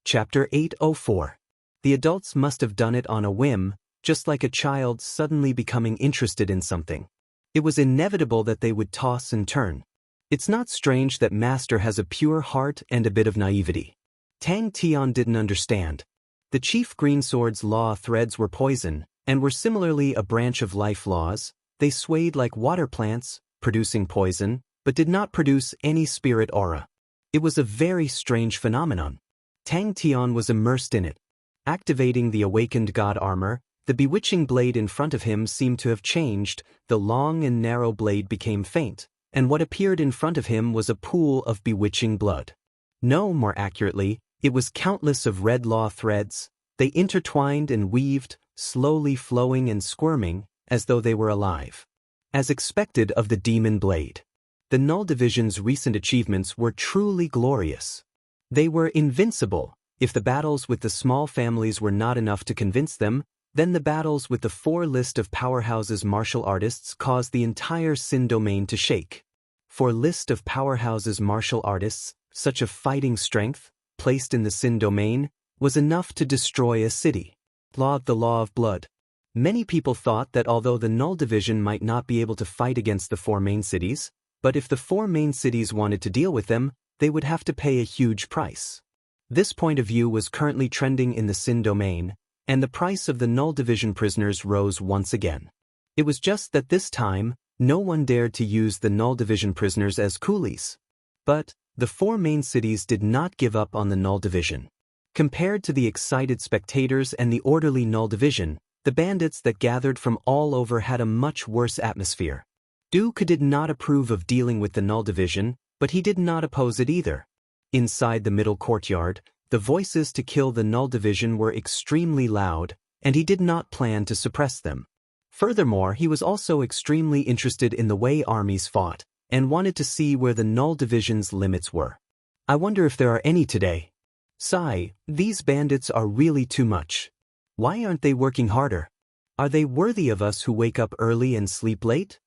Chapter 804. The adults must have done it on a whim, just like a child suddenly becoming interested in something. It was inevitable that they would toss and turn. It's not strange that Master has a pure heart and a bit of naivety. Tang Tian didn't understand. The chief greensword's law threads were poison, and were similarly a branch of life laws. They swayed like water plants, producing poison, but did not produce any spirit aura. It was a very strange phenomenon. Tang Tian was immersed in it. Activating the awakened god armor, the bewitching blade in front of him seemed to have changed. The long and narrow blade became faint, and what appeared in front of him was a pool of bewitching blood. No, more accurately, it was countless of red law threads. They intertwined and weaved, slowly flowing and squirming, as though they were alive. As expected of the demon blade. The Null Division's recent achievements were truly glorious. They were invincible. If the battles with the small families were not enough to convince them, then the battles with the 4 list of powerhouses martial artists caused the entire Sin domain to shake. For list of powerhouses martial artists, such a fighting strength, placed in the Sin domain, was enough to destroy a city. The law of blood. Many people thought that although the Null Division might not be able to fight against the 4 main cities, but if the 4 main cities wanted to deal with them, they would have to pay a huge price. This point of view was currently trending in the Sin domain, and the price of the Null Division prisoners rose once again. It was just that this time, no one dared to use the Null Division prisoners as coolies. But the 4 main cities did not give up on the Null Division. Compared to the excited spectators and the orderly Null Division, the bandits that gathered from all over had a much worse atmosphere. Duke did not approve of dealing with the Null Division, but he did not oppose it either. Inside the middle courtyard, the voices to kill the Null Division were extremely loud, and he did not plan to suppress them. Furthermore, he was also extremely interested in the way armies fought, and wanted to see where the Null Division's limits were. I wonder if there are any today. Sigh, these bandits are really too much. Why aren't they working harder? Are they worthy of us who wake up early and sleep late?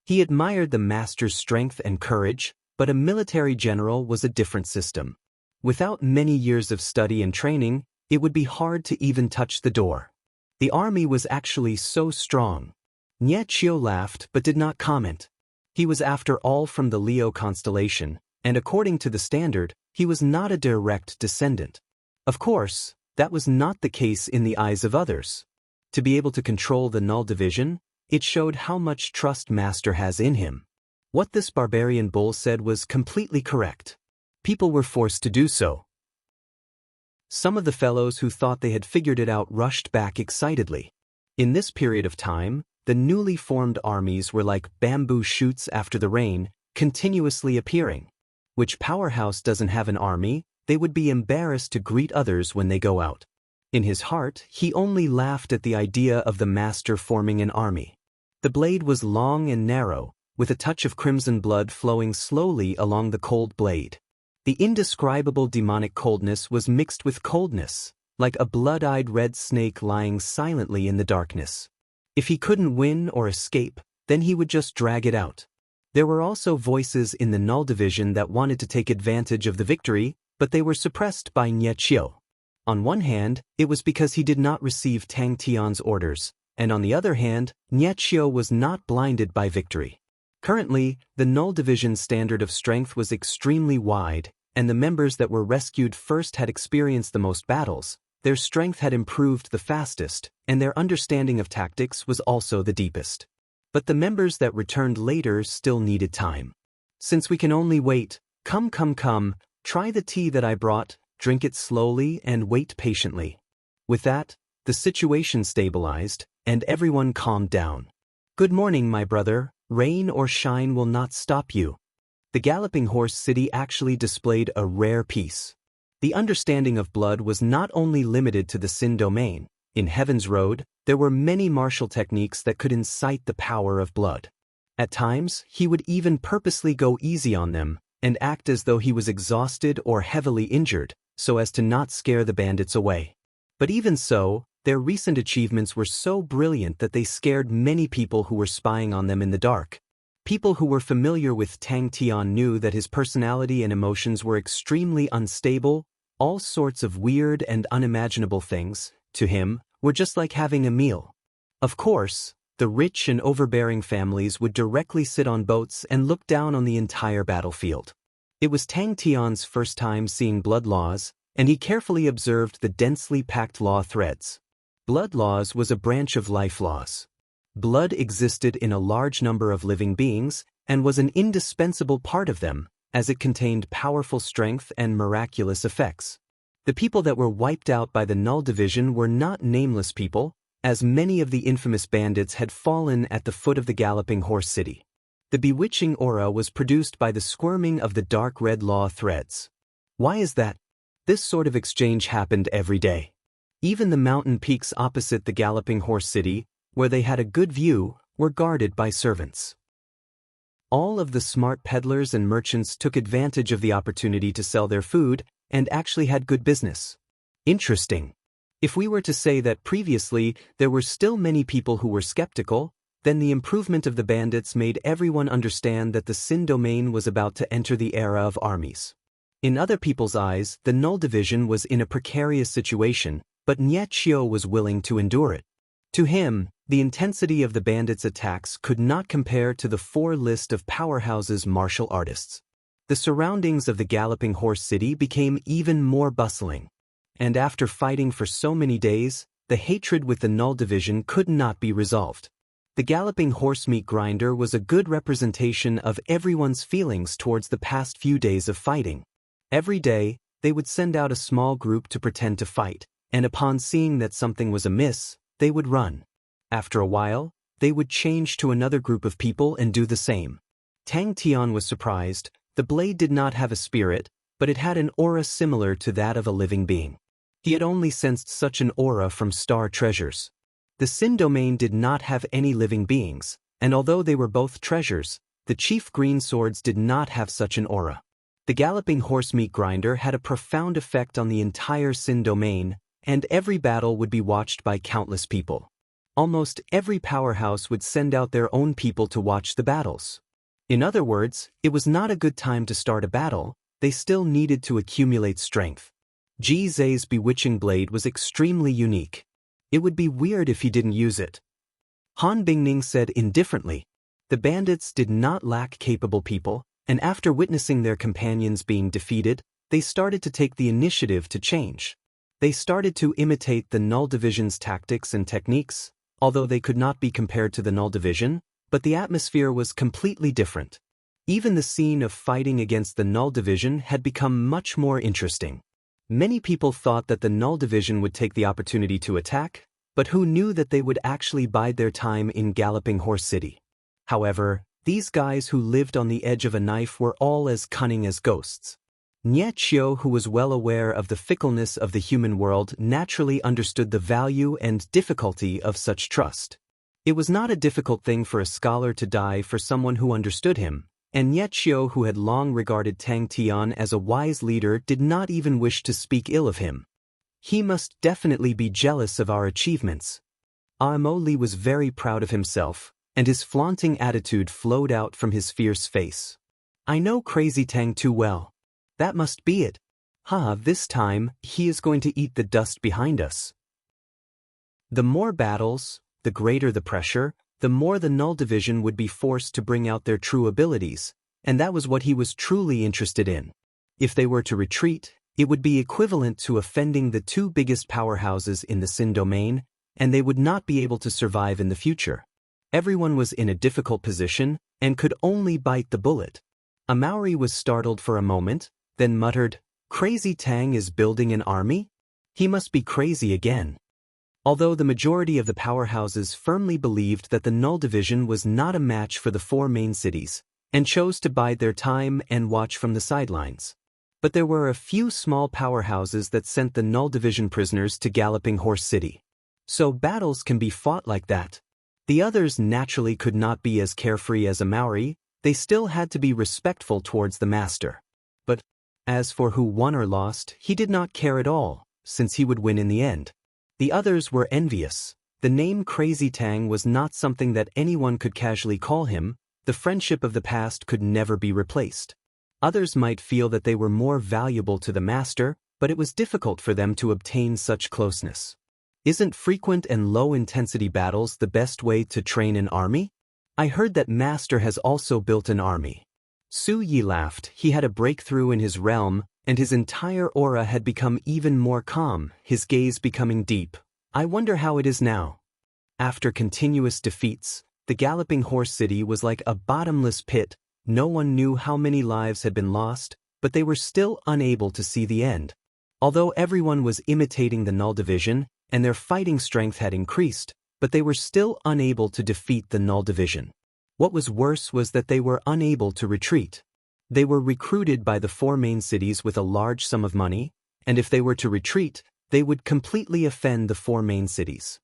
He admired the master's strength and courage, but a military general was a different system. Without many years of study and training, it would be hard to even touch the door. The army was actually so strong. Nie Chio laughed but did not comment. He was after all from the Leo constellation, and according to the standard, he was not a direct descendant. Of course, that was not the case in the eyes of others. To be able to control the Null Division, it showed how much trust Master has in him. What this barbarian bull said was completely correct. People were forced to do so. Some of the fellows who thought they had figured it out rushed back excitedly. In this period of time, the newly formed armies were like bamboo shoots after the rain, continuously appearing. Which powerhouse doesn't have an army? They would be embarrassed to greet others when they go out. In his heart, he only laughed at the idea of the master forming an army. The blade was long and narrow, with a touch of crimson blood flowing slowly along the cold blade. The indescribable demonic coldness was mixed with coldness, like a blood-eyed red snake lying silently in the darkness. If he couldn't win or escape, then he would just drag it out. There were also voices in the Null Division that wanted to take advantage of the victory, but they were suppressed by Nie Chio. On one hand, it was because he did not receive Tang Tian's orders, and on the other hand, Nie Chio was not blinded by victory. Currently, the Null Division's standard of strength was extremely wide, and the members that were rescued first had experienced the most battles. Their strength had improved the fastest, and their understanding of tactics was also the deepest. But the members that returned later still needed time. Since we can only wait, come, try the tea that I brought, drink it slowly and wait patiently. With that, the situation stabilized, and everyone calmed down. Good morning, my brother. Rain or shine will not stop you. The Galloping Horse City actually displayed a rare piece. The understanding of blood was not only limited to the Sin domain. In Heaven's Road, there were many martial techniques that could incite the power of blood. At times, he would even purposely go easy on them, and act as though he was exhausted or heavily injured, so as to not scare the bandits away. But even so, their recent achievements were so brilliant that they scared many people who were spying on them in the dark. People who were familiar with Tang Tian knew that his personality and emotions were extremely unstable, All sorts of weird and unimaginable things, to him, were just like having a meal. Of course, the rich and overbearing families would directly sit on boats and look down on the entire battlefield. It was Tang Tian's first time seeing blood laws, and he carefully observed the densely packed law threads. Blood laws was a branch of life laws. Blood existed in a large number of living beings, and was an indispensable part of them, as it contained powerful strength and miraculous effects. The people that were wiped out by the Null Division were not nameless people, as many of the infamous bandits had fallen at the foot of the Galloping Horse City. The bewitching aura was produced by the squirming of the dark red law threads. Why is that? This sort of exchange happened every day. Even the mountain peaks opposite the Galloping Horse City, where they had a good view, were guarded by servants. All of the smart peddlers and merchants took advantage of the opportunity to sell their food, and actually had good business. Interesting. If we were to say that previously there were still many people who were skeptical, then the improvement of the bandits made everyone understand that the Sin domain was about to enter the era of armies. In other people's eyes, the Null Division was in a precarious situation, but Nie Qiu was willing to endure it. To him, the intensity of the bandits' attacks could not compare to the 4 list of powerhouses martial artists. The surroundings of the Galloping Horse City became even more bustling. And after fighting for so many days, the hatred with the Null Division could not be resolved. The Galloping Horse Meat Grinder was a good representation of everyone's feelings towards the past few days of fighting. Every day, they would send out a small group to pretend to fight, and upon seeing that something was amiss, they would run. After a while, they would change to another group of people and do the same. Tang Tian was surprised. The blade did not have a spirit, but it had an aura similar to that of a living being. He had only sensed such an aura from star treasures. The Sin domain did not have any living beings, and although they were both treasures, the chief green swords did not have such an aura. The Galloping Horse Meat Grinder had a profound effect on the entire Sin domain, and every battle would be watched by countless people. Almost every powerhouse would send out their own people to watch the battles. In other words, it was not a good time to start a battle, they still needed to accumulate strength. Ji Zhe's bewitching blade was extremely unique. It would be weird if he didn't use it. Han Bingning said indifferently. The bandits did not lack capable people, and after witnessing their companions being defeated, they started to take the initiative to change. They started to imitate the Null Division's tactics and techniques, although they could not be compared to the Null Division, but the atmosphere was completely different. Even the scene of fighting against the Null Division had become much more interesting. Many people thought that the Null Division would take the opportunity to attack, but who knew that they would actually bide their time in Galloping Horse City? However, these guys who lived on the edge of a knife were all as cunning as ghosts. Nie Qiu, who was well aware of the fickleness of the human world, naturally understood the value and difficulty of such trust. It was not a difficult thing for a scholar to die for someone who understood him, and Nie Qiu, who had long regarded Tang Tian as a wise leader, did not even wish to speak ill of him. He must definitely be jealous of our achievements. Amo Li was very proud of himself, and his flaunting attitude flowed out from his fierce face. I know Crazy Tang too well. That must be it. This time, he is going to eat the dust behind us. The more battles, the greater the pressure, the more the Null Division would be forced to bring out their true abilities, and that was what he was truly interested in. If they were to retreat, it would be equivalent to offending the 2 biggest powerhouses in the Sin domain, and they would not be able to survive in the future. Everyone was in a difficult position, and could only bite the bullet. A Maori was startled for a moment, then muttered, "Crazy Tang is building an army? He must be crazy again." Although the majority of the powerhouses firmly believed that the Null Division was not a match for the 4 main cities, and chose to bide their time and watch from the sidelines. But there were a few small powerhouses that sent the Null Division prisoners to Galloping Horse City. So battles can be fought like that. The others naturally could not be as carefree as a Maori, they still had to be respectful towards the master. But as for who won or lost, he did not care at all, since he would win in the end. The others were envious. The name Crazy Tang was not something that anyone could casually call him, the friendship of the past could never be replaced. Others might feel that they were more valuable to the master, but it was difficult for them to obtain such closeness. Isn't frequent and low-intensity battles the best way to train an army? I heard that Master has also built an army. Su Yi laughed. He had a breakthrough in his realm, and his entire aura had become even more calm, his gaze becoming deep. I wonder how it is now. After continuous defeats, the Galloping Horse City was like a bottomless pit. No one knew how many lives had been lost, but they were still unable to see the end. Although everyone was imitating the Null Division, and their fighting strength had increased, but they were still unable to defeat the Null Division. What was worse was that they were unable to retreat. They were recruited by the 4 main cities with a large sum of money, and if they were to retreat, they would completely offend the 4 main cities.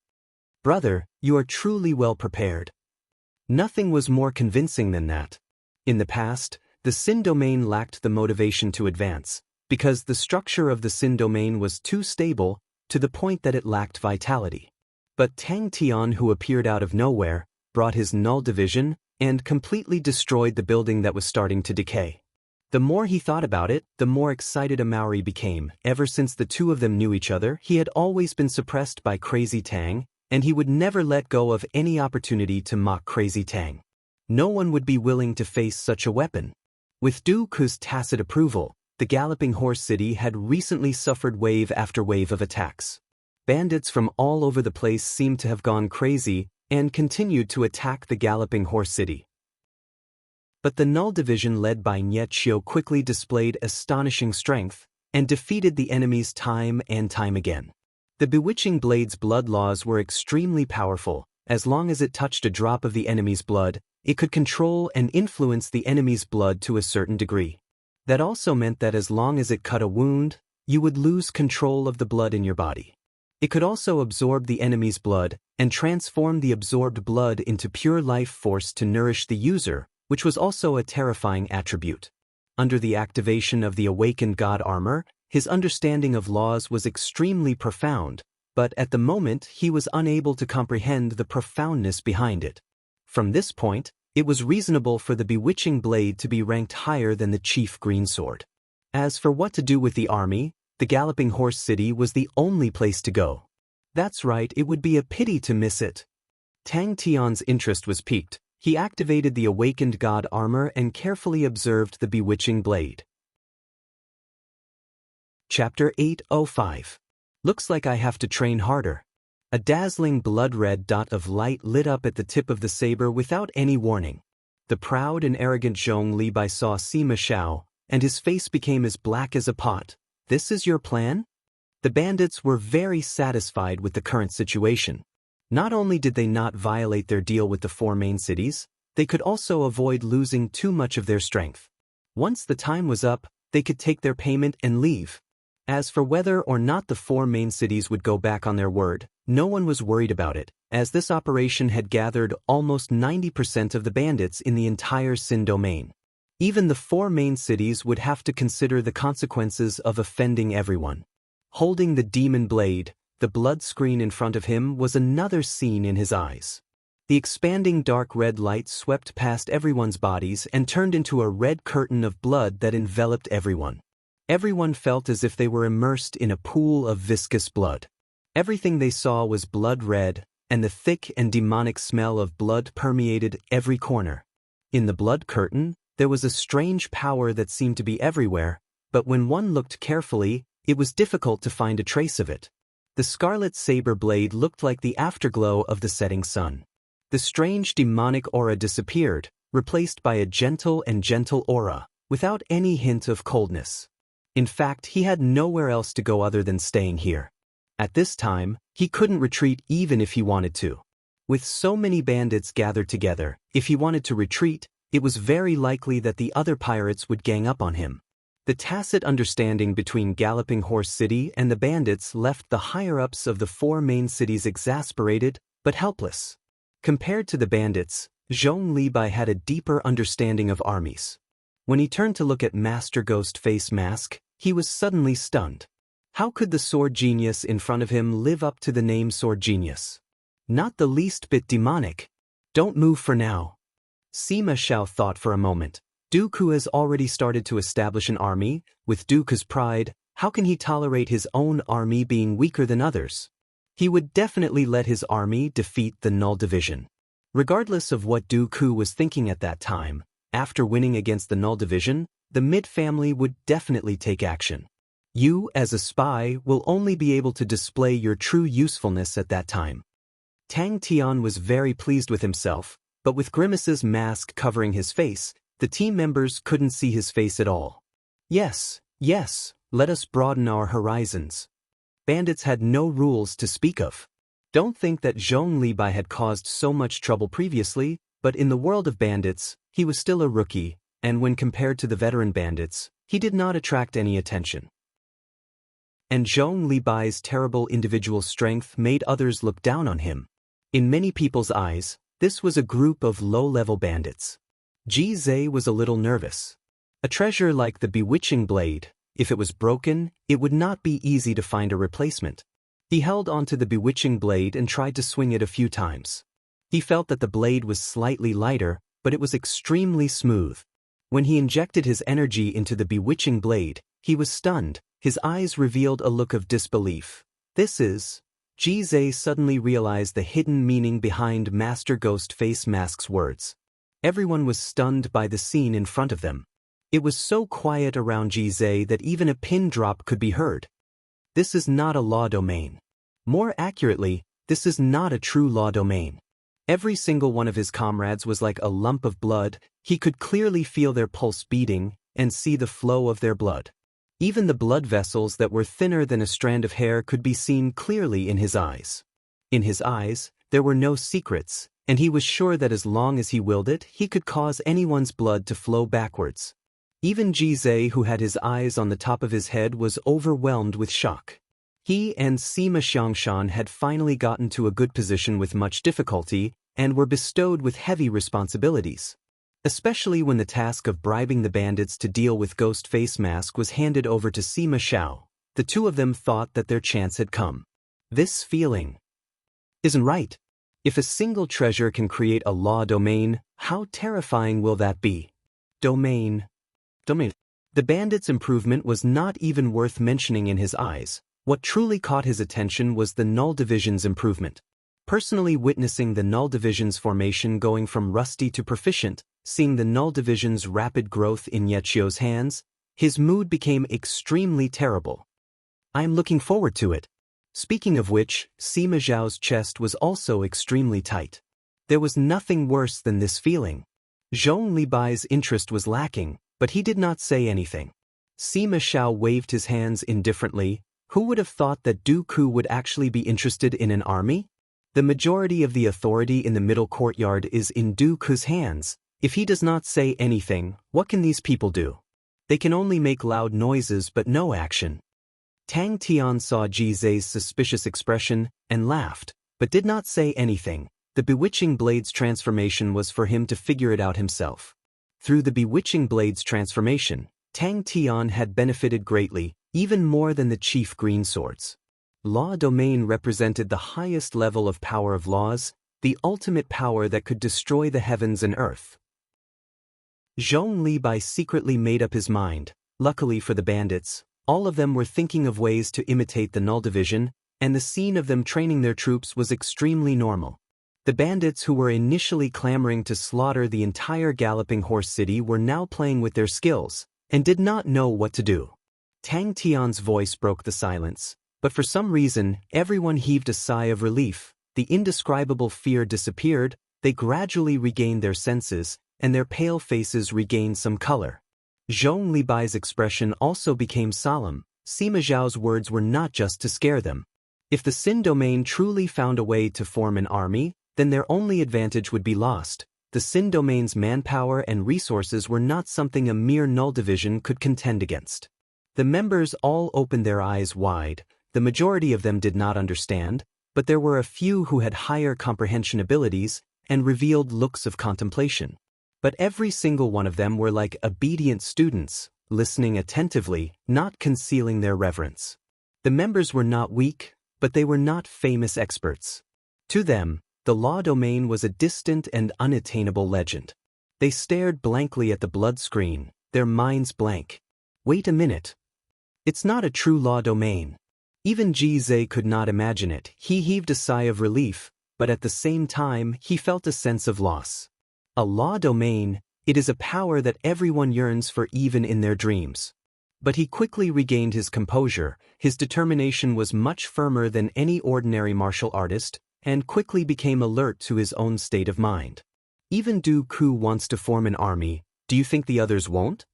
Brother, you are truly well prepared. Nothing was more convincing than that. In the past, the Sin domain lacked the motivation to advance, because the structure of the Sin domain was too stable to the point that it lacked vitality. But Tang Tian, who appeared out of nowhere, brought his Null Division and completely destroyed the building that was starting to decay. The more he thought about it, the more excited Amauri became. Ever since the two of them knew each other, he had always been suppressed by Crazy Tang, and he would never let go of any opportunity to mock Crazy Tang. No one would be willing to face such a weapon. With Du Ku's tacit approval, the Galloping Horse City had recently suffered wave after wave of attacks. Bandits from all over the place seemed to have gone crazy and continued to attack the Galloping Horse City. But the Null Division led by Nye Qiu quickly displayed astonishing strength and defeated the enemies time and time again. The Bewitching Blade's blood laws were extremely powerful. As long as it touched a drop of the enemy's blood, it could control and influence the enemy's blood to a certain degree. That also meant that as long as it cut a wound, you would lose control of the blood in your body. It could also absorb the enemy's blood and transform the absorbed blood into pure life force to nourish the user, which was also a terrifying attribute. Under the activation of the awakened god armor, his understanding of laws was extremely profound, but at the moment he was unable to comprehend the profoundness behind it. From this point, it was reasonable for the Bewitching Blade to be ranked higher than the Chief Greensword. As for what to do with the army, the Galloping Horse City was the only place to go. That's right, it would be a pity to miss it. Tang Tian's interest was piqued. He activated the awakened god armor and carefully observed the Bewitching Blade. Chapter 805. Looks like I have to train harder. A dazzling blood-red dot of light lit up at the tip of the saber without any warning. The proud and arrogant Zhong Libai saw Sima Xiao, and his face became as black as a pot. This is your plan? The bandits were very satisfied with the current situation. Not only did they not violate their deal with the 4 main cities, they could also avoid losing too much of their strength. Once the time was up, they could take their payment and leave. As for whether or not the 4 main cities would go back on their word, no one was worried about it, as this operation had gathered almost 90% of the bandits in the entire Sin domain. Even the 4 main cities would have to consider the consequences of offending everyone. Holding the demon blade, the blood screen in front of him was another scene in his eyes. The expanding dark red light swept past everyone's bodies and turned into a red curtain of blood that enveloped everyone. Everyone felt as if they were immersed in a pool of viscous blood. Everything they saw was blood red, and the thick and demonic smell of blood permeated every corner. In the blood curtain, there was a strange power that seemed to be everywhere, but when one looked carefully, it was difficult to find a trace of it. The scarlet saber blade looked like the afterglow of the setting sun. The strange demonic aura disappeared, replaced by a gentle aura, without any hint of coldness. In fact, he had nowhere else to go other than staying here. At this time, he couldn't retreat even if he wanted to. With so many bandits gathered together, if he wanted to retreat, it was very likely that the other pirates would gang up on him. The tacit understanding between Galloping Horse City and the bandits left the higher-ups of the 4 main cities exasperated but helpless. Compared to the bandits, Zhong Libai had a deeper understanding of armies. When he turned to look at Master Ghost Face Mask, he was suddenly stunned. How could the sword genius in front of him live up to the name Sword Genius? Not the least bit demonic. Don't move for now. Sima Xiao thought for a moment. Dooku has already started to establish an army. With Dooku's pride, How can he tolerate his own army being weaker than others? He would definitely let his army defeat the Null Division. Regardless of what Dooku was thinking at that time, after winning against the Null Division, the Mid family would definitely take action. You, as a spy, will only be able to display your true usefulness at that time. Tang Tian was very pleased with himself, but with Grimace's mask covering his face, the team members couldn't see his face at all. Yes, let us broaden our horizons. Bandits had no rules to speak of. Don't think that Zhong Libai had caused so much trouble previously, but in the world of bandits, he was still a rookie, and when compared to the veteran bandits, he did not attract any attention. And Zhong Libai's terrible individual strength made others look down on him. In many people's eyes, this was a group of low-level bandits. Ji Zhe was a little nervous. A treasure like the bewitching blade, if it was broken, it would not be easy to find a replacement. He held onto the bewitching blade and tried to swing it a few times. He felt that the blade was slightly lighter, but it was extremely smooth. When he injected his energy into the bewitching blade, he was stunned. His eyes revealed a look of disbelief. Ji Zhe suddenly realized the hidden meaning behind Master Ghost Face Mask's words. Everyone was stunned by the scene in front of them. It was so quiet around Ji Zhe that even a pin drop could be heard. This is not a law domain. More accurately, this is not a true law domain. Every single one of his comrades was like a lump of blood. He could clearly feel their pulse beating and see the flow of their blood. Even the blood vessels that were thinner than a strand of hair could be seen clearly in his eyes. In his eyes, there were no secrets, and he was sure that as long as he willed it, he could cause anyone's blood to flow backwards. Even Ji Zhe, who had his eyes on the top of his head, was overwhelmed with shock. He and Sima Xiangshan had finally gotten to a good position with much difficulty and were bestowed with heavy responsibilities. Especially when the task of bribing the bandits to deal with Ghost Face Mask was handed over to Sima Xiao, the two of them thought that their chance had come. This feeling isn't right. If a single treasure can create a law domain, how terrifying will that be? Domain. The bandit's improvement was not even worth mentioning in his eyes. What truly caught his attention was the Null Division's improvement. Personally witnessing the Null Division's formation going from rusty to proficient, seeing the Null Division's rapid growth in Yechiu's hands, his mood became extremely terrible. I am looking forward to it. Speaking of which, Sima Zhao's chest was also extremely tight. There was nothing worse than this feeling. Zhong Libai's interest was lacking, but he did not say anything. Sima Xiao waved his hands indifferently. Who would have thought that Dooku would actually be interested in an army? The majority of the authority in the middle courtyard is in Dooku's hands. If he does not say anything, what can these people do? They can only make loud noises but no action. Tang Tian saw Ji Zhe's suspicious expression and laughed, but did not say anything. The bewitching blade's transformation was for him to figure it out himself. Through the bewitching blade's transformation, Tang Tian had benefited greatly, even more than the chief green swords. Law domain represented the highest level of power of laws, the ultimate power that could destroy the heavens and earth. Zhong Libai secretly made up his mind. Luckily for the bandits, all of them were thinking of ways to imitate the Null Division, and the scene of them training their troops was extremely normal. The bandits who were initially clamoring to slaughter the entire Galloping Horse City were now playing with their skills, and did not know what to do. Tang Tian's voice broke the silence, but for some reason, everyone heaved a sigh of relief. The indescribable fear disappeared, they gradually regained their senses, and their pale faces regained some color. Zhong Libai's expression also became solemn. Sima Zhao's words were not just to scare them. If the Sin domain truly found a way to form an army, then their only advantage would be lost. The Sin domain's manpower and resources were not something a mere Null Division could contend against. The members all opened their eyes wide. The majority of them did not understand, but there were a few who had higher comprehension abilities and revealed looks of contemplation. But every single one of them were like obedient students, listening attentively, not concealing their reverence. The members were not weak, but they were not famous experts. To them, the law domain was a distant and unattainable legend. They stared blankly at the blood screen, their minds blank. Wait a minute. It's not a true law domain. Even Ji Zhe could not imagine it. He heaved a sigh of relief, but at the same time he felt a sense of loss. A law domain, it is a power that everyone yearns for even in their dreams. But he quickly regained his composure. His determination was much firmer than any ordinary martial artist, and quickly became alert to his own state of mind. Even Du Ku wants to form an army, do you think the others won't?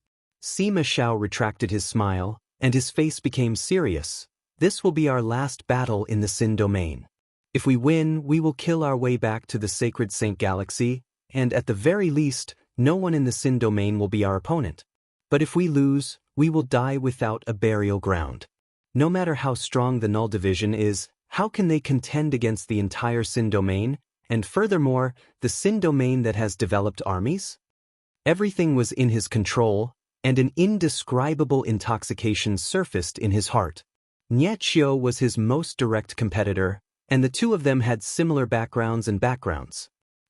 Sima Xiao retracted his smile, and his face became serious. This will be our last battle in the Sin domain. If we win, we will kill our way back to the sacred Saint Galaxy, and at the very least, no one in the Sin domain will be our opponent. But if we lose, we will die without a burial ground. No matter how strong the Null Division is, how can they contend against the entire Sin domain, and furthermore, the Sin domain that has developed armies? Everything was in his control, and an indescribable intoxication surfaced in his heart. Nie Qiu was his most direct competitor, and the two of them had similar backgrounds.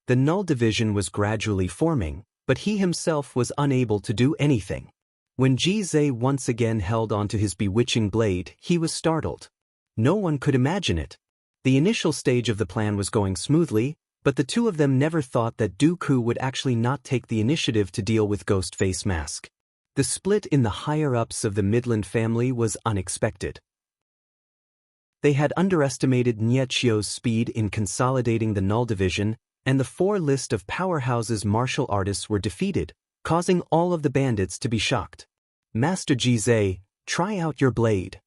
The Null Division was gradually forming, but he himself was unable to do anything. When Ji Zhe once again held onto his bewitching blade, he was startled. No one could imagine it. The initial stage of the plan was going smoothly, but the two of them never thought that Du Ku would actually not take the initiative to deal with Ghostface Mask. The split in the higher-ups of the Midland family was unexpected. They had underestimated Nie Qiu's speed in consolidating the Null Division, and the four list of powerhouses martial artists were defeated, causing all of the bandits to be shocked. Master Ji Zhe, try out your blade.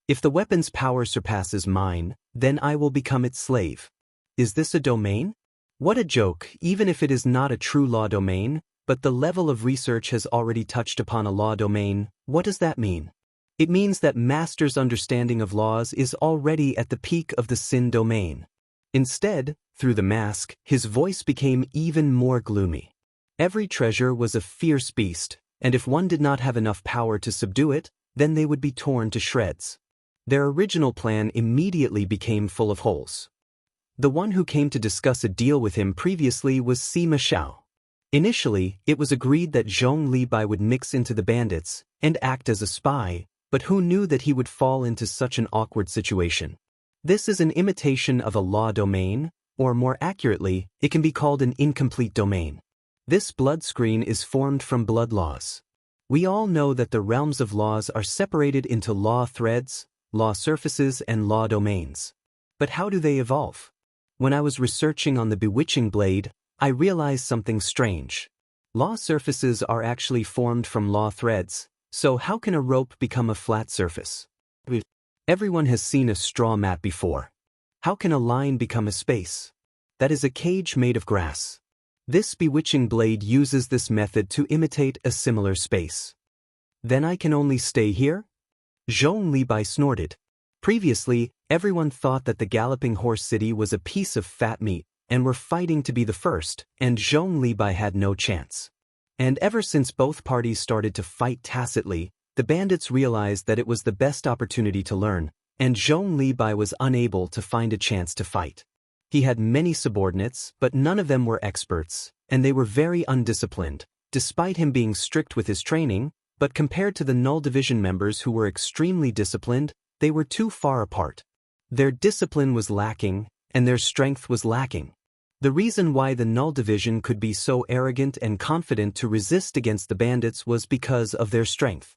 If the weapon's power surpasses mine, then I will become its slave. Is this a domain? What a joke, even if it is not a true law domain, but the level of research has already touched upon a law domain. What does that mean? It means that Master's understanding of laws is already at the peak of the Sin domain. Instead, through the mask, his voice became even more gloomy. Every treasure was a fierce beast, and if one did not have enough power to subdue it, then they would be torn to shreds. Their original plan immediately became full of holes. The one who came to discuss a deal with him previously was Sima Xiao. Initially, it was agreed that Zhong Libai would mix into the bandits and act as a spy, but who knew that he would fall into such an awkward situation? This is an imitation of a law domain, or more accurately, it can be called an incomplete domain. This blood screen is formed from blood laws. We all know that the realms of laws are separated into law threads, law surfaces, and law domains. But how do they evolve? When I was researching on the bewitching blade, I realized something strange. Law surfaces are actually formed from law threads, so how can a rope become a flat surface? Everyone has seen a straw mat before. How can a line become a space? That is a cage made of grass. This bewitching blade uses this method to imitate a similar space. Then I can only stay here? Zhong Libai snorted. Previously, everyone thought that the Galloping Horse City was a piece of fat meat, and were fighting to be the first, and Zhong Libai had no chance. And ever since both parties started to fight tacitly, the bandits realized that it was the best opportunity to learn, and Zhong Libai was unable to find a chance to fight. He had many subordinates, but none of them were experts, and they were very undisciplined, despite him being strict with his training, but compared to the Null Division members who were extremely disciplined, they were too far apart. Their discipline was lacking, and their strength was lacking. The reason why the Null Division could be so arrogant and confident to resist against the bandits was because of their strength.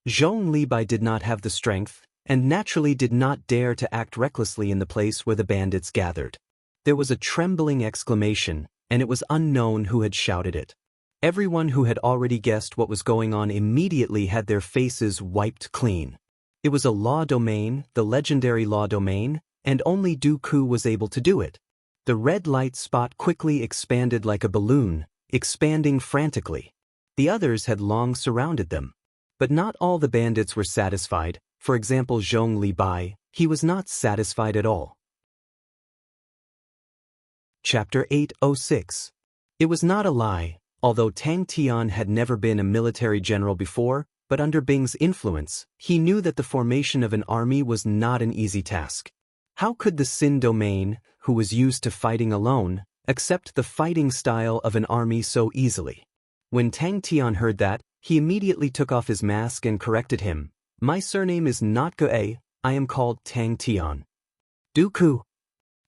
Zhong Libai did not have the strength, and naturally did not dare to act recklessly in the place where the bandits gathered. There was a trembling exclamation, and it was unknown who had shouted it. Everyone who had already guessed what was going on immediately had their faces wiped clean. It was a law domain, the legendary law domain, and only Du Ku was able to do it. The red light spot quickly expanded like a balloon, expanding frantically. The others had long surrounded them. But not all the bandits were satisfied. For example, Zhong Libai, he was not satisfied at all. Chapter 806. It was not a lie, although Tang Tian had never been a military general before, but under Bing's influence, he knew that the formation of an army was not an easy task. How could the Sin domain, who was used to fighting alone, accept the fighting style of an army so easily? When Tang Tian heard that, he immediately took off his mask and corrected him. My surname is not Ge, I am called Tang Tian. Duku.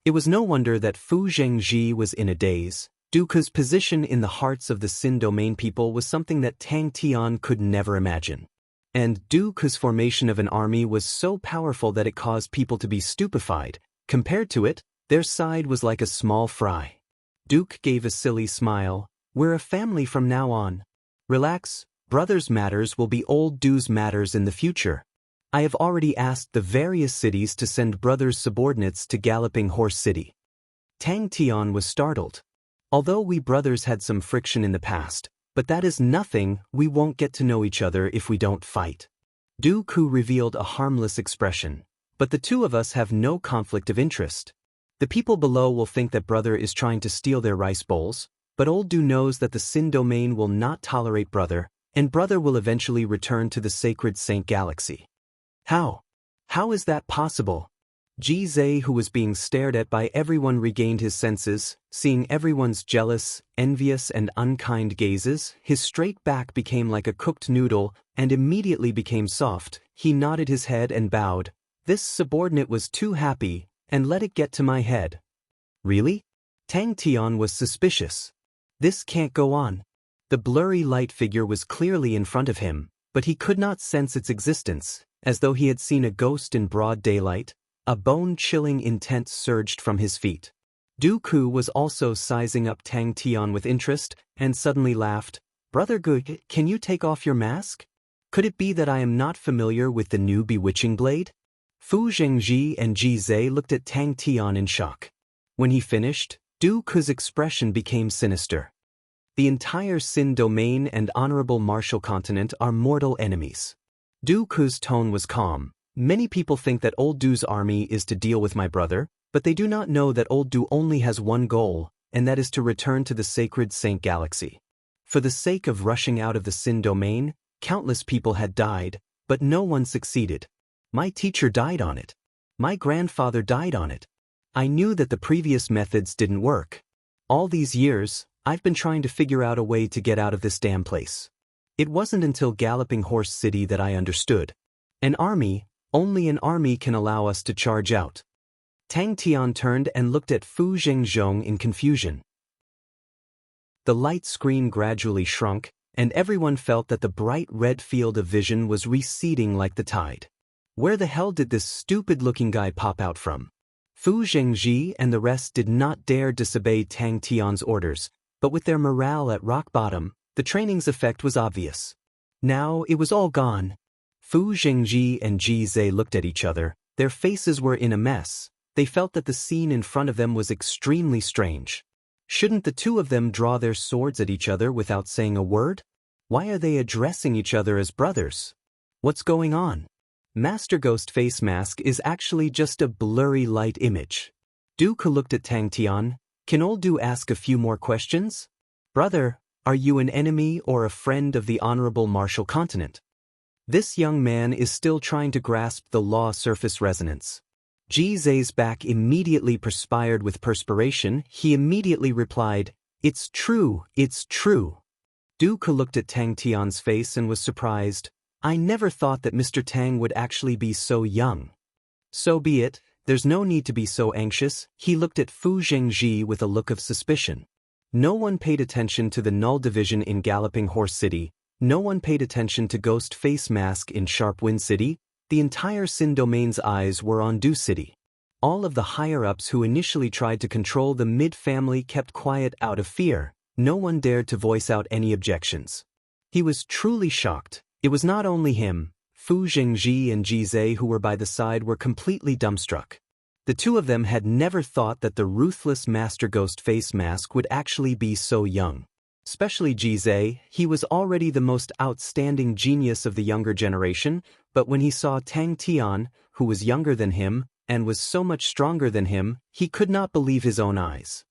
It was no wonder that Fu Zhengji was in a daze. Duku's position in the hearts of the Sin domain people was something that Tang Tian could never imagine. And Duku's formation of an army was so powerful that it caused people to be stupefied. Compared to it, their side was like a small fry. Duke gave a silly smile. We're a family from now on. Relax, brothers' matters will be old Du's matters in the future. I have already asked the various cities to send brothers' subordinates to Galloping Horse City. Tang Tian was startled. Although we brothers had some friction in the past, but that is nothing, we won't get to know each other if we don't fight. Duku revealed a harmless expression. But the two of us have no conflict of interest. The people below will think that brother is trying to steal their rice bowls, but old Du knows that the Sin domain will not tolerate brother, and brother will eventually return to the sacred Saint Galaxy. How? How is that possible? Ji Zhe, who was being stared at by everyone, regained his senses. Seeing everyone's jealous, envious and unkind gazes, his straight back became like a cooked noodle and immediately became soft. He nodded his head and bowed. This subordinate was too happy, and let it get to my head. Really? Tang Tian was suspicious. This can't go on. The blurry light figure was clearly in front of him, but he could not sense its existence. As though he had seen a ghost in broad daylight, a bone-chilling intent surged from his feet. Duku was also sizing up Tang Tian with interest, and suddenly laughed. Brother Gu, can you take off your mask? Could it be that I am not familiar with the new bewitching blade? Fu Zhengji and Ji Zhe looked at Tang Tian in shock. When he finished, Duku's expression became sinister. The entire Sin domain and honorable martial continent are mortal enemies. Duku's tone was calm. Many people think that old Du's army is to deal with my brother, but they do not know that old Du only has one goal, and that is to return to the sacred Saint Galaxy. For the sake of rushing out of the Sin domain, countless people had died, but no one succeeded. My teacher died on it. My grandfather died on it. I knew that the previous methods didn't work. All these years, I've been trying to figure out a way to get out of this damn place. It wasn't until Galloping Horse City that I understood. An army, only an army can allow us to charge out. Tang Tian turned and looked at Fu Zhengzhong in confusion. The light screen gradually shrunk, and everyone felt that the bright red field of vision was receding like the tide. Where the hell did this stupid-looking guy pop out from? Fu Zhengji and the rest did not dare disobey Tang Tian's orders, but with their morale at rock bottom, the training's effect was obvious. Now it was all gone. Fu Zhengji and Ji Zhe looked at each other. Their faces were in a mess. They felt that the scene in front of them was extremely strange. Shouldn't the two of them draw their swords at each other without saying a word? Why are they addressing each other as brothers? What's going on? Master Ghost Face Mask is actually just a blurry light image. Duke looked at Tang Tian. Can old Du ask a few more questions? Brother, are you an enemy or a friend of the honorable martial continent? This young man is still trying to grasp the law surface resonance. Ji Zhe's back immediately perspired with perspiration. He immediately replied, It's true, it's true. Duke looked at Tang Tian's face and was surprised. I never thought that Mr. Tang would actually be so young. So be it, there's no need to be so anxious. He looked at Fu Zhengji with a look of suspicion. No one paid attention to the Null Division in Galloping Horse City. No one paid attention to Ghost Face Mask in Sharp Wind City. The entire Sin domain's eyes were on Du City. All of the higher-ups who initially tried to control the mid-family kept quiet out of fear. No one dared to voice out any objections. He was truly shocked. It was not only him. Fu Zhengji and Ji Zhe who were by the side were completely dumbstruck. The two of them had never thought that the ruthless Master Ghost Face Mask would actually be so young. Especially Ji Zhe, he was already the most outstanding genius of the younger generation, but when he saw Tang Tian, who was younger than him, and was so much stronger than him, he could not believe his own eyes.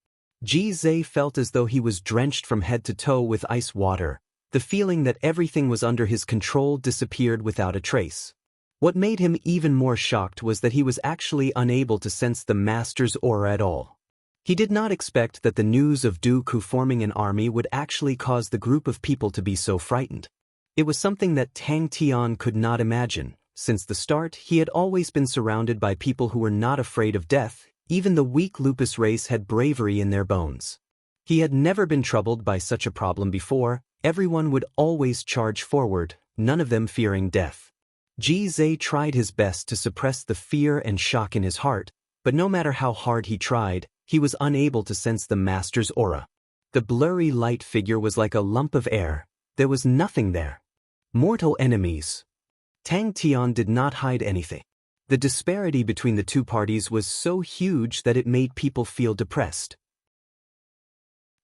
Ji Zhe felt as though he was drenched from head to toe with ice water. The feeling that everything was under his control disappeared without a trace. What made him even more shocked was that he was actually unable to sense the master's aura at all. He did not expect that the news of Duku forming an army would actually cause the group of people to be so frightened. It was something that Tang Tian could not imagine. Since the start, he had always been surrounded by people who were not afraid of death. Even the weak lupus race had bravery in their bones. He had never been troubled by such a problem before. Everyone would always charge forward, none of them fearing death. Ji tried his best to suppress the fear and shock in his heart, but no matter how hard he tried, he was unable to sense the master's aura. The blurry light figure was like a lump of air. There was nothing there. Mortal enemies. Tang Tian did not hide anything. The disparity between the two parties was so huge that it made people feel depressed.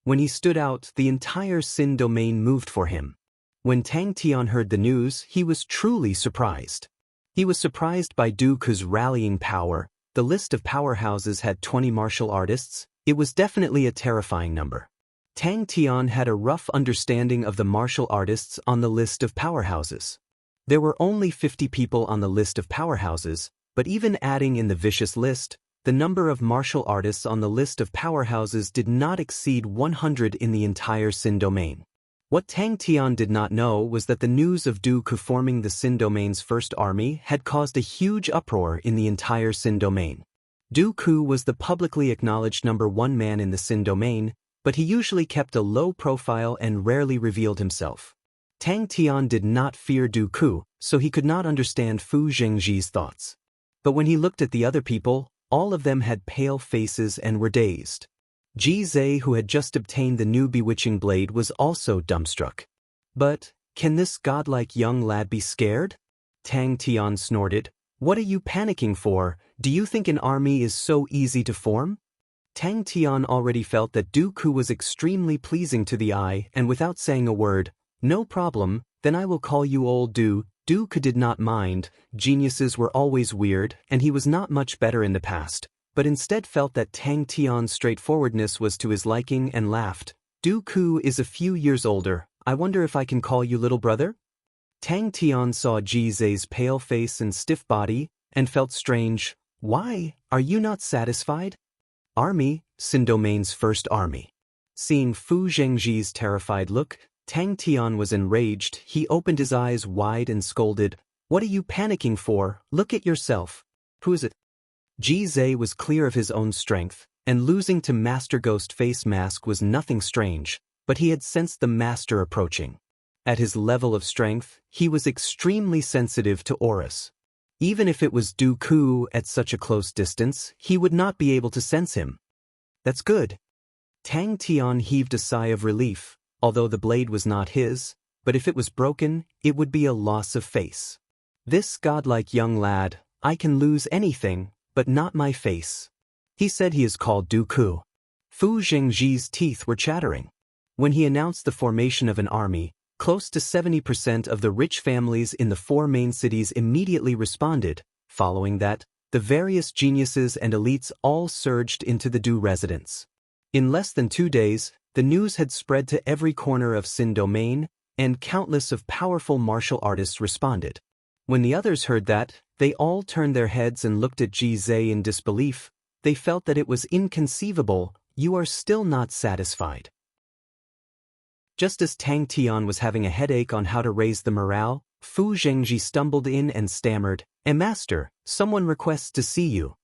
When he stood out, the entire Xin domain moved for him. When Tang Tian heard the news, he was truly surprised. He was surprised by Du Ku's rallying power. The list of powerhouses had 20 martial artists. It was definitely a terrifying number. Tang Tian had a rough understanding of the martial artists on the list of powerhouses. There were only 50 people on the list of powerhouses, but even adding in the vicious list, the number of martial artists on the list of powerhouses did not exceed 100 in the entire Xin domain. What Tang Tian did not know was that the news of Du Ku forming the Xin domain's first army had caused a huge uproar in the entire Xin domain. Du Ku was the publicly acknowledged #1 man in the Xin domain, but he usually kept a low profile and rarely revealed himself. Tang Tian did not fear Du Ku, so he could not understand Fu Zhengji's thoughts. But when he looked at the other people, all of them had pale faces and were dazed. Ji, who had just obtained the new bewitching blade, was also dumbstruck. But, can this godlike young lad be scared? Tang Tian snorted. What are you panicking for? Do you think an army is so easy to form? Tang Tian already felt that Du Ku was extremely pleasing to the eye, and without saying a word, no problem, then I will call you old Du. Du Ku did not mind. Geniuses were always weird, and he was not much better in the past, but instead felt that Tang Tian's straightforwardness was to his liking and laughed. Du Ku is a few years older. I wonder if I can call you little brother? Tang Tian saw Ji's pale face and stiff body, and felt strange. Why, are you not satisfied? Army, Xin domain's first army. Seeing Fu Zhengji's terrified look, Tang Tian was enraged. He opened his eyes wide and scolded. What are you panicking for? Look at yourself. Who is it? Ji was clear of his own strength, and losing to Master Ghost Face Mask was nothing strange, but he had sensed the master approaching. At his level of strength, he was extremely sensitive to auras. Even if it was Du Ku at such a close distance, he would not be able to sense him. That's good. Tang Tian heaved a sigh of relief, although the blade was not his, but if it was broken, it would be a loss of face. This godlike young lad, I can lose anything, but not my face. He said he is called Du Ku. Fu Zhengji's teeth were chattering. When he announced the formation of an army, close to 70% of the rich families in the 4 main cities immediately responded. Following that, the various geniuses and elites all surged into the Du residence. In less than 2 days, the news had spread to every corner of Xin domain, and countless of powerful martial artists responded. When the others heard that, they all turned their heads and looked at Ji in disbelief. They felt that it was inconceivable. You are still not satisfied. Just as Tang Tian was having a headache on how to raise the morale, Fu Zhengji stumbled in and stammered, Master, someone requests to see you.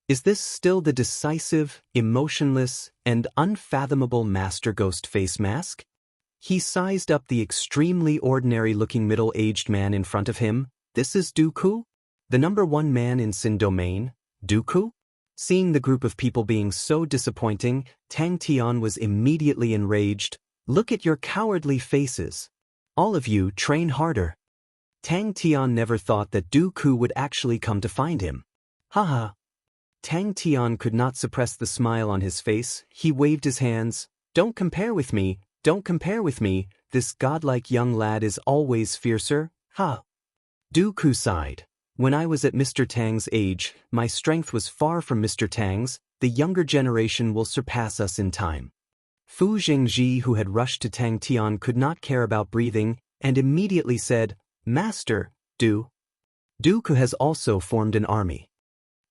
Is this still the decisive, emotionless, and unfathomable Master Ghost Face Mask? He sized up the extremely ordinary-looking middle-aged man in front of him. This is Du Ku? The #1 man in Xin domain, Du Ku? Seeing the group of people being so disappointing, Tang Tian was immediately enraged. Look at your cowardly faces. All of you train harder. Tang Tian never thought that Du Ku would actually come to find him. Haha. Tang Tian could not suppress the smile on his face. He waved his hands. Don't compare with me, don't compare with me. This godlike young lad is always fiercer. Ha. Du Ku sighed. When I was at Mr. Tang's age, my strength was far from Mr. Tang's. The younger generation will surpass us in time. Fu Zhengji, who had rushed to Tang Tian, could not care about breathing, and immediately said, Master, Du Ku has also formed an army.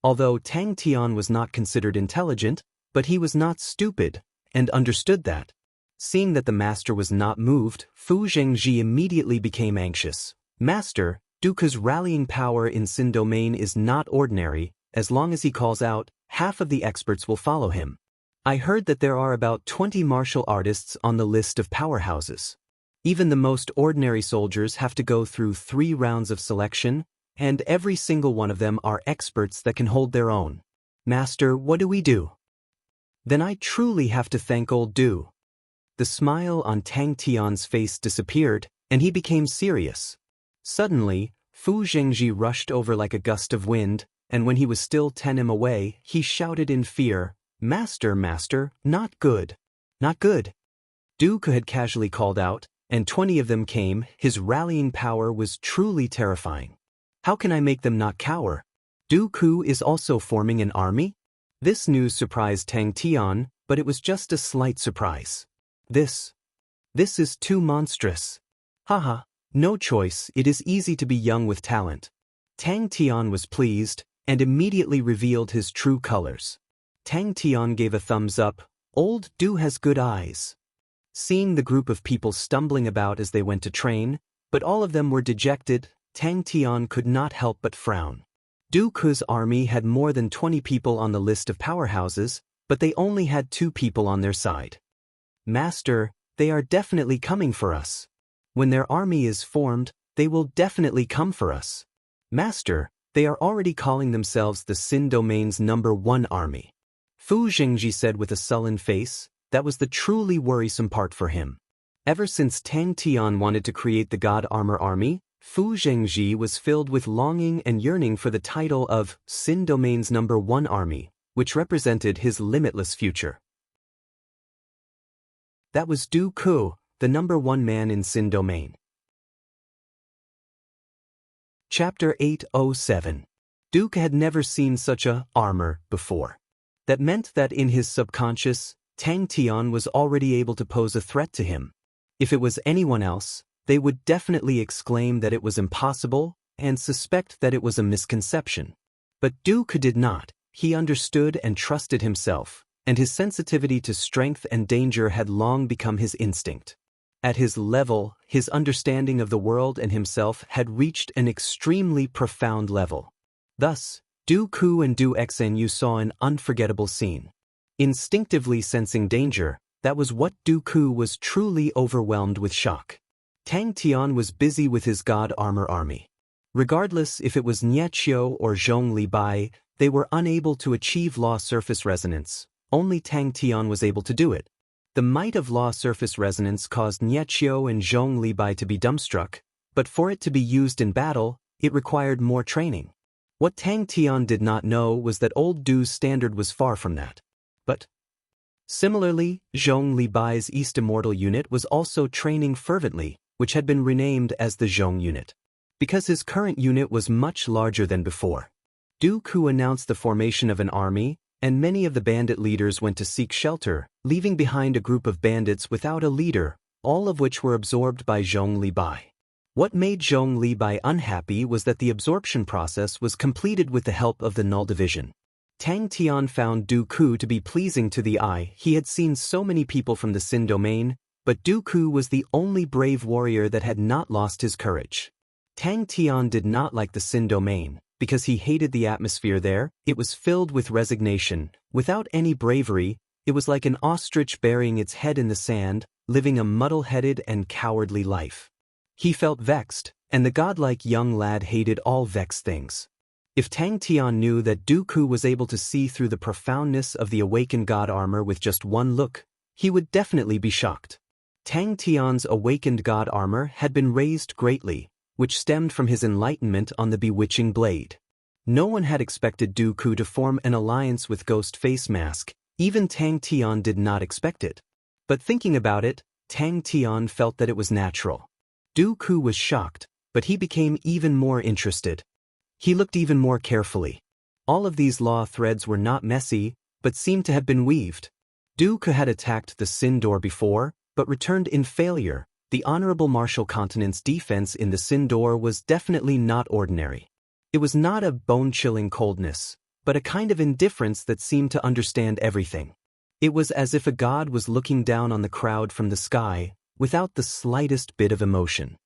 Although Tang Tian was not considered intelligent, but he was not stupid, and understood that. Seeing that the master was not moved, Fu Zhengji immediately became anxious. Master, Dooku's rallying power in Sin Domain is not ordinary. As long as he calls out, half of the experts will follow him. I heard that there are about 20 martial artists on the list of powerhouses. Even the most ordinary soldiers have to go through 3 rounds of selection, and every single one of them are experts that can hold their own. Master, what do we do? Then I truly have to thank old Du. The smile on Tang Tian's face disappeared, and he became serious. Suddenly, Fu Zhengji rushed over like a gust of wind, and when he was still 10 m away, he shouted in fear, "Master, master, not good. Not good." Dooku had casually called out, and 20 of them came. His rallying power was truly terrifying. How can I make them not cower? Dooku is also forming an army? This news surprised Tang Tian, but it was just a slight surprise. This is too monstrous. Haha, no choice, it is easy to be young with talent. Tang Tian was pleased, and immediately revealed his true colors. Tang Tian gave a thumbs up. Old Du has good eyes. Seeing the group of people stumbling about as they went to train, but all of them were dejected, Tang Tian could not help but frown. Dooku's army had more than 20 people on the list of powerhouses, but they only had 2 people on their side. Master, they are definitely coming for us. When their army is formed, they will definitely come for us. Master, they are already calling themselves the Sin Domain's #1 army. Fu Zhengji said with a sullen face. That was the truly worrisome part for him. Ever since Tang Tian wanted to create the God Armor Army, Fu Zhengji was filled with longing and yearning for the title of Sin Domain's #1 army, which represented his limitless future. That was Dooku, the #1 man in Sin Domain. Chapter 807. Dooku had never seen such a armor before. That meant that in his subconscious, Tang Tian was already able to pose a threat to him. If it was anyone else, they would definitely exclaim that it was impossible and suspect that it was a misconception. But Dooku did not. He understood and trusted himself, and his sensitivity to strength and danger had long become his instinct. At his level, his understanding of the world and himself had reached an extremely profound level. Thus, Dooku and Du Xanyu saw an unforgettable scene. Instinctively sensing danger, that was what Dooku was truly overwhelmed with shock. Tang Tian was busy with his God Armor Army. Regardless if it was Niechio or Zhong Li Bai, they were unable to achieve law surface resonance. Only Tang Tian was able to do it. The might of law surface resonance caused Niechio and Zhong Li Bai to be dumbstruck, but for it to be used in battle, it required more training. What Tang Tian did not know was that old Du's standard was far from that. But similarly, Zhong Li Bai's East Immortal unit was also training fervently, which had been renamed as the Zhong unit. Because his current unit was much larger than before. Dooku announced the formation of an army, and many of the bandit leaders went to seek shelter, leaving behind a group of bandits without a leader, all of which were absorbed by Zhong Li Bai. What made Zhong Li Bai unhappy was that the absorption process was completed with the help of the Null Division. Tang Tian found Dooku to be pleasing to the eye. He had seen so many people from the Sin Domain, but Dooku was the only brave warrior that had not lost his courage. Tang Tian did not like the Sin Domain, because he hated the atmosphere there. It was filled with resignation, without any bravery. It was like an ostrich burying its head in the sand, living a muddle-headed and cowardly life. He felt vexed, and the godlike young lad hated all vexed things. If Tang Tian knew that Dooku was able to see through the profoundness of the awakened god armor with just one look, he would definitely be shocked. Tang Tian's awakened god armor had been raised greatly, which stemmed from his enlightenment on the bewitching blade. No one had expected Dooku to form an alliance with Ghost Face Mask. Even Tang Tian did not expect it. But thinking about it, Tang Tian felt that it was natural. Dooku was shocked, but he became even more interested. He looked even more carefully. All of these law threads were not messy, but seemed to have been weaved. Dooku had attacked the Sin Door before, but returned in failure. The Honorable Martial Continent's defense in the Sin Door was definitely not ordinary. It was not a bone-chilling coldness, but a kind of indifference that seemed to understand everything. It was as if a god was looking down on the crowd from the sky, without the slightest bit of emotion.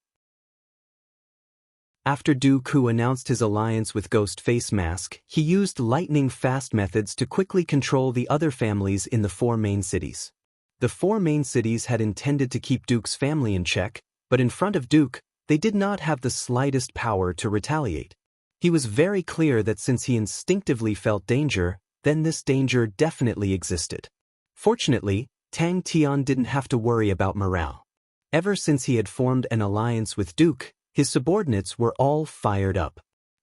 After Du Ku announced his alliance with Ghost Face Mask, he used lightning-fast methods to quickly control the other families in the 4 main cities. The 4 main cities had intended to keep Duke's family in check, but in front of Duke, they did not have the slightest power to retaliate. He was very clear that since he instinctively felt danger, then this danger definitely existed. Fortunately, Tang Tian didn't have to worry about morale. Ever since he had formed an alliance with Duke, his subordinates were all fired up.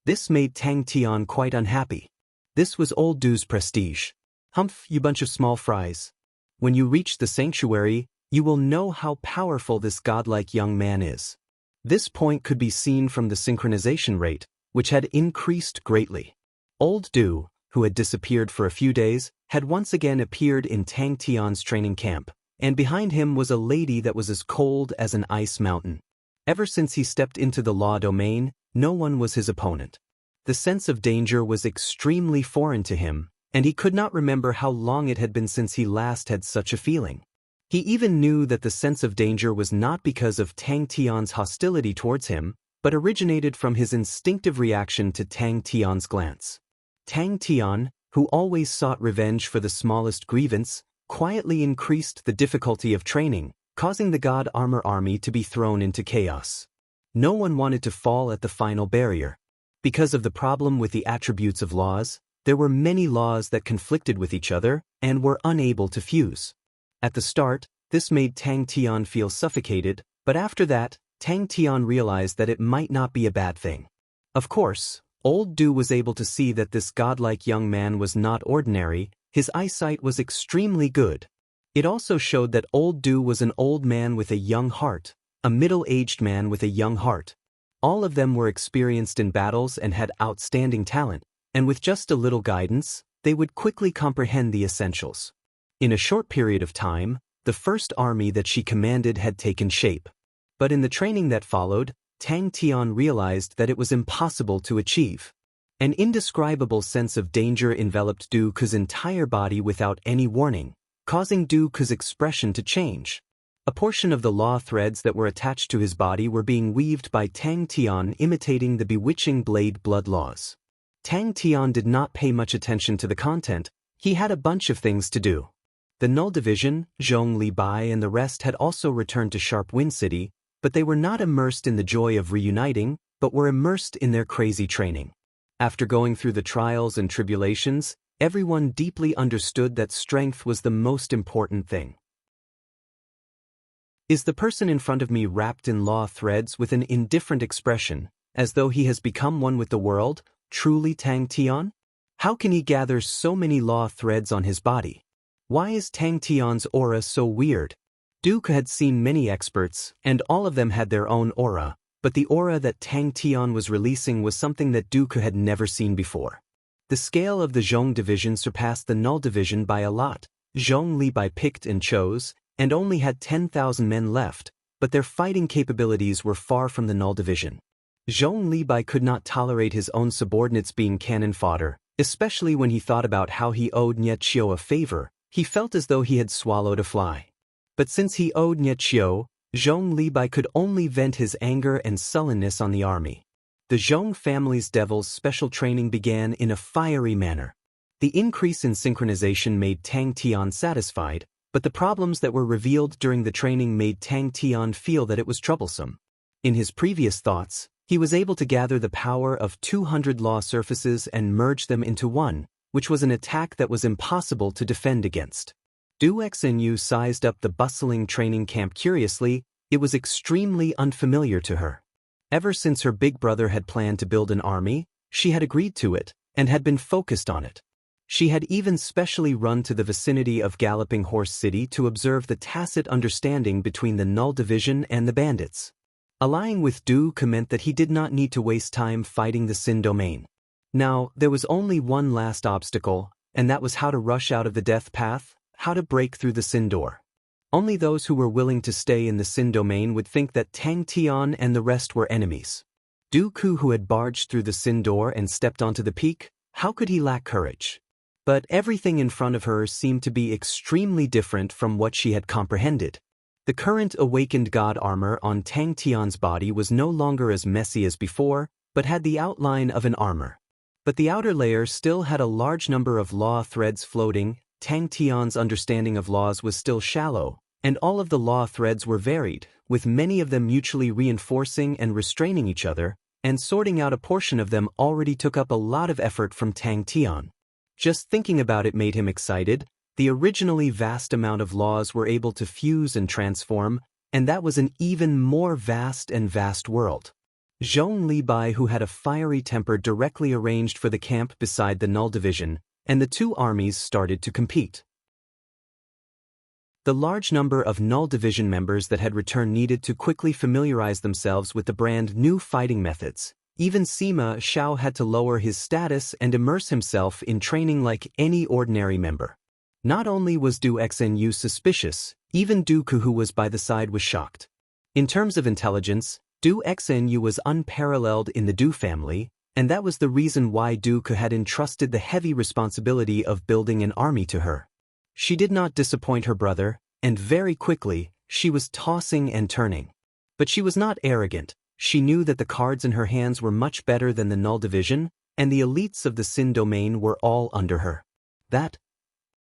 This made Tang Tian quite unhappy. This was old Du's prestige. Humph, you bunch of small fries. When you reach the sanctuary, you will know how powerful this godlike young man is. This point could be seen from the synchronization rate, which had increased greatly. Old Du, who had disappeared for a few days, had once again appeared in Tang Tian's training camp, and behind him was a lady that was as cold as an ice mountain. Ever since he stepped into the law domain, no one was his opponent. The sense of danger was extremely foreign to him, and he could not remember how long it had been since he last had such a feeling. He even knew that the sense of danger was not because of Tang Tian's hostility towards him, but originated from his instinctive reaction to Tang Tian's glance. Tang Tian, who always sought revenge for the smallest grievance, quietly increased the difficulty of training, causing the God Armor army to be thrown into chaos. No one wanted to fall at the final barrier. Because of the problem with the attributes of laws, there were many laws that conflicted with each other and were unable to fuse. At the start, this made Tang Tian feel suffocated, but after that, Tang Tian realized that it might not be a bad thing. Of course, old Du was able to see that this godlike young man was not ordinary. His eyesight was extremely good. It also showed that old Du was an old man with a young heart, a middle-aged man with a young heart. All of them were experienced in battles and had outstanding talent, and with just a little guidance, they would quickly comprehend the essentials. In a short period of time, the first army that she commanded had taken shape. But in the training that followed, Tang Tian realized that it was impossible to achieve. An indescribable sense of danger enveloped Du Ku's entire body without any warning, causing Du Ku's expression to change. A portion of the law threads that were attached to his body were being weaved by Tang Tian, imitating the bewitching blade blood laws. Tang Tian did not pay much attention to the content. He had a bunch of things to do. The Null Division, Zhong Li Bai and the rest had also returned to Sharp Wind City, but they were not immersed in the joy of reuniting, but were immersed in their crazy training. After going through the trials and tribulations, everyone deeply understood that strength was the most important thing. Is the person in front of me wrapped in law threads with an indifferent expression, as though he has become one with the world, truly Tang Tian? How can he gather so many law threads on his body? Why is Tang Tian's aura so weird? Duke had seen many experts, and all of them had their own aura, but the aura that Tang Tian was releasing was something that Duke had never seen before. The scale of the Zhong division surpassed the Null division by a lot. Zhong Li Bai picked and chose, and only had 10,000 men left, but their fighting capabilities were far from the Null division. Zhong Li Bai could not tolerate his own subordinates being cannon fodder, especially when he thought about how he owed Nie Qiu a favor. He felt as though he had swallowed a fly. But since he owed Nie Qiu, Zhong Li Bai could only vent his anger and sullenness on the army. The Zhong family's devil's special training began in a fiery manner. The increase in synchronization made Tang Tian satisfied, but the problems that were revealed during the training made Tang Tian feel that it was troublesome. In his previous thoughts, he was able to gather the power of 200 law surfaces and merge them into one, which was an attack that was impossible to defend against. Du Xinyu sized up the bustling training camp curiously. It was extremely unfamiliar to her. Ever since her big brother had planned to build an army, she had agreed to it, and had been focused on it. She had even specially run to the vicinity of Galloping Horse City to observe the tacit understanding between the Null Division and the bandits. Allying with Du meant that he did not need to waste time fighting the Sin domain. Now, there was only one last obstacle, and that was how to rush out of the death path, how to break through the Sin door. Only those who were willing to stay in the Sin domain would think that Tang Tian and the rest were enemies. Du Ku, who had barged through the Sin door and stepped onto the peak, how could he lack courage? But everything in front of her seemed to be extremely different from what she had comprehended. The current awakened god armor on Tang Tian's body was no longer as messy as before, but had the outline of an armor. But the outer layer still had a large number of law threads floating. Tang Tian's understanding of laws was still shallow, and all of the law threads were varied, with many of them mutually reinforcing and restraining each other, and sorting out a portion of them already took up a lot of effort from Tang Tian. Just thinking about it made him excited. The originally vast amount of laws were able to fuse and transform, and that was an even more vast world. Zhong Libai, who had a fiery temper, directly arranged for the camp beside the Null Division, and the two armies started to compete. The large number of Null Division members that had returned needed to quickly familiarize themselves with the brand new fighting methods. Even Sima Xiao had to lower his status and immerse himself in training like any ordinary member. Not only was Du Xinyu suspicious, even Dooku, who was by the side, was shocked. In terms of intelligence, Du Xinyu was unparalleled in the Du family, and that was the reason why Dooku had entrusted the heavy responsibility of building an army to her. She did not disappoint her brother, and very quickly, she was tossing and turning. But she was not arrogant. She knew that the cards in her hands were much better than the Null Division, and the elites of the Sin domain were all under her. That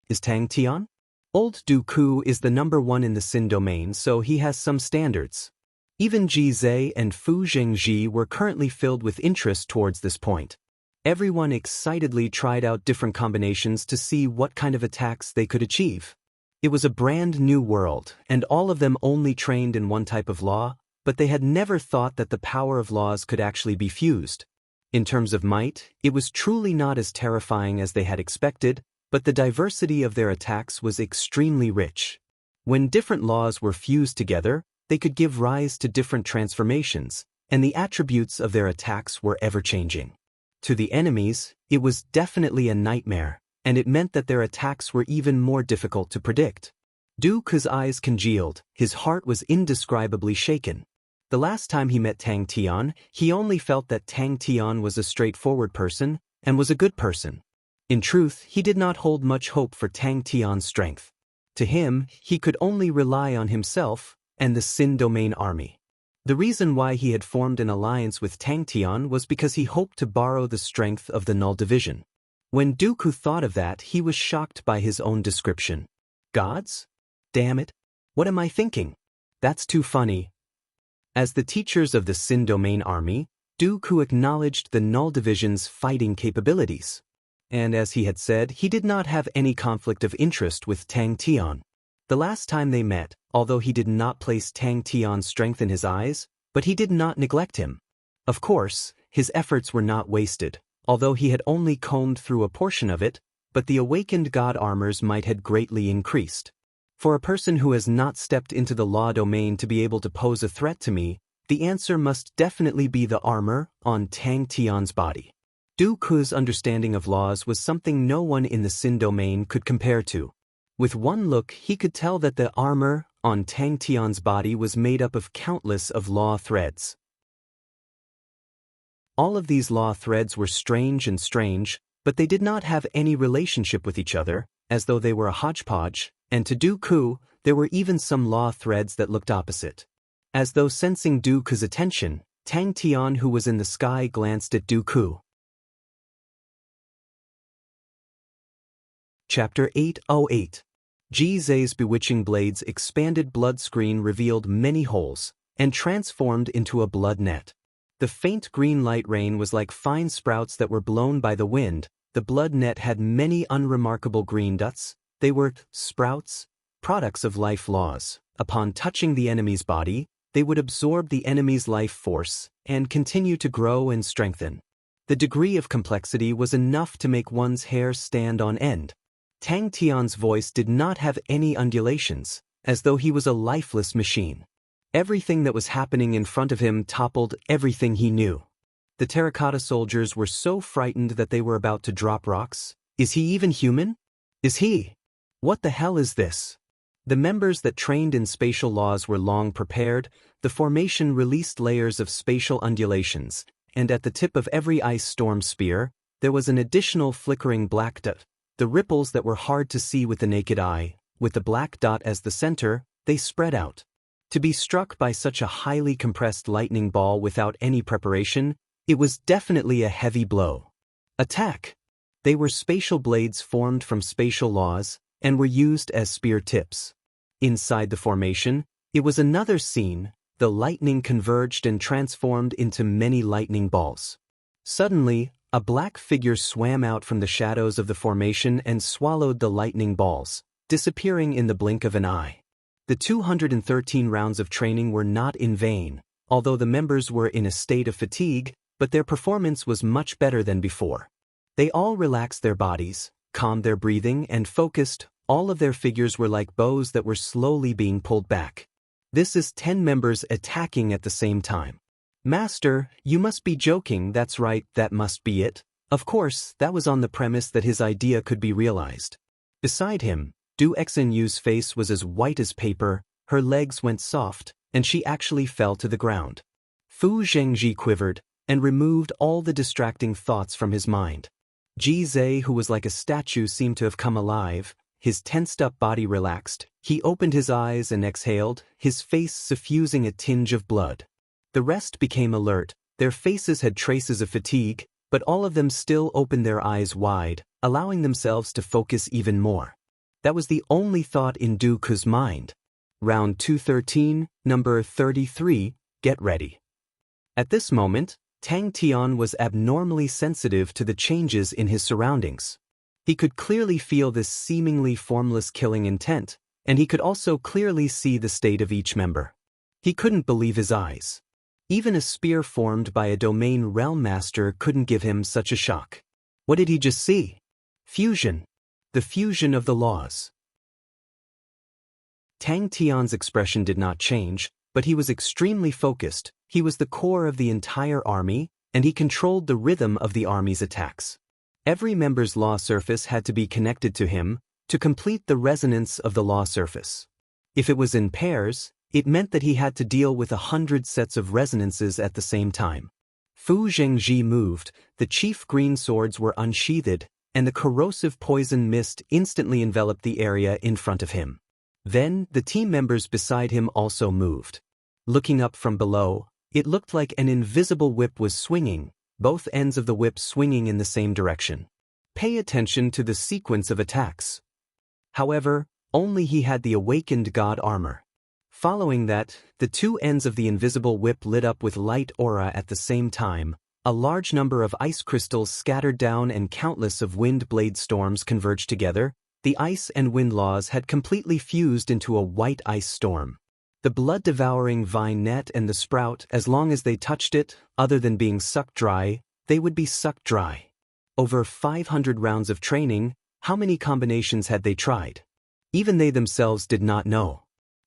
is Tang Tian? Old Dooku is the #1 in the Sin domain, so he has some standards. Even Ji Zhe and Fu Zhengji were currently filled with interest towards this point. Everyone excitedly tried out different combinations to see what kind of attacks they could achieve. It was a brand new world, and all of them only trained in one type of law, but they had never thought that the power of laws could actually be fused. In terms of might, it was truly not as terrifying as they had expected, but the diversity of their attacks was extremely rich. When different laws were fused together, they could give rise to different transformations, and the attributes of their attacks were ever-changing. To the enemies, it was definitely a nightmare, and it meant that their attacks were even more difficult to predict. Dooku's eyes congealed, his heart was indescribably shaken. The last time he met Tang Tian, he only felt that Tang Tian was a straightforward person, and was a good person. In truth, he did not hold much hope for Tang Tian's strength. To him, he could only rely on himself and the Sin domain army. The reason why he had formed an alliance with Tang Tian was because he hoped to borrow the strength of the Null Division. When Dooku thought of that, he was shocked by his own description. Gods? Damn it. What am I thinking? That's too funny. As the teachers of the Sin domain army, Dooku acknowledged the Null Division's fighting capabilities. And as he had said, he did not have any conflict of interest with Tang Tian. The last time they met, although he did not place Tang Tian's strength in his eyes, but he did not neglect him. Of course, his efforts were not wasted, although he had only combed through a portion of it, but the awakened god armor's might had greatly increased. For a person who has not stepped into the law domain to be able to pose a threat to me, the answer must definitely be the armor on Tang Tian's body. Dooku's understanding of laws was something no one in the Sin domain could compare to. With one look, he could tell that the armor on Tang Tian's body was made up of countless of law threads. All of these law threads were strange, but they did not have any relationship with each other, as though they were a hodgepodge, and to Dooku, there were even some law threads that looked opposite. As though sensing Dooku's attention, Tang Tian, who was in the sky, glanced at Dooku. Chapter 808. Ji Zhe's bewitching blade's expanded blood screen revealed many holes, and transformed into a blood net. The faint green light rain was like fine sprouts that were blown by the wind. The blood net had many unremarkable green dots. They were sprouts, products of life laws. Upon touching the enemy's body, they would absorb the enemy's life force, and continue to grow and strengthen. The degree of complexity was enough to make one's hair stand on end. Tang Tian's voice did not have any undulations, as though he was a lifeless machine. Everything that was happening in front of him toppled everything he knew. The terracotta soldiers were so frightened that they were about to drop rocks. Is he even human? Is he? What the hell is this? The members that trained in spatial laws were long prepared. The formation released layers of spatial undulations, and at the tip of every ice storm spear, there was an additional flickering black dot. The ripples that were hard to see with the naked eye, with the black dot as the center, they spread out. To be struck by such a highly compressed lightning ball without any preparation, it was definitely a heavy blow. Attack! They were spatial blades formed from spatial laws, and were used as spear tips. Inside the formation, it was another scene. The lightning converged and transformed into many lightning balls. Suddenly, a black figure swam out from the shadows of the formation and swallowed the lightning balls, disappearing in the blink of an eye. The 213 rounds of training were not in vain, although the members were in a state of fatigue, but their performance was much better than before. They all relaxed their bodies, calmed their breathing, and focused. All of their figures were like bows that were slowly being pulled back. This is 10 members attacking at the same time. Master, you must be joking. That's right, that must be it. Of course, that was on the premise that his idea could be realized. Beside him, Du Xinyu's face was as white as paper, her legs went soft, and she actually fell to the ground. Fu Zhengji quivered, and removed all the distracting thoughts from his mind. Ji Zhe, who was like a statue, seemed to have come alive. His tensed-up body relaxed. He opened his eyes and exhaled, his face suffusing a tinge of blood. The rest became alert. Their faces had traces of fatigue, but all of them still opened their eyes wide, allowing themselves to focus even more. That was the only thought in Dooku's mind. Round 213, number 33, get ready. At this moment, Tang Tian was abnormally sensitive to the changes in his surroundings. He could clearly feel this seemingly formless killing intent, and he could also clearly see the state of each member. He couldn't believe his eyes. Even a spear formed by a domain realm master couldn't give him such a shock. What did he just see? Fusion. The fusion of the laws. Tang Tian's expression did not change, but he was extremely focused. He was the core of the entire army, and he controlled the rhythm of the army's attacks. Every member's law surface had to be connected to him to complete the resonance of the law surface. If it was in pairs, it meant that he had to deal with 100 sets of resonances at the same time. Fu Zhengji moved, the chief green swords were unsheathed, and the corrosive poison mist instantly enveloped the area in front of him. Then, the team members beside him also moved. Looking up from below, it looked like an invisible whip was swinging, both ends of the whip swinging in the same direction. Pay attention to the sequence of attacks. However, only he had the awakened god armor. Following that, the two ends of the invisible whip lit up with light aura at the same time. A large number of ice crystals scattered down and countless of wind blade storms converged together. The ice and wind laws had completely fused into a white ice storm. The blood-devouring vine net and the sprout, as long as they touched it, other than being sucked dry, they would be sucked dry. Over 500 rounds of training, how many combinations had they tried? Even they themselves did not know.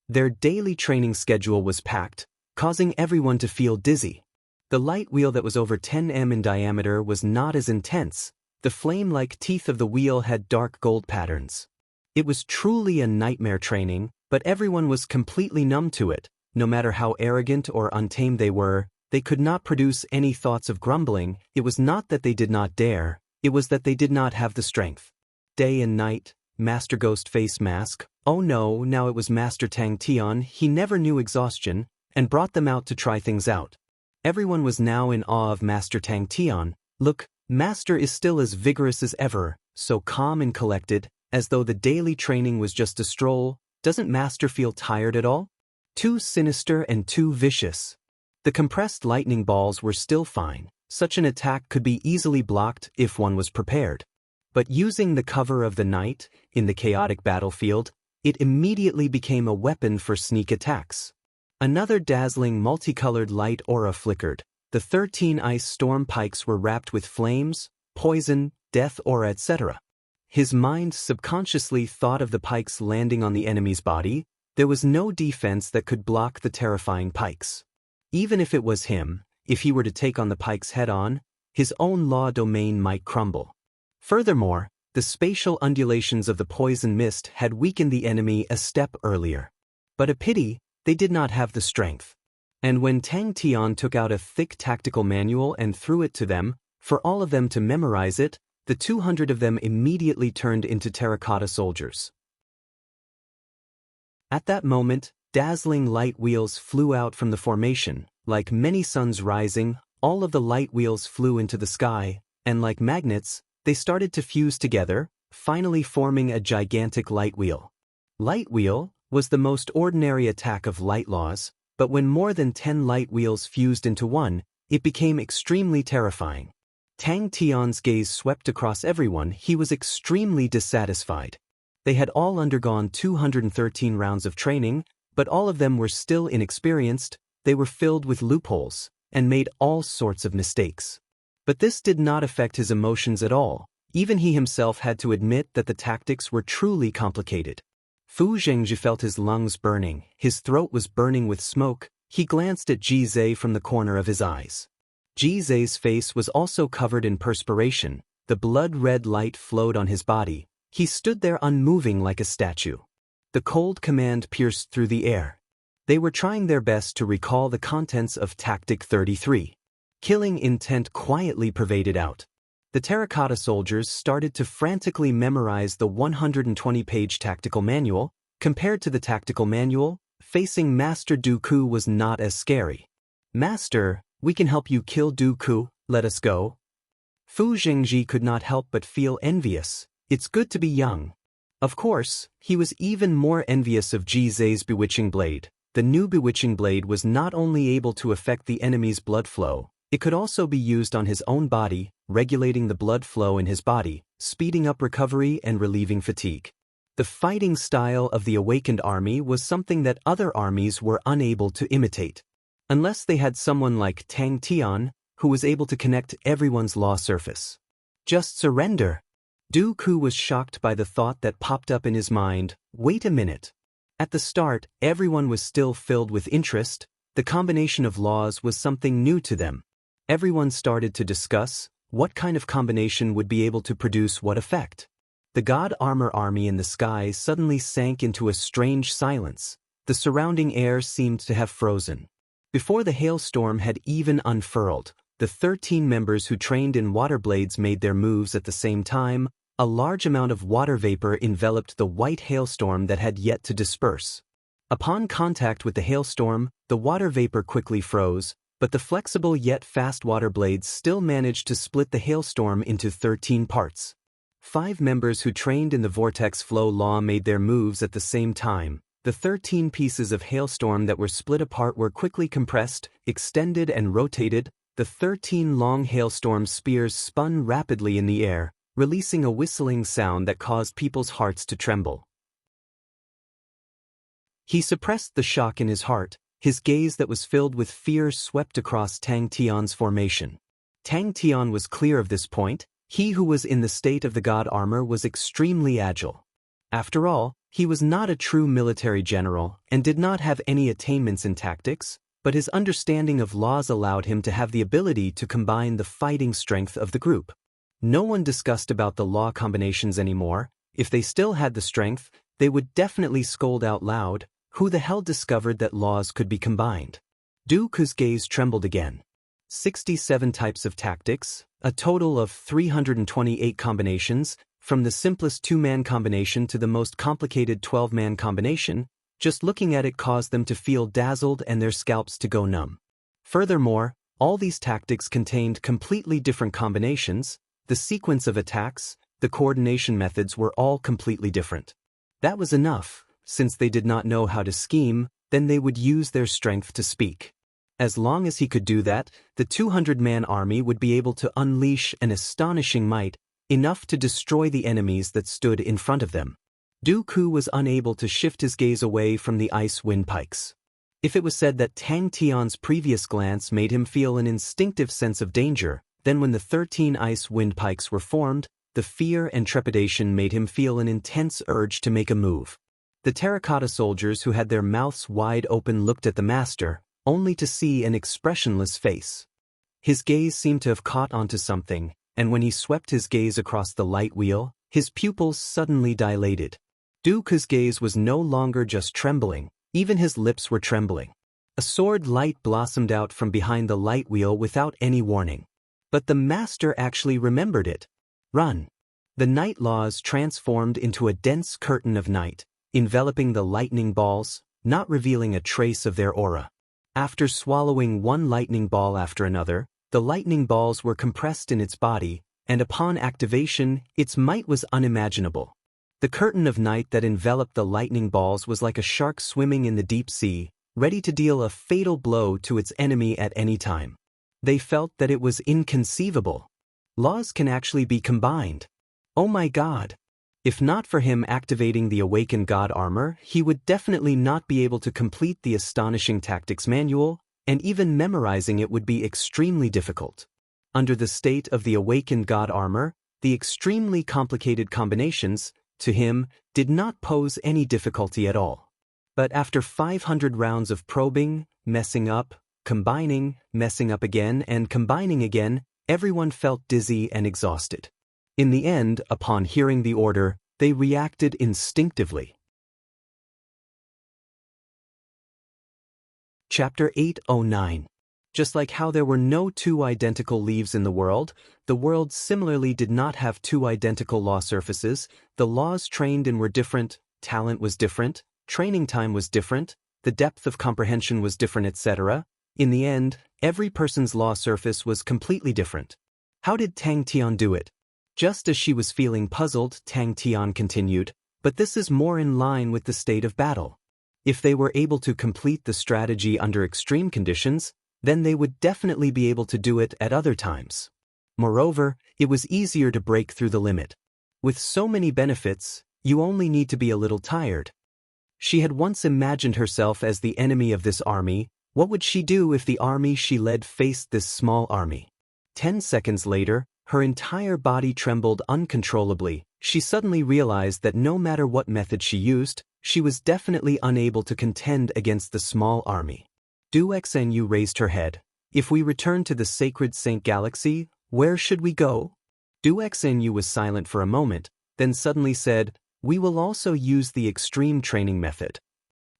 Their daily training schedule was packed, causing everyone to feel dizzy. The light wheel that was over 10 m in diameter was not as intense. The flame-like teeth of the wheel had dark gold patterns. It was truly a nightmare training, but everyone was completely numb to it. No matter how arrogant or untamed they were, they could not produce any thoughts of grumbling. It was not that they did not dare, it was that they did not have the strength. Day and night, Master Ghost Face Mask, oh no, now it was Master Tang Tian, he never knew exhaustion, and brought them out to try things out. Everyone was now in awe of Master Tang Tian. Look, Master is still as vigorous as ever, so calm and collected, as though the daily training was just a stroll. Doesn't Master feel tired at all? Too sinister and too vicious. The compressed lightning balls were still fine. Such an attack could be easily blocked if one was prepared. But using the cover of the night, in the chaotic battlefield, it immediately became a weapon for sneak attacks. Another dazzling multicolored light aura flickered. The 13 ice storm pikes were wrapped with flames, poison, death aura, etc. His mind subconsciously thought of the pikes landing on the enemy's body. There was no defense that could block the terrifying pikes. Even if it was him, if he were to take on the pikes head-on, his own law domain might crumble. Furthermore, the spatial undulations of the poison mist had weakened the enemy a step earlier. But a pity, they did not have the strength. And when Tang Tian took out a thick tactical manual and threw it to them, for all of them to memorize it, the 200 of them immediately turned into terracotta soldiers. At that moment, dazzling light wheels flew out from the formation. Like many suns rising, all of the light wheels flew into the sky, and like magnets, they started to fuse together, finally forming a gigantic light wheel. Light wheel was the most ordinary attack of light laws, but when more than 10 light wheels fused into one, it became extremely terrifying. Tang Tian's gaze swept across everyone. He was extremely dissatisfied. They had all undergone 213 rounds of training, but all of them were still inexperienced. They were filled with loopholes, and made all sorts of mistakes. But this did not affect his emotions at all. Even he himself had to admit that the tactics were truly complicated. Fu Zhengzhi felt his lungs burning, his throat was burning with smoke. He glanced at Ji Zhe from the corner of his eyes. Ji Zhe's face was also covered in perspiration. The blood-red light flowed on his body. He stood there unmoving like a statue. The cold command pierced through the air. They were trying their best to recall the contents of Tactic 33. Killing intent quietly pervaded out. The terracotta soldiers started to frantically memorize the 120-page tactical manual. Compared to the tactical manual, facing Master Dooku was not as scary. "Master, we can help you kill Dooku, let us go." Fu Zhengzhi could not help but feel envious. It's good to be young. Of course, he was even more envious of Ji Zhe's bewitching blade. The new bewitching blade was not only able to affect the enemy's blood flow, it could also be used on his own body, regulating the blood flow in his body, speeding up recovery and relieving fatigue. The fighting style of the awakened army was something that other armies were unable to imitate. Unless they had someone like Tang Tian, who was able to connect everyone's law surface. Just surrender. Dooku was shocked by the thought that popped up in his mind. Wait a minute. At the start, everyone was still filled with interest. The combination of laws was something new to them. Everyone started to discuss what kind of combination would be able to produce what effect. The God Armor army in the sky suddenly sank into a strange silence. The surrounding air seemed to have frozen. Before the hailstorm had even unfurled, the 13 members who trained in water blades made their moves at the same time. A large amount of water vapor enveloped the white hailstorm that had yet to disperse. Upon contact with the hailstorm, the water vapor quickly froze, but the flexible yet fast water blades still managed to split the hailstorm into 13 parts. 5 members who trained in the vortex flow law made their moves at the same time. The 13 pieces of hailstorm that were split apart were quickly compressed, extended and rotated. The 13 long hailstorm spears spun rapidly in the air, releasing a whistling sound that caused people's hearts to tremble. He suppressed the shock in his heart. His gaze that was filled with fear swept across Tang Tian's formation. Tang Tian was clear of this point. He who was in the state of the God Armor was extremely agile. After all, he was not a true military general and did not have any attainments in tactics, but his understanding of laws allowed him to have the ability to combine the fighting strength of the group. No one discussed about the law combinations anymore. If they still had the strength, they would definitely scold out loud. Who the hell discovered that laws could be combined? Dooku's gaze trembled again. 67 types of tactics, a total of 328 combinations, from the simplest 2-man combination to the most complicated 12-man combination. Just looking at it caused them to feel dazzled and their scalps to go numb. Furthermore, all these tactics contained completely different combinations. The sequence of attacks, the coordination methods were all completely different. That was enough. Since they did not know how to scheme, then they would use their strength to speak. As long as he could do that, the 200-man army would be able to unleash an astonishing might, enough to destroy the enemies that stood in front of them. Dooku was unable to shift his gaze away from the ice windpikes. If it was said that Tang Tian's previous glance made him feel an instinctive sense of danger, then when the 13 ice windpikes were formed, the fear and trepidation made him feel an intense urge to make a move. The terracotta soldiers who had their mouths wide open looked at the master, only to see an expressionless face. His gaze seemed to have caught onto something, and when he swept his gaze across the light wheel, his pupils suddenly dilated. Dooku's gaze was no longer just trembling, even his lips were trembling. A sword light blossomed out from behind the light wheel without any warning. But the master actually remembered it. Run. The night laws transformed into a dense curtain of night. enveloping the lightning balls, not revealing a trace of their aura. After swallowing one lightning ball after another, the lightning balls were compressed in its body, and upon activation, its might was unimaginable. The curtain of night that enveloped the lightning balls was like a shark swimming in the deep sea, ready to deal a fatal blow to its enemy at any time. They felt that it was inconceivable. Laws can actually be combined. Oh my God! If not for him activating the Awakened God armor, he would definitely not be able to complete the astonishing tactics manual, and even memorizing it would be extremely difficult. Under the state of the Awakened God armor, the extremely complicated combinations, to him, did not pose any difficulty at all. But after 500 rounds of probing, messing up, combining, messing up again, and combining again, everyone felt dizzy and exhausted. In the end, upon hearing the order, they reacted instinctively. Chapter 809. Just like how there were no two identical leaves in the world similarly did not have two identical law surfaces. The laws trained in were different, talent was different, training time was different, the depth of comprehension was different, etc. In the end, every person's law surface was completely different. How did Tang Tian do it? Just as she was feeling puzzled, Tang Tian continued, but this is more in line with the state of battle. If they were able to complete the strategy under extreme conditions, then they would definitely be able to do it at other times. Moreover, it was easier to break through the limit. With so many benefits, you only need to be a little tired. She had once imagined herself as the enemy of this army. What would she do if the army she led faced this small army? 10 seconds later, her entire body trembled uncontrollably. She suddenly realized that no matter what method she used, she was definitely unable to contend against the small army. Du Xinyu raised her head. If we return to the sacred Saint Galaxy, where should we go? Du Xinyu was silent for a moment, then suddenly said, we will also use the extreme training method.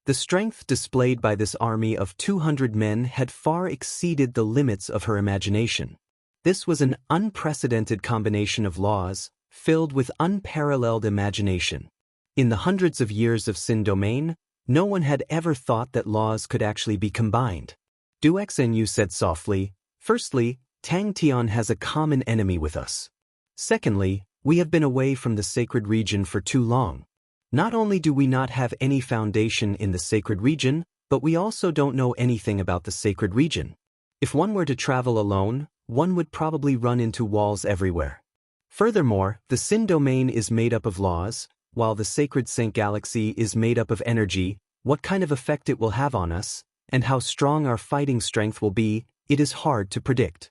The strength displayed by this army of 200 men had far exceeded the limits of her imagination. This was an unprecedented combination of laws, filled with unparalleled imagination. In the hundreds of years of Sin Domain, no one had ever thought that laws could actually be combined. Du Xinyu said softly, firstly, Tang Tian has a common enemy with us. Secondly, we have been away from the sacred region for too long. Not only do we not have any foundation in the sacred region, but we also don't know anything about the sacred region. If one were to travel alone, one would probably run into walls everywhere. Furthermore, the Sin Domain is made up of laws, while the sacred Saint Galaxy is made up of energy. What kind of effect it will have on us, and how strong our fighting strength will be, it is hard to predict.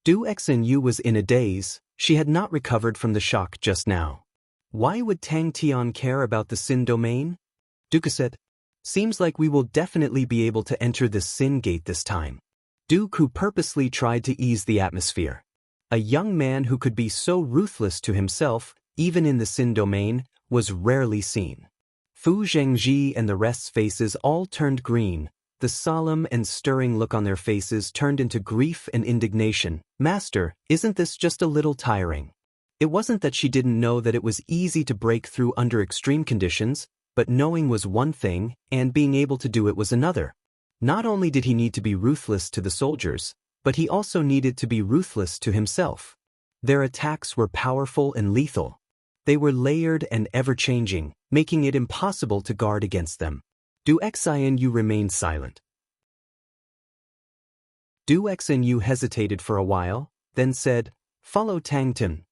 Du Xinyu was in a daze. She had not recovered from the shock just now. Why would Tang Tian care about the Sin Domain? Duke said, seems like we will definitely be able to enter the Sin Gate this time. Dooku purposely tried to ease the atmosphere. A young man who could be so ruthless to himself, even in the Sin Domain, was rarely seen. Fu Zhengji and the rest's faces all turned green. The solemn and stirring look on their faces turned into grief and indignation. Master, isn't this just a little tiring? It wasn't that she didn't know that it was easy to break through under extreme conditions, but knowing was one thing, and being able to do it was another. Not only did he need to be ruthless to the soldiers, but he also needed to be ruthless to himself. Their attacks were powerful and lethal. They were layered and ever-changing, making it impossible to guard against them. Du Xinyu remained silent. Du Xinyu hesitated for a while, then said, follow Tang Tian.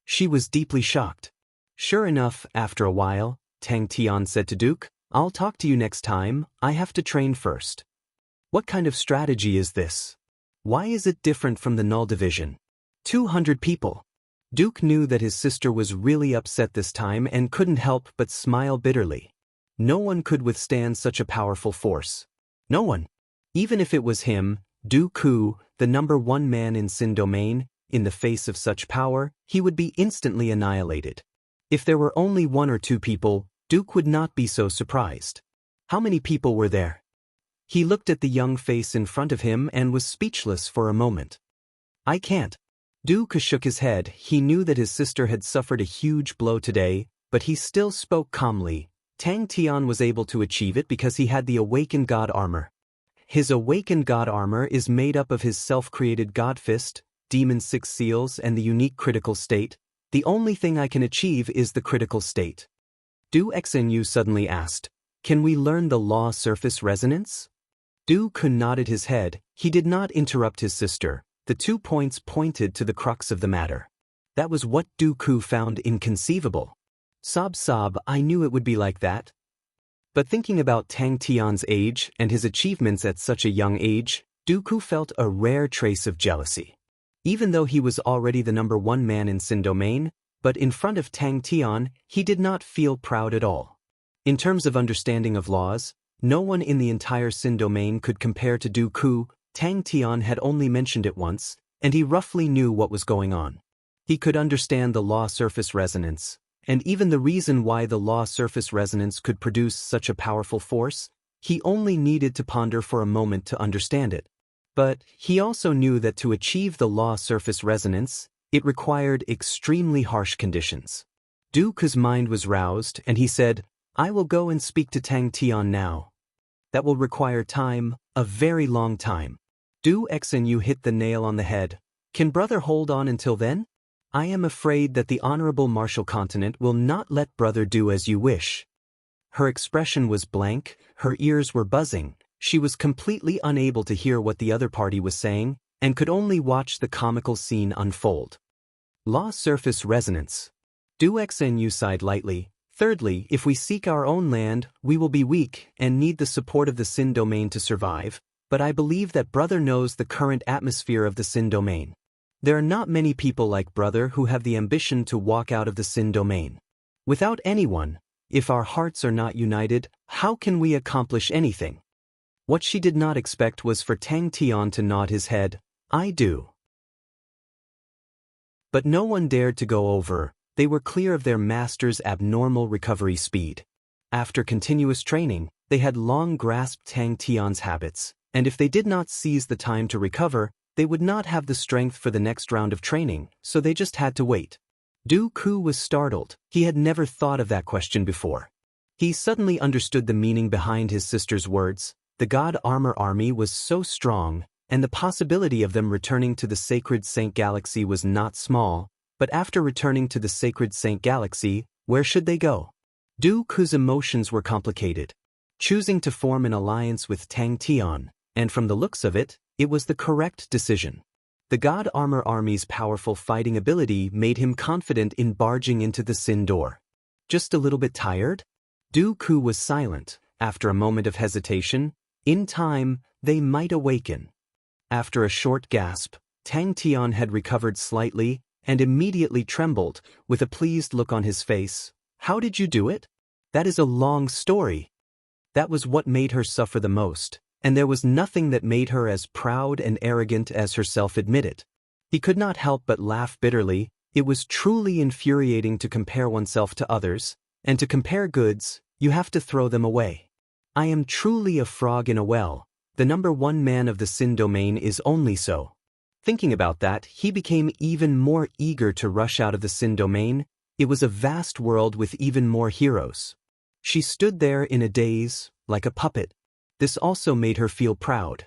She was deeply shocked. Sure enough, after a while, Tang Tian said to Duke, I'll talk to you next time, I have to train first. What kind of strategy is this? Why is it different from the Null Division? 200 people. Duke knew that his sister was really upset this time and couldn't help but smile bitterly. No one could withstand such a powerful force. No one. Even if it was him, Dooku, the #1 man in Sin Domain, in the face of such power, he would be instantly annihilated. If there were only 1 or 2 people, Duke would not be so surprised. How many people were there? He looked at the young face in front of him and was speechless for a moment. I can't. Duke shook his head. He knew that his sister had suffered a huge blow today, but he still spoke calmly. Tang Tian was able to achieve it because he had the awakened god armor. His awakened god armor is made up of his self-created god fist, demon 6 seals and the unique critical state. The only thing I can achieve is the critical state. Du Xinyu suddenly asked, "Can we learn the law surface resonance?" Du Ku nodded his head. He did not interrupt his sister. The 2 points pointed to the crux of the matter. That was what Du Ku found inconceivable. Sob, I knew it would be like that. But thinking about Tang Tian's age and his achievements at such a young age, Du Ku felt a rare trace of jealousy. Even though he was already the #1 man in Xin domain, but in front of Tang Tian, he did not feel proud at all. In terms of understanding of laws, no one in the entire Xin domain could compare to Du Ku. Tang Tian had only mentioned it once, and he roughly knew what was going on. He could understand the law surface resonance, and even the reason why the law surface resonance could produce such a powerful force. He only needed to ponder for a moment to understand it. But he also knew that to achieve the law surface resonance, it required extremely harsh conditions. Du Ku's mind was roused, and he said, "I will go and speak to Tang Tian now. That will require time, a very long time." Du Xinyu hit the nail on the head. "Can brother hold on until then? I am afraid that the Honorable Martial Continent will not let brother do as you wish." Her expression was blank, her ears were buzzing. She was completely unable to hear what the other party was saying, and could only watch the comical scene unfold. Law surface resonance. Du Xinyu sighed lightly. "Thirdly, if we seek our own land, we will be weak and need the support of the Xin domain to survive, but I believe that brother knows the current atmosphere of the Xin domain. There are not many people like brother who have the ambition to walk out of the Xin domain. Without anyone, if our hearts are not united, how can we accomplish anything?" What she did not expect was for Tang Tian to nod his head. "I do." But no one dared to go over. They were clear of their master's abnormal recovery speed. After continuous training, they had long grasped Tang Tian's habits, and if they did not seize the time to recover, they would not have the strength for the next round of training, so they just had to wait. Du Ku was startled. He had never thought of that question before. He suddenly understood the meaning behind his sister's words. The God Armor Army was so strong, and the possibility of them returning to the Sacred Saint Galaxy was not small, but after returning to the Sacred Saint Galaxy, where should they go? Du Ku's emotions were complicated. Choosing to form an alliance with Tang Tian, and from the looks of it, it was the correct decision. The God Armor Army's powerful fighting ability made him confident in barging into the Xin door. Just a little bit tired? Du Ku was silent. After a moment of hesitation, in time, they might awaken. After a short gasp, Tang Tian had recovered slightly and immediately trembled, with a pleased look on his face. "How did you do it?" "That is a long story." That was what made her suffer the most, and there was nothing that made her as proud and arrogant as herself admitted. He could not help but laugh bitterly. It was truly infuriating to compare oneself to others, and to compare goods, you have to throw them away. I am truly a frog in a well. The #1 man of the Xin domain is only so. Thinking about that, he became even more eager to rush out of the Xin domain. It was a vast world with even more heroes. She stood there in a daze, like a puppet. This also made her feel proud.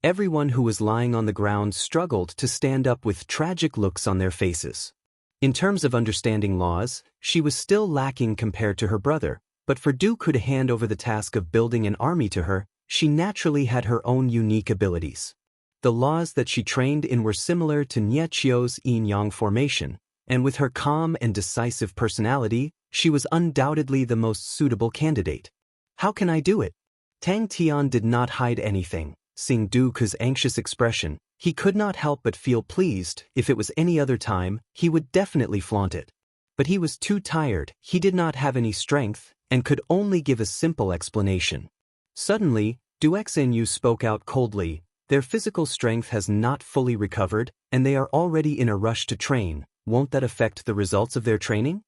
Everyone who was lying on the ground struggled to stand up with tragic looks on their faces. In terms of understanding laws, she was still lacking compared to her brother. But for Du Ku to hand over the task of building an army to her, she naturally had her own unique abilities. The laws that she trained in were similar to Nie Chio's yin-yang formation, and with her calm and decisive personality, she was undoubtedly the most suitable candidate. "How can I do it?" Tang Tian did not hide anything. Seeing Du Ku's anxious expression, he could not help but feel pleased. If it was any other time, he would definitely flaunt it. But he was too tired, he did not have any strength, and could only give a simple explanation. Suddenly, Du Xinyu spoke out coldly. "Their physical strength has not fully recovered, and they are already in a rush to train. Won't that affect the results of their training?"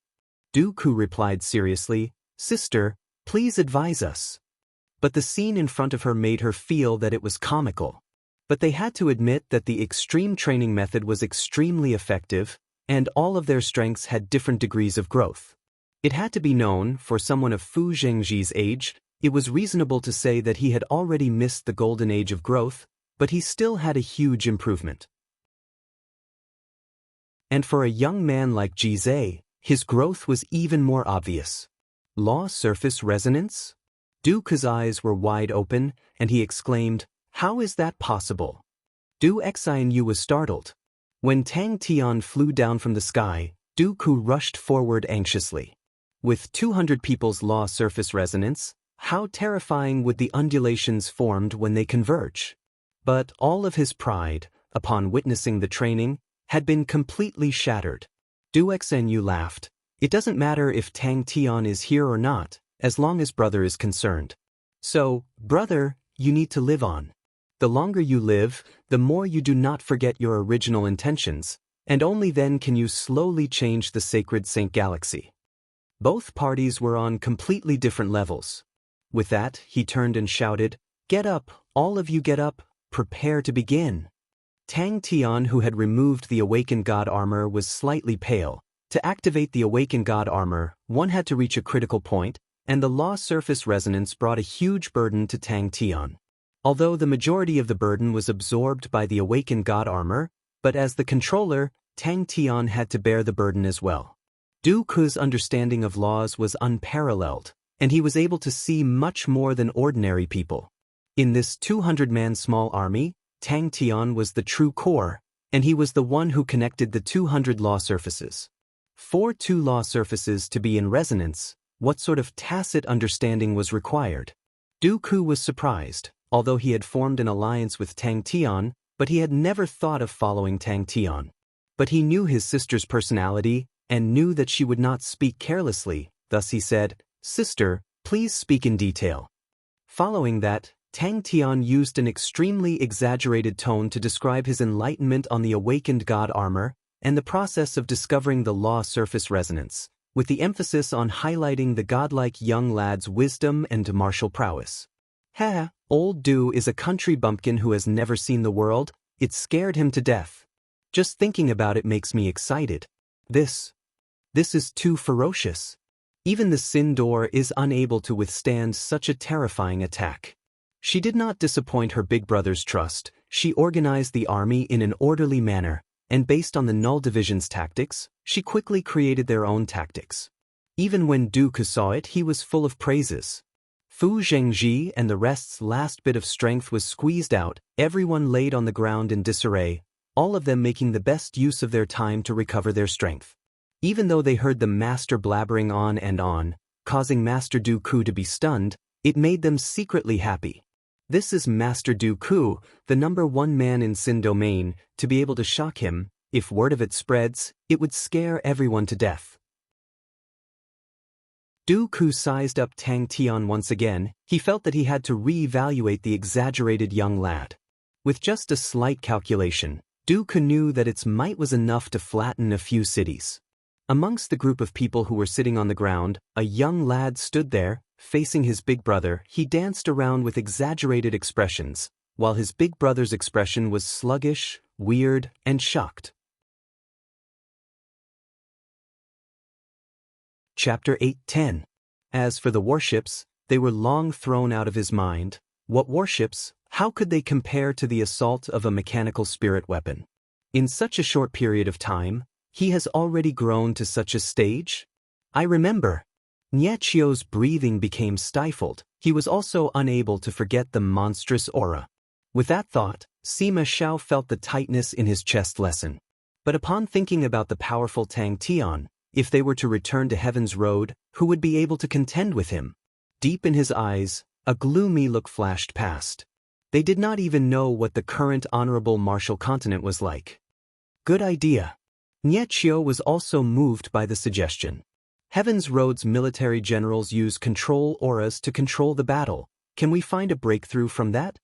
Du Ku replied seriously, "Sister, please advise us." But the scene in front of her made her feel that it was comical. But they had to admit that the extreme training method was extremely effective, and all of their strengths had different degrees of growth. It had to be known, for someone of Fu Zhengji's age, it was reasonable to say that he had already missed the golden age of growth, but he still had a huge improvement. And for a young man like Jizai, his growth was even more obvious. Law surface resonance? Du Ke's eyes were wide open, and he exclaimed, "How is that possible?" Du Xianxia was startled. When Tang Tian flew down from the sky, Du Ke rushed forward anxiously. With 200 people's law surface resonance, how terrifying would the undulations formed when they converge? But all of his pride, upon witnessing the training, had been completely shattered. Du Xianxia laughed. "It doesn't matter if Tang Tian is here or not, as long as brother is concerned. So, brother, you need to live on. The longer you live, the more you do not forget your original intentions, and only then can you slowly change the sacred Saint Galaxy." Both parties were on completely different levels. With that, he turned and shouted, "Get up, all of you get up, prepare to begin." Tang Tian, who had removed the Awakened God armor, was slightly pale. To activate the Awakened God armor, one had to reach a critical point, and the law surface resonance brought a huge burden to Tang Tian. Although the majority of the burden was absorbed by the Awakened God armor, but as the controller, Tang Tian had to bear the burden as well. Du Ke's understanding of laws was unparalleled, and he was able to see much more than ordinary people. In this 200-man small army, Tang Tian was the true core, and he was the one who connected the 200 law surfaces. For 2 law surfaces to be in resonance, what sort of tacit understanding was required? Du Ke was surprised, although he had formed an alliance with Tang Tian, but he had never thought of following Tang Tian. But he knew his sister's personality, and knew that she would not speak carelessly, thus he said, "Sister, please speak in detail." Following that, Tang Tian used an extremely exaggerated tone to describe his enlightenment on the Awakened God armor, and the process of discovering the law surface resonance, with the emphasis on highlighting the godlike young lad's wisdom and martial prowess. "Ha, old Du is a country bumpkin who has never seen the world, it scared him to death. Just thinking about it makes me excited. This is too ferocious. Even the Sin Door is unable to withstand such a terrifying attack." She did not disappoint her big brother's trust. She organized the army in an orderly manner, and based on the Null Division's tactics, she quickly created their own tactics. Even when Du Ke saw it, he was full of praises. Fu Zhengji and the rest's last bit of strength was squeezed out, everyone laid on the ground in disarray, all of them making the best use of their time to recover their strength. Even though they heard the master blabbering on and on, causing Master Du Ke to be stunned, it made them secretly happy. This is Master Du Ke, the #1 man in Sin Domain. To be able to shock him, if word of it spreads, it would scare everyone to death. Du Ke sized up Tang Tian once again. He felt that he had to re-evaluate the exaggerated young lad. With just a slight calculation, Du Ke knew that its might was enough to flatten a few cities. Amongst the group of people who were sitting on the ground, a young lad stood there, facing his big brother. He danced around with exaggerated expressions, while his big brother's expression was sluggish, weird, and shocked. Chapter 8:10. As for the warships, they were long thrown out of his mind. What warships? How could they compare to the assault of a mechanical spirit weapon? In such a short period of time, he has already grown to such a stage? I remember. Niechio's breathing became stifled. He was also unable to forget the monstrous aura. With that thought, Sima Xiao felt the tightness in his chest lessen. But upon thinking about the powerful Tang Tian, if they were to return to Heaven's Road, who would be able to contend with him? Deep in his eyes, a gloomy look flashed past. They did not even know what the current honorable martial continent was like. Good idea. Niechio was also moved by the suggestion. Heaven's Road's military generals use control auras to control the battle. Can we find a breakthrough from that?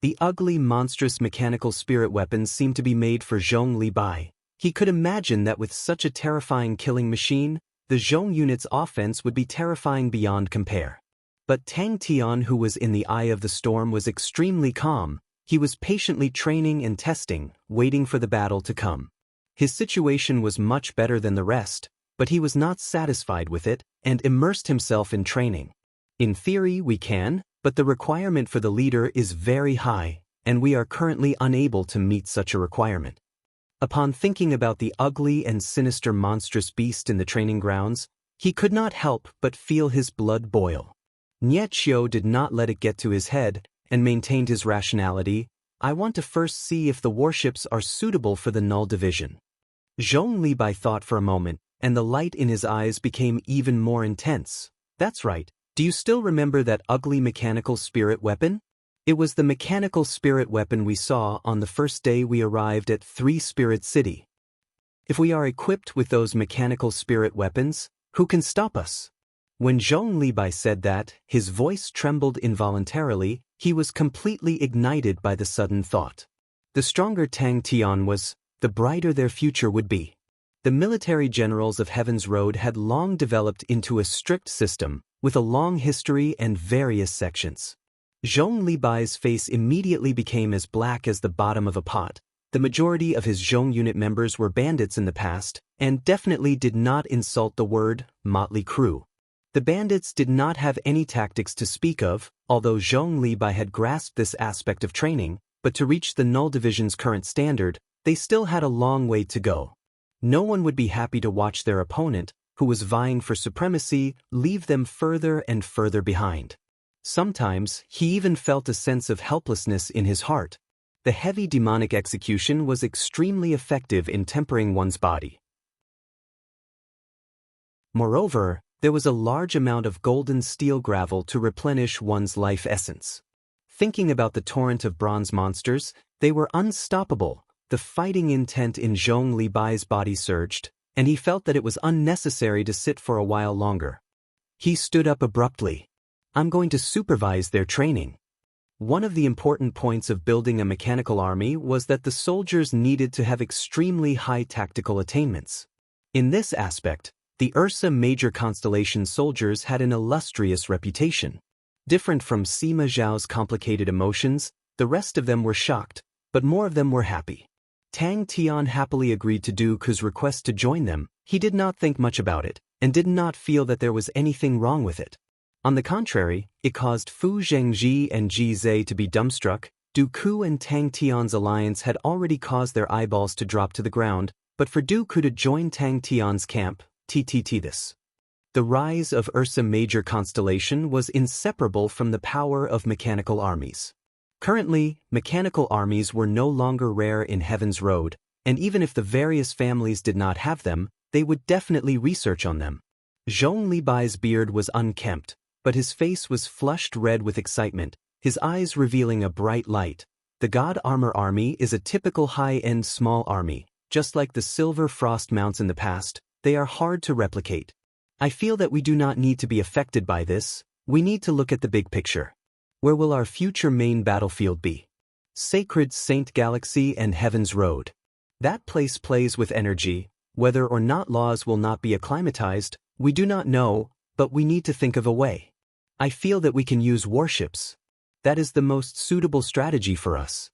The ugly, monstrous mechanical spirit weapons seemed to be made for Zhong Li Bai. He could imagine that with such a terrifying killing machine, the Zhong unit's offense would be terrifying beyond compare. But Tang Tian, who was in the eye of the storm, was extremely calm. He was patiently training and testing, waiting for the battle to come. His situation was much better than the rest, but he was not satisfied with it and immersed himself in training. In theory, we can, but the requirement for the leader is very high, and we are currently unable to meet such a requirement. Upon thinking about the ugly and sinister monstrous beast in the training grounds, he could not help but feel his blood boil. Xianxia did not let it get to his head and maintained his rationality. I want to first see if the warships are suitable for the null division. Zhong Libai thought for a moment, and the light in his eyes became even more intense. That's right. Do you still remember that ugly mechanical spirit weapon? It was the mechanical spirit weapon we saw on the first day we arrived at Three Spirit City. If we are equipped with those mechanical spirit weapons, who can stop us? When Zhong Libai said that, his voice trembled involuntarily. He was completely ignited by the sudden thought. The stronger Tang Tian was, the brighter their future would be. The military generals of Heaven's Road had long developed into a strict system, with a long history and various sections. Zhong Libai's face immediately became as black as the bottom of a pot. The majority of his Zhong unit members were bandits in the past, and definitely did not insult the word motley crew. The bandits did not have any tactics to speak of, although Zhong Libai had grasped this aspect of training, but to reach the Null Division's current standard, they still had a long way to go. No one would be happy to watch their opponent, who was vying for supremacy, leave them further and further behind. Sometimes, he even felt a sense of helplessness in his heart. The heavy demonic execution was extremely effective in tempering one's body. Moreover, there was a large amount of golden steel gravel to replenish one's life essence. Thinking about the torrent of bronze monsters, they were unstoppable. The fighting intent in Zhong Libai's body surged, and he felt that it was unnecessary to sit for a while longer. He stood up abruptly. I'm going to supervise their training. One of the important points of building a mechanical army was that the soldiers needed to have extremely high tactical attainments. In this aspect, the Ursa Major Constellation soldiers had an illustrious reputation. Different from Sima Zhao's complicated emotions, the rest of them were shocked, but more of them were happy. Tang Tian happily agreed to Dooku's request to join them. He did not think much about it, and did not feel that there was anything wrong with it. On the contrary, it caused Fu Zhengji and Ji Zhe to be dumbstruck. Dooku and Tang Tian's alliance had already caused their eyeballs to drop to the ground, but for Dooku to join Tang Tian's camp, this. The rise of Ursa Major Constellation was inseparable from the power of mechanical armies. Currently, mechanical armies were no longer rare in Heaven's Road, and even if the various families did not have them, they would definitely research on them. Zhong Libai's beard was unkempt, but his face was flushed red with excitement, his eyes revealing a bright light. The God Armor Army is a typical high-end small army, just like the Silver Frost mounts in the past. They are hard to replicate. I feel that we do not need to be affected by this. We need to look at the big picture. Where will our future main battlefield be? Sacred Saint Galaxy and Heaven's Road. That place plays with energy. Whether or not laws will not be acclimatized, we do not know, but we need to think of a way. I feel that we can use warships. That is the most suitable strategy for us.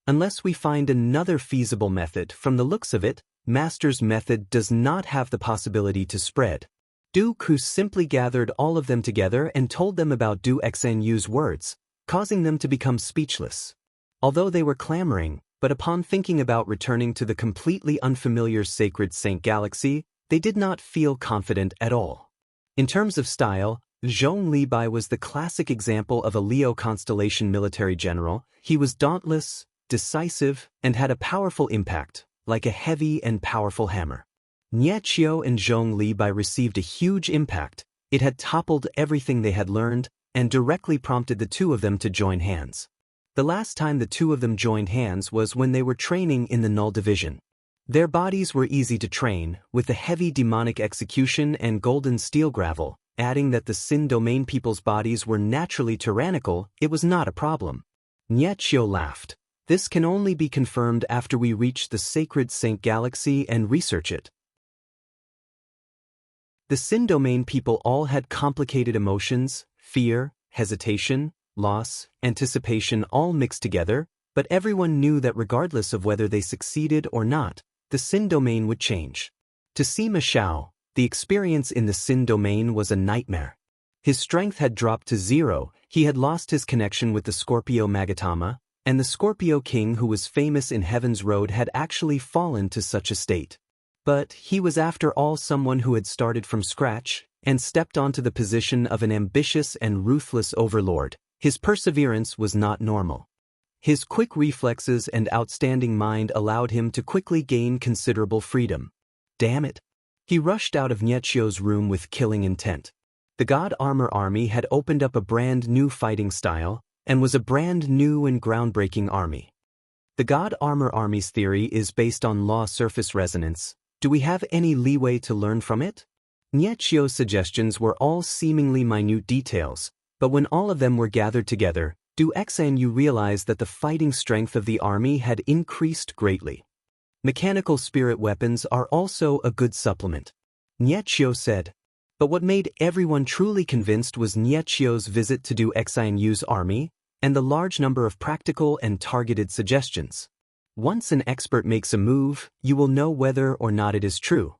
Unless we find another feasible method, from the looks of it, Master's method does not have the possibility to spread. Dooku simply gathered all of them together and told them about Du Xnu's words, causing them to become speechless. Although they were clamoring, but upon thinking about returning to the completely unfamiliar Sacred Saint Galaxy, they did not feel confident at all. In terms of style, Zhong Libai was the classic example of a Leo constellation military general. He was dauntless, decisive, and had a powerful impact, like a heavy and powerful hammer. Xianxia and Zhong Libai received a huge impact. It had toppled everything they had learned, and directly prompted the two of them to join hands. The last time the two of them joined hands was when they were training in the Null Division. Their bodies were easy to train, with the heavy demonic execution and golden steel gravel. Adding that the Sin Domain people's bodies were naturally tyrannical, it was not a problem. Xianxia laughed. This can only be confirmed after we reach the Sacred Saint Galaxy and research it. The Sin Domain people all had complicated emotions, fear, hesitation, loss, anticipation all mixed together, but everyone knew that regardless of whether they succeeded or not, the Sin Domain would change. To Sima Zhao, The experience in the Sin domain was a nightmare. His strength had dropped to 0, he had lost his connection with the Scorpio Magatama, and the Scorpio King who was famous in Heaven's Road had actually fallen to such a state. But he was after all someone who had started from scratch and stepped onto the position of an ambitious and ruthless overlord. His perseverance was not normal. His quick reflexes and outstanding mind allowed him to quickly gain considerable freedom. Damn it! He rushed out of Niechio's room with killing intent. The God Armor Army had opened up a brand new fighting style and was a brand new and groundbreaking army. The God Armor Army's theory is based on law surface resonance. Do we have any leeway to learn from it? Niechio's suggestions were all seemingly minute details, but when all of them were gathered together, Du Xianxia realized that the fighting strength of the army had increased greatly. Mechanical spirit weapons are also a good supplement, Niechio said. But what made everyone truly convinced was Niechio's visit to Du Xianxia's army and the large number of practical and targeted suggestions. Once an expert makes a move, you will know whether or not it is true.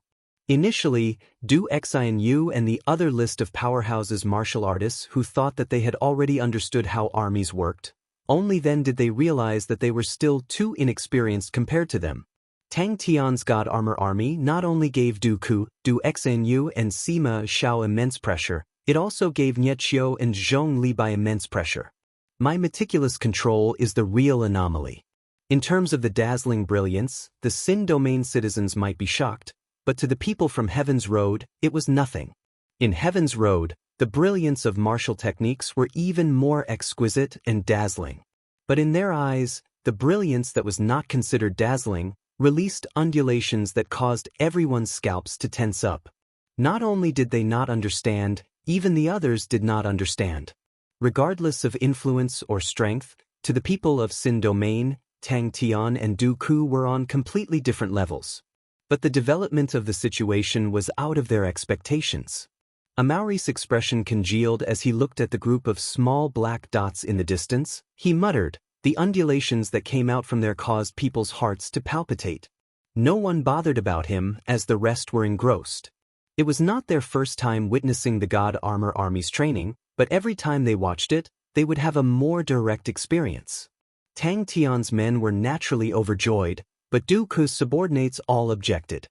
Initially, Du Xianxia and the other list of powerhouses martial artists who thought that they had already understood how armies worked, only then did they realize that they were still too inexperienced compared to them. Tang Tian's God Armor Army not only gave Du Xianxia and Sima Xiao immense pressure, it also gave Niechio and Zhong Libai immense pressure. My meticulous control is the real anomaly. In terms of the dazzling brilliance, the Sin domain citizens might be shocked, but to the people from Heaven's Road, it was nothing. In Heaven's Road, the brilliance of martial techniques were even more exquisite and dazzling. But in their eyes, the brilliance that was not considered dazzling released undulations that caused everyone's scalps to tense up. Not only did they not understand, even the others did not understand. Regardless of influence or strength, to the people of Sin domain, Tang Tian and Du Ku were on completely different levels. But the development of the situation was out of their expectations. Amaury's expression congealed as he looked at the group of small black dots in the distance. He muttered, the undulations that came out from there caused people's hearts to palpitate. No one bothered about him as the rest were engrossed. It was not their first time witnessing the God Armor Army's training, but every time they watched it, they would have a more direct experience. Tang Tian's men were naturally overjoyed, but Du Ku's subordinates all objected.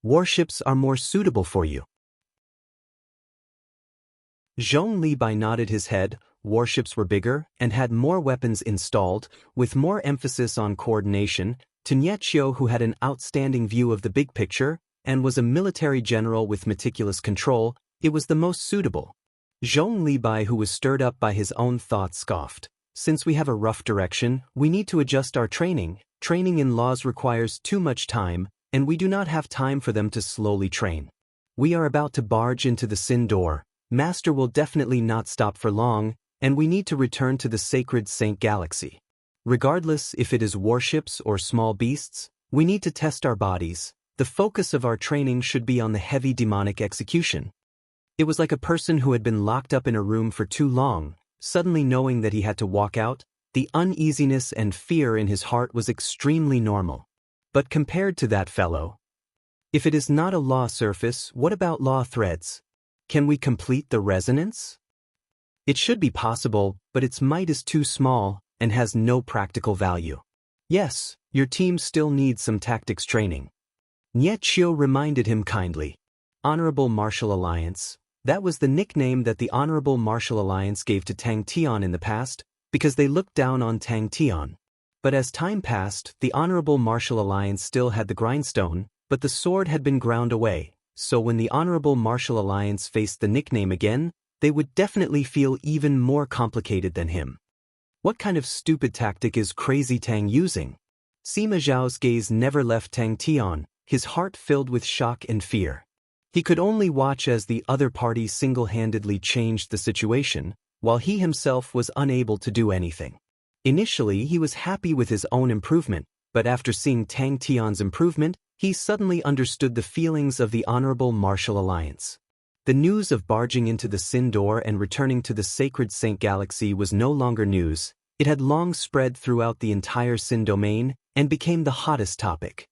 Warships are more suitable for you. Zhong Libai nodded his head. Warships were bigger and had more weapons installed, with more emphasis on coordination. To Niechio, who had an outstanding view of the big picture and was a military general with meticulous control, it was the most suitable. Zhong Libai, who was stirred up by his own thoughts, scoffed. Since we have a rough direction, we need to adjust our training. Training in laws requires too much time, and we do not have time for them to slowly train. We are about to barge into the Sin door. Master will definitely not stop for long, and we need to return to the sacred Saint Galaxy. Regardless if it is warships or small beasts, we need to test our bodies. The focus of our training should be on the heavy demonic execution. It was like a person who had been locked up in a room for too long, suddenly knowing that he had to walk out. The uneasiness and fear in his heart was extremely normal. But compared to that fellow, if it is not a law surface, what about law threads? Can we complete the resonance? It should be possible, but its might is too small and has no practical value. Yes, your team still needs some tactics training. Niechio reminded him kindly. Honorable Martial Alliance. That was the nickname that the Honorable Martial Alliance gave to Tang Tian in the past, because they looked down on Tang Tian. But as time passed, the Honorable Martial Alliance still had the grindstone, but the sword had been ground away, so when the Honorable Martial Alliance faced the nickname again, they would definitely feel even more complicated than him. What kind of stupid tactic is Crazy Tang using? Sima Zhao's gaze never left Tang Tian, his heart filled with shock and fear. He could only watch as the other party single-handedly changed the situation, while he himself was unable to do anything. Initially, he was happy with his own improvement, but after seeing Tang Tian's improvement, he suddenly understood the feelings of the Honorable Martial Alliance. The news of barging into the Sin door and returning to the sacred Saint Galaxy was no longer news. It had long spread throughout the entire Sin domain and became the hottest topic.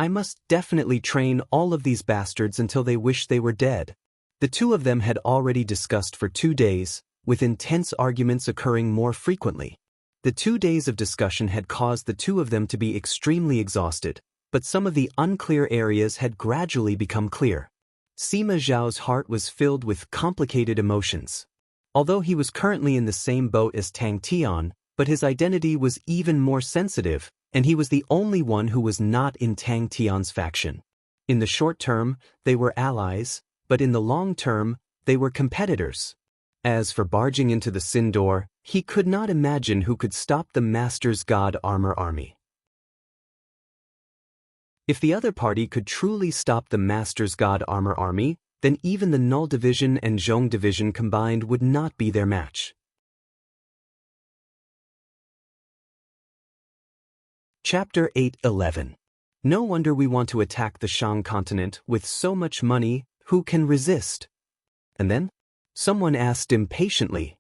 I must definitely train all of these bastards until they wish they were dead. The two of them had already discussed for 2 days, with intense arguments occurring more frequently. The 2 days of discussion had caused the two of them to be extremely exhausted, but some of the unclear areas had gradually become clear. Sima Zhao's heart was filled with complicated emotions. Although he was currently in the same boat as Tang Tian, but his identity was even more sensitive, and he was the only one who was not in Tang Tian's faction. In the short term, they were allies, but in the long term, they were competitors. As for barging into the Sin Door, he could not imagine who could stop the Master's God Armor Army. If the other party could truly stop the Master's God Armor Army, then even the Null Division and Zhong Division combined would not be their match. Chapter 8:11. No wonder we want to attack the Shang continent with so much money, who can resist? And then? Someone asked impatiently.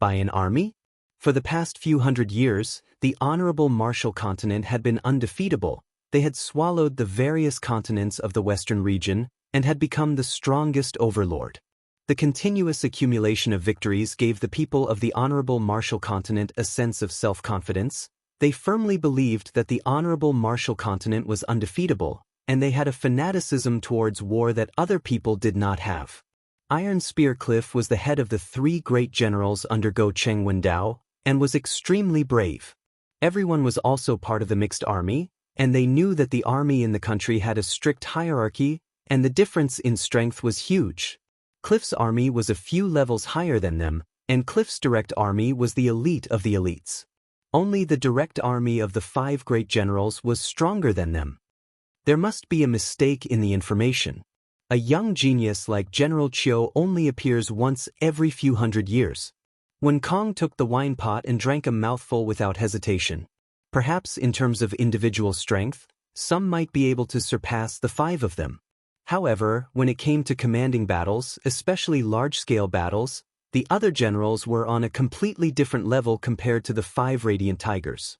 By an army? For the past few hundred years, the Honorable Martial Continent had been undefeatable. They had swallowed the various continents of the Western region and had become the strongest overlord. The continuous accumulation of victories gave the people of the Honorable Martial Continent a sense of self-confidence. They firmly believed that the Honorable Martial Continent was undefeatable, and they had a fanaticism towards war that other people did not have. Iron Spear Cliff was the head of the 3 great generals under Go Cheng Wendao, and was extremely brave. Everyone was also part of the mixed army, and they knew that the army in the country had a strict hierarchy, and the difference in strength was huge. Cliff's army was a few levels higher than them, and Cliff's direct army was the elite of the elites. Only the direct army of the 5 great generals was stronger than them. There must be a mistake in the information. A young genius like General Qiu only appears once every few hundred years. When Kong took the wine pot and drank a mouthful without hesitation. Perhaps in terms of individual strength, some might be able to surpass the 5 of them. However, when it came to commanding battles, especially large-scale battles, the other generals were on a completely different level compared to the 5 Radiant Tigers.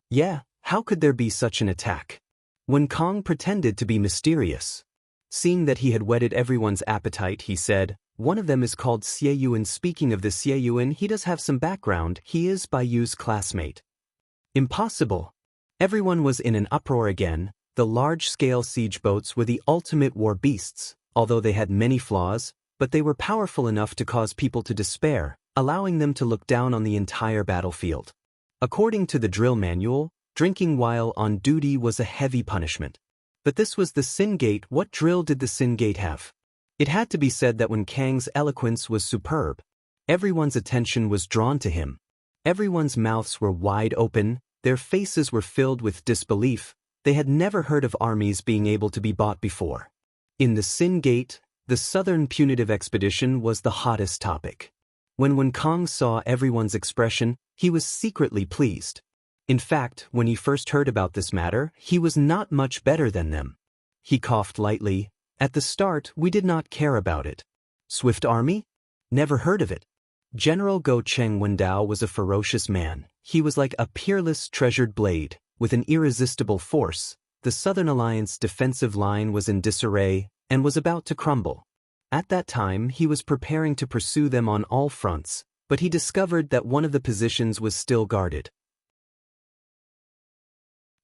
Yeah, how could there be such an attack? When Kong pretended to be mysterious. Seeing that he had whetted everyone's appetite, he said, "One of them is called Xie Yuan. Speaking of the Xie Yuan, he does have some background. He is Bai Yu's classmate." Impossible. Everyone was in an uproar again. The large-scale siege boats were the ultimate war beasts, although they had many flaws, but they were powerful enough to cause people to despair, allowing them to look down on the entire battlefield. According to the drill manual, drinking while on duty was a heavy punishment. But this was the Sin Gate. What drill did the Sin Gate have? It had to be said that when Kang's eloquence was superb, everyone's attention was drawn to him. Everyone's mouths were wide open, their faces were filled with disbelief. They had never heard of armies being able to be bought before. In the Sin Gate, the Southern Punitive Expedition was the hottest topic. When Kong saw everyone's expression, he was secretly pleased. In fact, when he first heard about this matter, he was not much better than them. He coughed lightly. At the start, we did not care about it. Swift Army? Never heard of it. General Go Cheng Wendao was a ferocious man. He was like a peerless treasured blade, with an irresistible force. The Southern Alliance defensive line was in disarray, and was about to crumble. At that time, he was preparing to pursue them on all fronts, but he discovered that one of the positions was still guarded.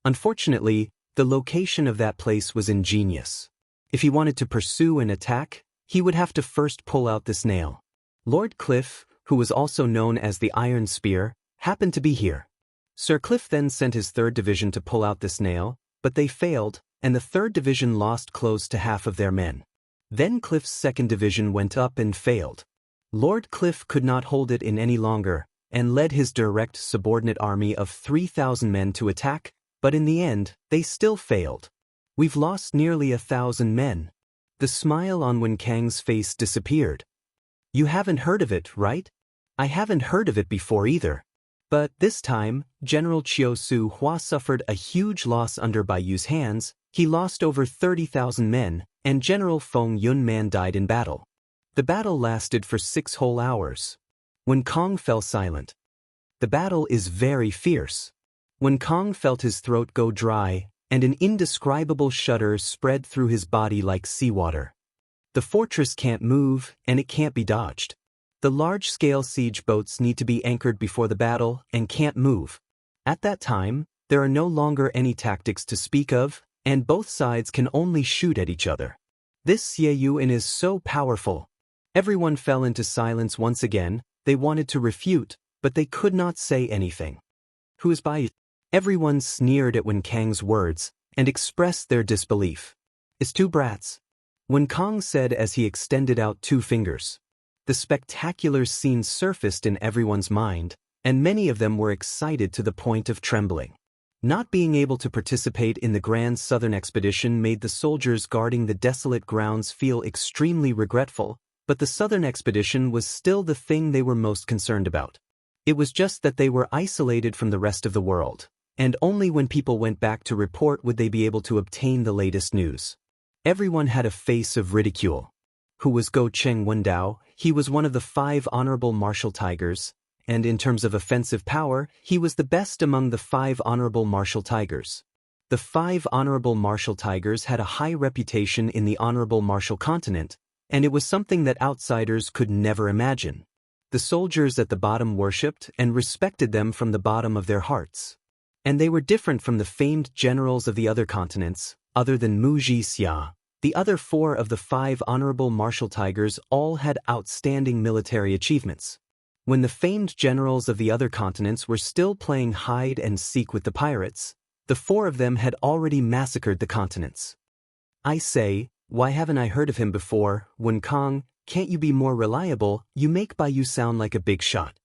Unfortunately, the location of that place was ingenious. If he wanted to pursue and attack, he would have to first pull out this nail. Lord Cliff, who was also known as the Iron Spear, happened to be here. Sir Cliff then sent his 3rd Division to pull out this nail, but they failed, and the 3rd Division lost close to half of their men. Then Cliff's 2nd Division went up and failed. Lord Cliff could not hold it in any longer, and led his direct subordinate army of 3,000 men to attack, but in the end, they still failed. We've lost nearly 1,000 men. The smile on Wen Kang's face disappeared. You haven't heard of it, right? I haven't heard of it before either. But this time, General Chiu Su Hua suffered a huge loss under Bai Yu's hands. He lost over 30,000 men, and General Feng Yunman died in battle. The battle lasted for 6 whole hours. When Kong fell silent. The battle is very fierce. When Kong felt his throat go dry, and an indescribable shudder spread through his body like seawater. The fortress can't move, and it can't be dodged. The large-scale siege boats need to be anchored before the battle and can't move. At that time, there are no longer any tactics to speak of, and both sides can only shoot at each other. This Xieyuan is so powerful. Everyone fell into silence once again. They wanted to refute, but they could not say anything. Who is by? Everyone sneered at Wen Kang's words and expressed their disbelief. It's two brats, Wen Kang said as he extended out two fingers. The spectacular scene surfaced in everyone's mind, and many of them were excited to the point of trembling. Not being able to participate in the Grand Southern Expedition made the soldiers guarding the desolate grounds feel extremely regretful, but the Southern Expedition was still the thing they were most concerned about. It was just that they were isolated from the rest of the world, and only when people went back to report would they be able to obtain the latest news. Everyone had a face of ridicule. Who was Go Cheng Wendao? He was one of the 5 honorable martial tigers, and in terms of offensive power, he was the best among the 5 honorable martial tigers. The 5 honorable martial tigers had a high reputation in the honorable martial continent, and it was something that outsiders could never imagine. The soldiers at the bottom worshipped and respected them from the bottom of their hearts. And they were different from the famed generals of the other continents, other than Mu Jixia. The other 4 of the 5 honorable martial tigers all had outstanding military achievements. When the famed generals of the other continents were still playing hide and seek with the pirates, the 4 of them had already massacred the continents. I say, why haven't I heard of him before? Wen Kang, can't you be more reliable? You make Baiyu sound like a big shot.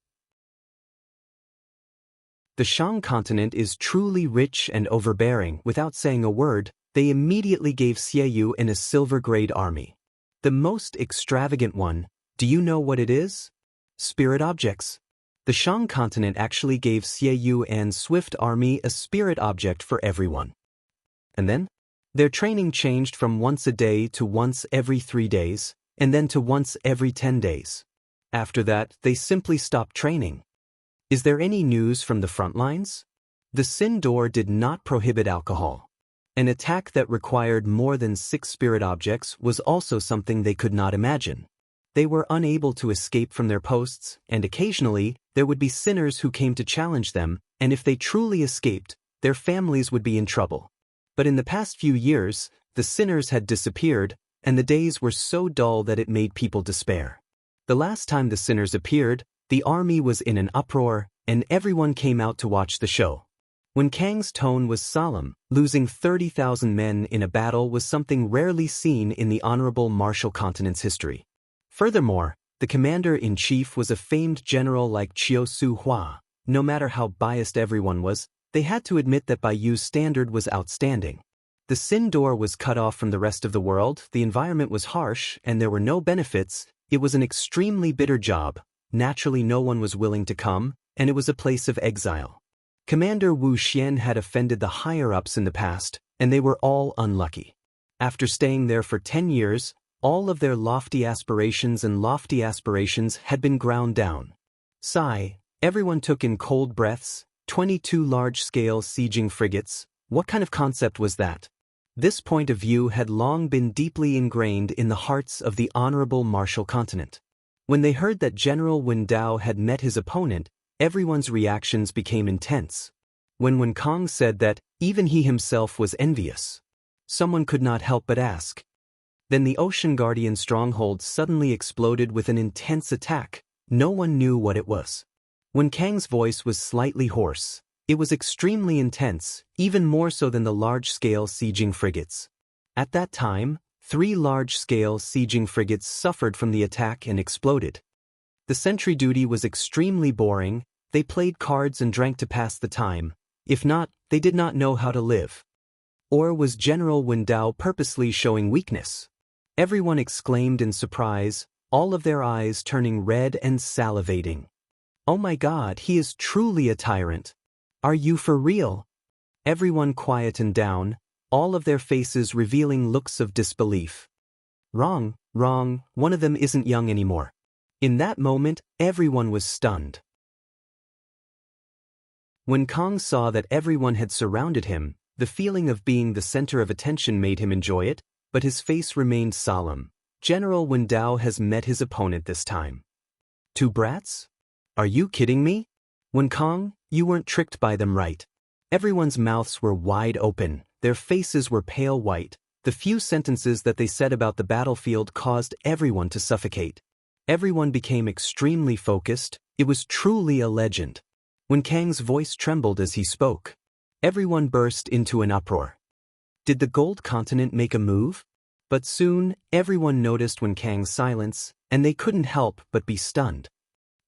The Shang continent is truly rich and overbearing. Without saying a word, they immediately gave Xieyuan a silver-grade army. The most extravagant one, do you know what it is? Spirit objects. The Shang continent actually gave Xieyuan's swift army a spirit object for everyone. And then? Their training changed from once a day to once every 3 days, and then to once every 10 days. After that, they simply stopped training. Is there any news from the front lines? The Sin Door did not prohibit alcohol. An attack that required more than 6 spirit objects was also something they could not imagine. They were unable to escape from their posts, and occasionally, there would be sinners who came to challenge them, and if they truly escaped, their families would be in trouble. But in the past few years, the sinners had disappeared, and the days were so dull that it made people despair. The last time the sinners appeared, the army was in an uproar, and everyone came out to watch the show. Wen Kang's tone was solemn. Losing 30,000 men in a battle was something rarely seen in the honorable martial continent's history. Furthermore, the commander-in-chief was a famed general like Chiu Su Hua. No matter how biased everyone was, they had to admit that Baiyu's standard was outstanding. The Sin Door was cut off from the rest of the world, the environment was harsh, and there were no benefits. It was an extremely bitter job. Naturally, no one was willing to come, and it was a place of exile. Commander Wu Xian had offended the higher-ups in the past, and they were all unlucky. After staying there for 10 years, all of their lofty aspirations had been ground down. Sigh, everyone took in cold breaths. 22 large-scale sieging frigates. What kind of concept was that? This point of view had long been deeply ingrained in the hearts of the honorable martial continent. When they heard that General Wen Dao had met his opponent, everyone's reactions became intense. When Wen Kang said that, even he himself was envious. Someone could not help but ask. Then the Ocean Guardian stronghold suddenly exploded with an intense attack. No one knew what it was. Wen Kang's voice was slightly hoarse. It was extremely intense, even more so than the large-scale sieging frigates. At that time, 3 large-scale sieging frigates suffered from the attack and exploded. The sentry duty was extremely boring. They played cards and drank to pass the time. If not, they did not know how to live. Or was General Wen Dao purposely showing weakness? Everyone exclaimed in surprise, all of their eyes turning red and salivating. Oh my God, he is truly a tyrant. Are you for real? Everyone quietened down, all of their faces revealing looks of disbelief. Wrong, one of them isn't young anymore. In that moment, everyone was stunned. When Kang saw that everyone had surrounded him, The feeling of being the center of attention made him enjoy it, but his face remained solemn. General Wen Dao has met his opponent this time. 2 brats? Are you kidding me? Wen Kong, you weren't tricked by them, right? Everyone's mouths were wide open, their faces were pale white. The few sentences that they said about the battlefield caused everyone to suffocate. Everyone became extremely focused. It was truly a legend. Wen Kang's voice trembled as he spoke. Everyone burst into an uproar. Did the Gold Continent make a move? But soon, everyone noticed Wen Kang's silence, and they couldn't help but be stunned.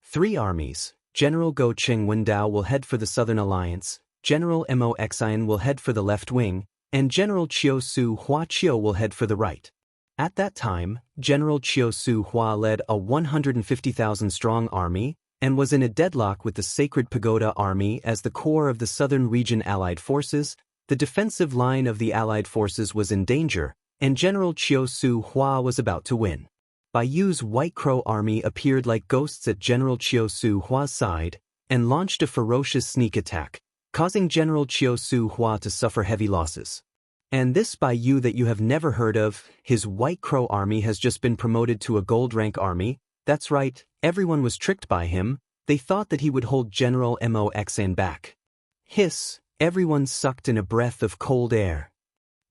3 armies. General Go Cheng Wen Dao will head for the Southern Alliance, General Mo Xian will head for the left wing, and General Chiu Su Hua Chiu will head for the right. At that time, General Chiu Su Hua led a 150,000-strong army, and was in a deadlock with the Sacred Pagoda Army as the core of the Southern Region Allied forces. The defensive line of the Allied forces was in danger, and General Chiu Su Hua was about to win. Bai Yu's White Crow army appeared like ghosts at General Chiu Su Hua's side, and launched a ferocious sneak attack, causing General Chiu Su Hua to suffer heavy losses. And this Bai Yu that you have never heard of, his White Crow army has just been promoted to a gold rank army. That's right, everyone was tricked by him. They thought that he would hold General Mo Xian back. Hiss, everyone sucked in a breath of cold air.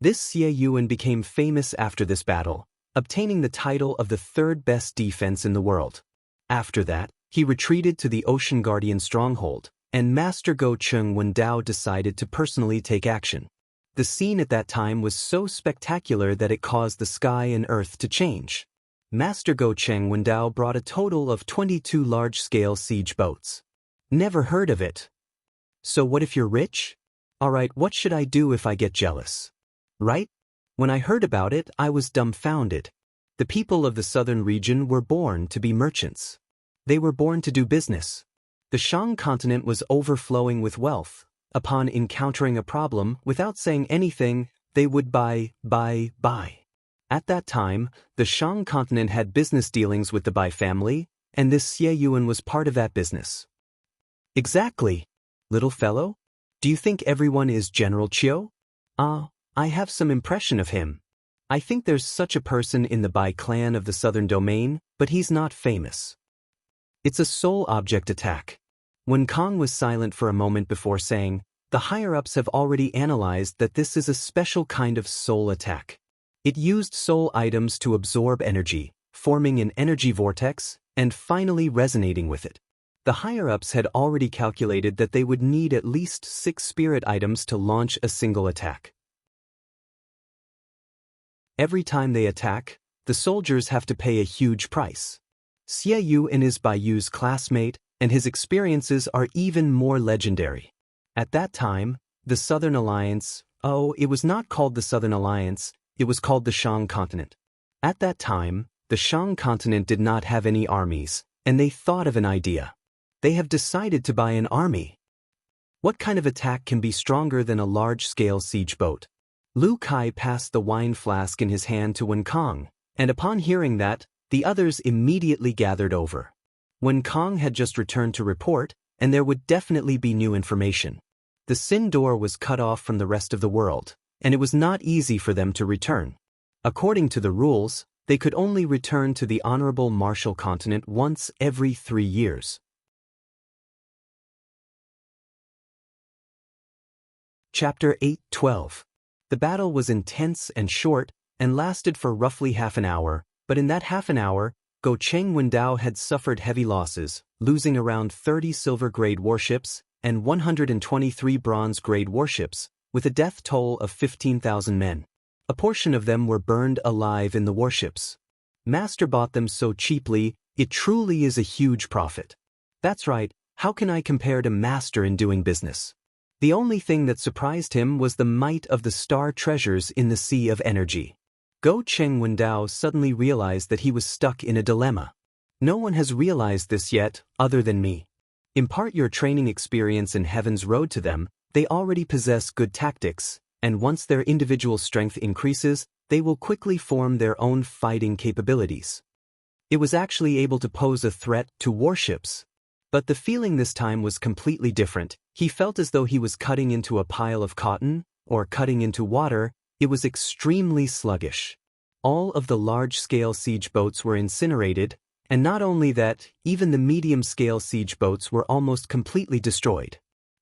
This Xie Yuan became famous after this battle, obtaining the title of the 3rd best defense in the world. After that, he retreated to the Ocean Guardian stronghold, and Master Go Cheng Wen Dao decided to personally take action. The scene at that time was so spectacular that it caused the sky and earth to change. Master Go Cheng Wen Dao brought a total of 22 large-scale siege boats. Never heard of it. So what if you're rich? Alright, what should I do if I get jealous? Right? When I heard about it, I was dumbfounded. The people of the southern region were born to be merchants. They were born to do business. The Shang continent was overflowing with wealth. Upon encountering a problem, without saying anything, they would buy. At that time, the Shang continent had business dealings with the Bai family, and this Xie Yuan was part of that business. Exactly. Little fellow? Do you think everyone is General Chiu? I have some impression of him. I think there's such a person in the Bai clan of the southern domain, but he's not famous. It's a soul object attack. Wen Kong was silent for a moment before saying, the higher-ups have already analyzed that this is a special kind of soul attack. It used soul items to absorb energy, forming an energy vortex, and finally resonating with it. The higher-ups had already calculated that they would need at least 6 spirit items to launch a single attack. Every time they attack, the soldiers have to pay a huge price. Xie Yuan is Bai Yu's classmate, and his experiences are even more legendary. At that time, the Southern Alliance, it was not called the Southern Alliance, it was called the Shang continent. At that time, the Shang continent did not have any armies, and they thought of an idea. They have decided to buy an army. What kind of attack can be stronger than a large-scale siege boat? Lu Kai passed the wine flask in his hand to Wen Kong, and upon hearing that, the others immediately gathered over. Wen Kong had just returned to report, and there would definitely be new information. The Sin door was cut off from the rest of the world, and it was not easy for them to return. According to the rules, they could only return to the Honorable Martial Continent once every 3 years. Chapter 8:12. The battle was intense and short, and lasted for roughly half an hour, but in that half an hour, Go Cheng Wen Dao had suffered heavy losses, losing around 30 silver-grade warships and 123 bronze-grade warships, with a death toll of 15,000 men. A portion of them were burned alive in the warships. Master bought them so cheaply, it truly is a huge profit. That's right, how can I compare to Master in doing business? The only thing that surprised him was the might of the star treasures in the sea of energy. Go Cheng Wen Dao suddenly realized that he was stuck in a dilemma. No one has realized this yet, other than me. Impart your training experience in Heaven's Road to them, they already possess good tactics, and once their individual strength increases, they will quickly form their own fighting capabilities. It was actually able to pose a threat to warships. But the feeling this time was completely different. He felt as though he was cutting into a pile of cotton, or cutting into water, it was extremely sluggish. All of the large-scale siege boats were incinerated, and not only that, even the medium-scale siege boats were almost completely destroyed.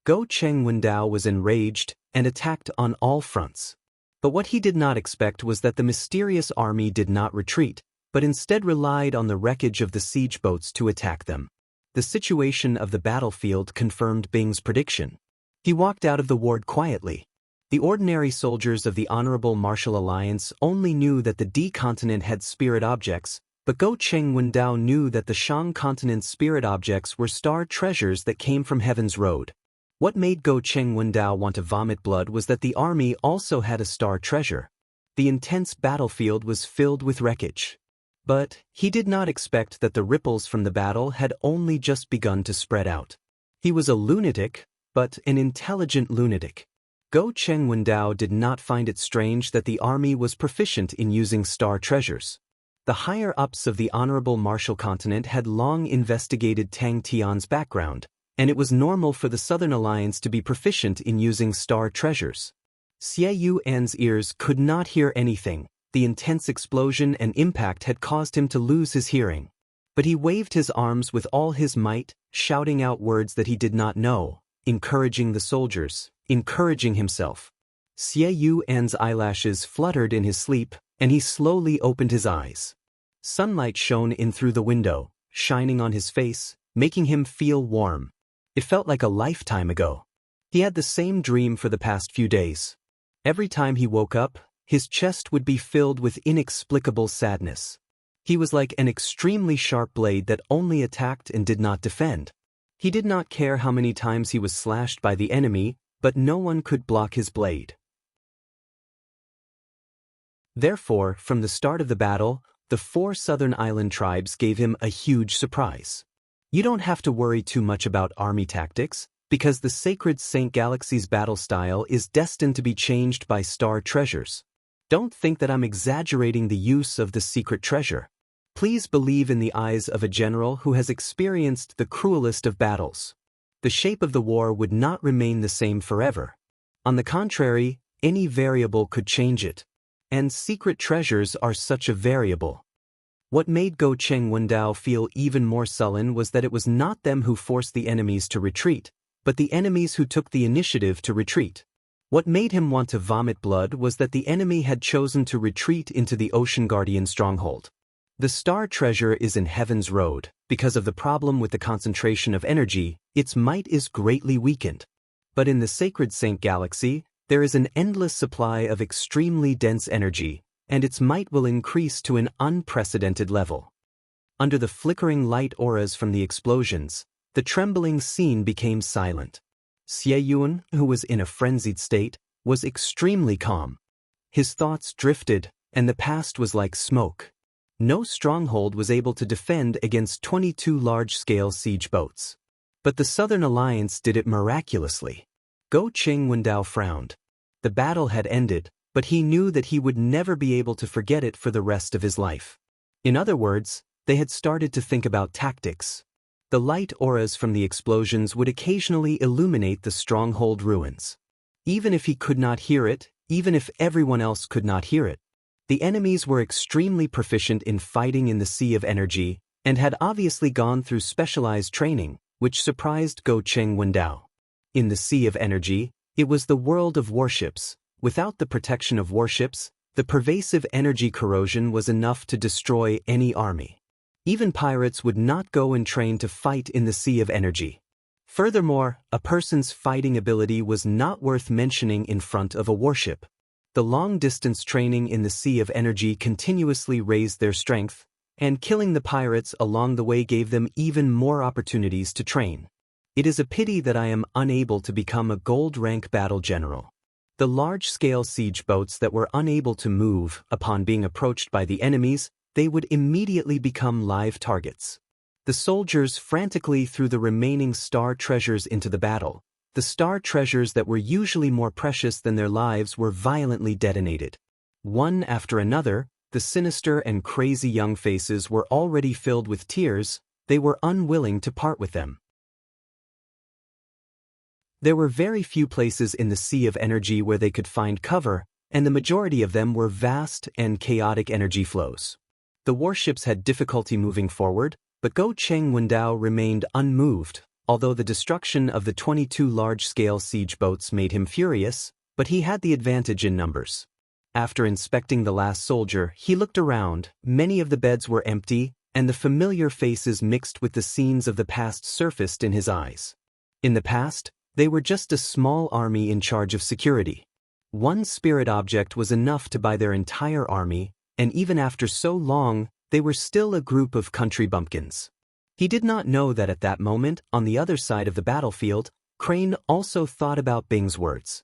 Go Cheng Wendao was enraged and attacked on all fronts. But what he did not expect was that the mysterious army did not retreat, but instead relied on the wreckage of the siege boats to attack them. The situation of the battlefield confirmed Bing's prediction. He walked out of the ward quietly. The ordinary soldiers of the Honorable Martial Alliance only knew that the D continent had spirit objects, but Go Cheng Wendao knew that the Shang continent's spirit objects were star treasures that came from Heaven's Road. What made Go Cheng Wendao want to vomit blood was that the army also had a star treasure. The intense battlefield was filled with wreckage. But he did not expect that the ripples from the battle had only just begun to spread out. He was a lunatic, but an intelligent lunatic. Go Cheng Wendao did not find it strange that the army was proficient in using star treasures. The higher-ups of the Honorable Martial Continent had long investigated Tang Tian's background, and it was normal for the Southern Alliance to be proficient in using star treasures. Xie Yuan's ears could not hear anything. The intense explosion and impact had caused him to lose his hearing. But he waved his arms with all his might, shouting out words that he did not know, encouraging the soldiers, encouraging himself. Xie Yuan's eyelashes fluttered in his sleep, and he slowly opened his eyes. Sunlight shone in through the window, shining on his face, making him feel warm. It felt like a lifetime ago. He had the same dream for the past few days. Every time he woke up, his chest would be filled with inexplicable sadness. He was like an extremely sharp blade that only attacked and did not defend. He did not care how many times he was slashed by the enemy, but no one could block his blade. Therefore, from the start of the battle, the 4 southern island tribes gave him a huge surprise. You don't have to worry too much about army tactics, because the sacred Saint Galaxy's battle style is destined to be changed by star treasures. Don't think that I'm exaggerating the use of the secret treasure. Please believe in the eyes of a general who has experienced the cruelest of battles. The shape of the war would not remain the same forever. On the contrary, any variable could change it. And secret treasures are such a variable. What made Go Cheng Wendao feel even more sullen was that it was not them who forced the enemies to retreat, but the enemies who took the initiative to retreat. What made him want to vomit blood was that the enemy had chosen to retreat into the Ocean Guardian stronghold. The star treasure is in Heaven's Road. Because of the problem with the concentration of energy, its might is greatly weakened. But in the sacred Saint Galaxy, there is an endless supply of extremely dense energy, and its might will increase to an unprecedented level. Under the flickering light auras from the explosions, the trembling scene became silent. Xie Yuan, who was in a frenzied state, was extremely calm. His thoughts drifted, and the past was like smoke. No stronghold was able to defend against 22 large-scale siege boats. But the Southern Alliance did it miraculously. Go Cheng Wendao frowned. The battle had ended, but he knew that he would never be able to forget it for the rest of his life. In other words, they had started to think about tactics. The light auras from the explosions would occasionally illuminate the stronghold ruins. Even if he could not hear it, even if everyone else could not hear it, the enemies were extremely proficient in fighting in the Sea of Energy and had obviously gone through specialized training, which surprised Go Cheng Wendao. In the Sea of Energy, it was the world of warships. Without the protection of warships, the pervasive energy corrosion was enough to destroy any army. Even pirates would not go and train to fight in the Sea of Energy. Furthermore, a person's fighting ability was not worth mentioning in front of a warship. The long-distance training in the Sea of Energy continuously raised their strength, and killing the pirates along the way gave them even more opportunities to train. It is a pity that I am unable to become a gold-rank battle general. The large-scale siege boats that were unable to move upon being approached by the enemies, they would immediately become live targets. The soldiers frantically threw the remaining star treasures into the battle. The star treasures that were usually more precious than their lives were violently detonated. One after another, the sinister and crazy young faces were already filled with tears. They were unwilling to part with them. There were very few places in the sea of energy where they could find cover, and the majority of them were vast and chaotic energy flows. The warships had difficulty moving forward, but Go Cheng Wendao remained unmoved, although the destruction of the 22 large-scale siege boats made him furious, but he had the advantage in numbers. After inspecting the last soldier, he looked around. Many of the beds were empty, and the familiar faces mixed with the scenes of the past surfaced in his eyes. In the past, they were just a small army in charge of security. One spirit object was enough to buy their entire army, and even after so long, they were still a group of country bumpkins. He did not know that at that moment, on the other side of the battlefield, Crane also thought about Bing's words.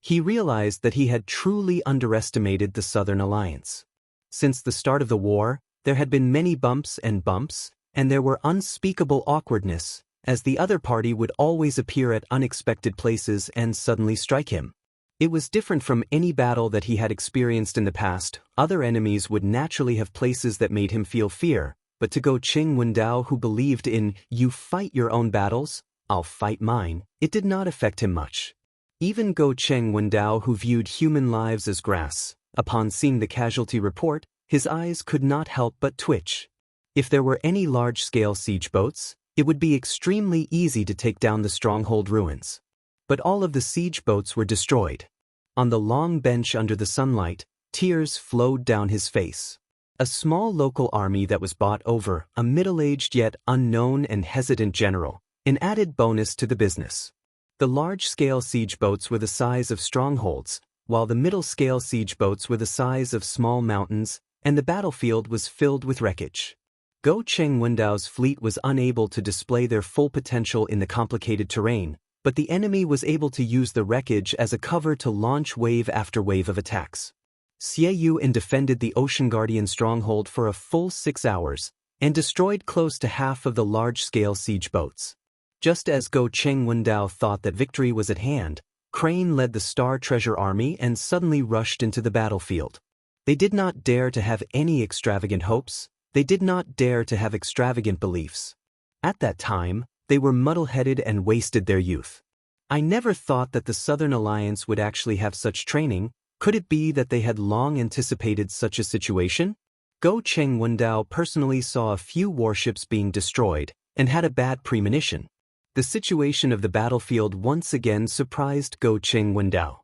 He realized that he had truly underestimated the Southern Alliance. Since the start of the war, there had been many bumps, and there were unspeakable awkwardness, as the other party would always appear at unexpected places and suddenly strike him. It was different from any battle that he had experienced in the past. Other enemies would naturally have places that made him feel fear, but to Go Cheng Wendao, who believed in, "You fight your own battles, I'll fight mine," it did not affect him much. Even Go Cheng Wendao, who viewed human lives as grass, upon seeing the casualty report, his eyes could not help but twitch. If there were any large-scale siege boats, it would be extremely easy to take down the stronghold ruins. But all of the siege boats were destroyed. On the long bench under the sunlight, tears flowed down his face. A small local army that was bought over, a middle-aged yet unknown and hesitant general, an added bonus to the business. The large-scale siege boats were the size of strongholds, while the middle-scale siege boats were the size of small mountains, and the battlefield was filled with wreckage. Go Cheng Wendao's fleet was unable to display their full potential in the complicated terrain, but the enemy was able to use the wreckage as a cover to launch wave after wave of attacks. Xie Yuan defended the Ocean Guardian stronghold for a full 6 hours, and destroyed close to half of the large-scale siege boats. Just as Go Cheng Wendao thought that victory was at hand, Crane led the Star Treasure Army and suddenly rushed into the battlefield. They did not dare to have any extravagant hopes, they did not dare to have extravagant beliefs. At that time, they were muddle-headed and wasted their youth. I never thought that the Southern Alliance would actually have such training. Could it be that they had long anticipated such a situation? Go Cheng Wendao personally saw a few warships being destroyed, and had a bad premonition. The situation of the battlefield once again surprised Go Cheng Wendao.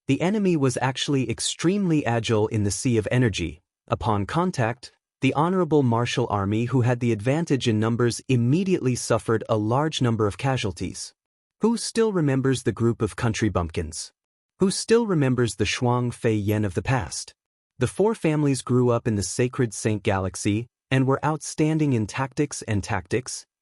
The enemy was actually extremely agile in the sea of energy. Upon contact, the honorable martial army, who had the advantage in numbers, immediately suffered a large number of casualties. Who still remembers the group of country bumpkins? Who still remembers the Shuang Fei Yen of the past? The 4 families grew up in the sacred Saint Galaxy and were outstanding in tactics,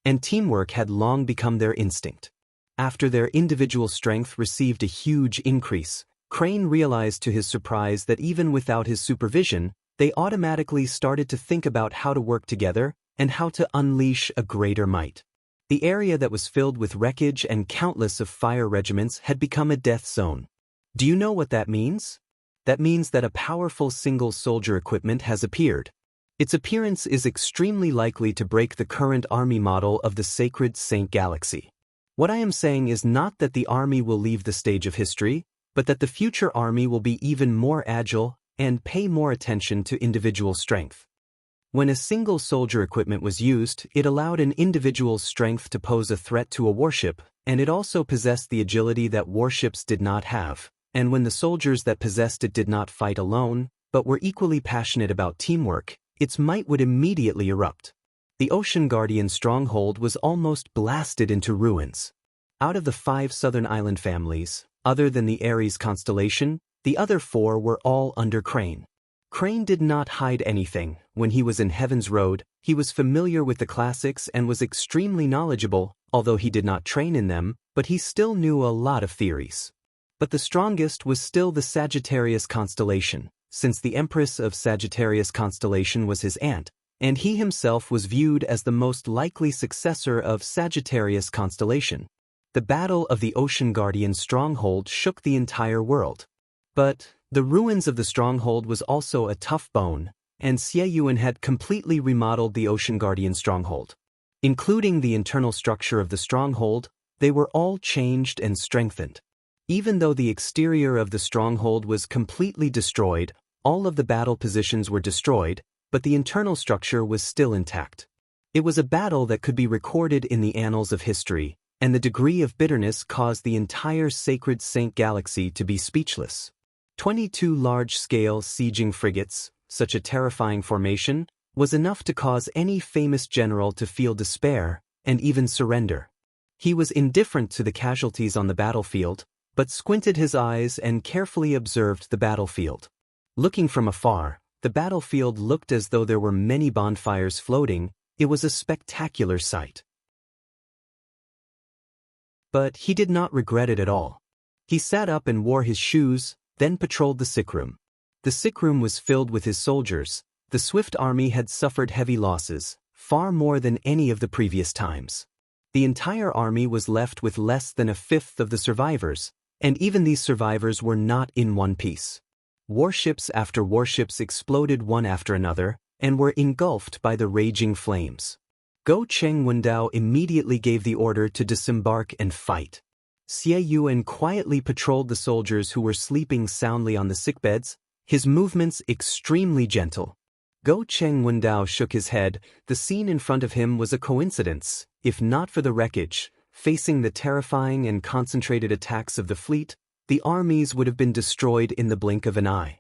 and teamwork had long become their instinct. After their individual strength received a huge increase, Crane realized to his surprise that even without his supervision, they automatically started to think about how to work together and how to unleash a greater might. The area that was filled with wreckage and countless of fire regiments had become a death zone. Do you know what that means? That means that a powerful single soldier equipment has appeared. Its appearance is extremely likely to break the current army model of the sacred Saint Galaxy. What I am saying is not that the army will leave the stage of history, but that the future army will be even more agile and pay more attention to individual strength. When a single soldier equipment was used, it allowed an individual's strength to pose a threat to a warship, and it also possessed the agility that warships did not have. And when the soldiers that possessed it did not fight alone, but were equally passionate about teamwork, its might would immediately erupt. The Ocean Guardian stronghold was almost blasted into ruins. Out of the 5 southern island families, other than the Aries constellation, the other 4 were all under Crane. Crane did not hide anything. When he was in Heaven's Road, he was familiar with the classics and was extremely knowledgeable, although he did not train in them, but he still knew a lot of theories. But the strongest was still the Sagittarius constellation, since the Empress of Sagittarius constellation was his aunt, and he himself was viewed as the most likely successor of Sagittarius constellation. The Battle of the Ocean Guardian stronghold shook the entire world. But the ruins of the stronghold was also a tough bone, and Xie Yuan had completely remodeled the Ocean Guardian stronghold. Including the internal structure of the stronghold, they were all changed and strengthened. Even though the exterior of the stronghold was completely destroyed, all of the battle positions were destroyed, but the internal structure was still intact. It was a battle that could be recorded in the annals of history, and the degree of bitterness caused the entire Sacred Saint Galaxy to be speechless. 22 large-scale sieging frigates, such a terrifying formation, was enough to cause any famous general to feel despair and even surrender. He was indifferent to the casualties on the battlefield, but squinted his eyes and carefully observed the battlefield. Looking from afar, the battlefield looked as though there were many bonfires floating. It was a spectacular sight. But he did not regret it at all. He sat up and wore his shoes, then patrolled the sick room. The sick room was filled with his soldiers. The swift army had suffered heavy losses, far more than any of the previous times. The entire army was left with less than a fifth of the survivors, and even these survivors were not in one piece. Warships after warships exploded one after another, and were engulfed by the raging flames. Go Cheng Wendao immediately gave the order to disembark and fight. Xie Yuan quietly patrolled the soldiers who were sleeping soundly on the sickbeds, his movements extremely gentle. Go Cheng Wendao shook his head. The scene in front of him was a coincidence. If not for the wreckage, facing the terrifying and concentrated attacks of the fleet, the armies would have been destroyed in the blink of an eye.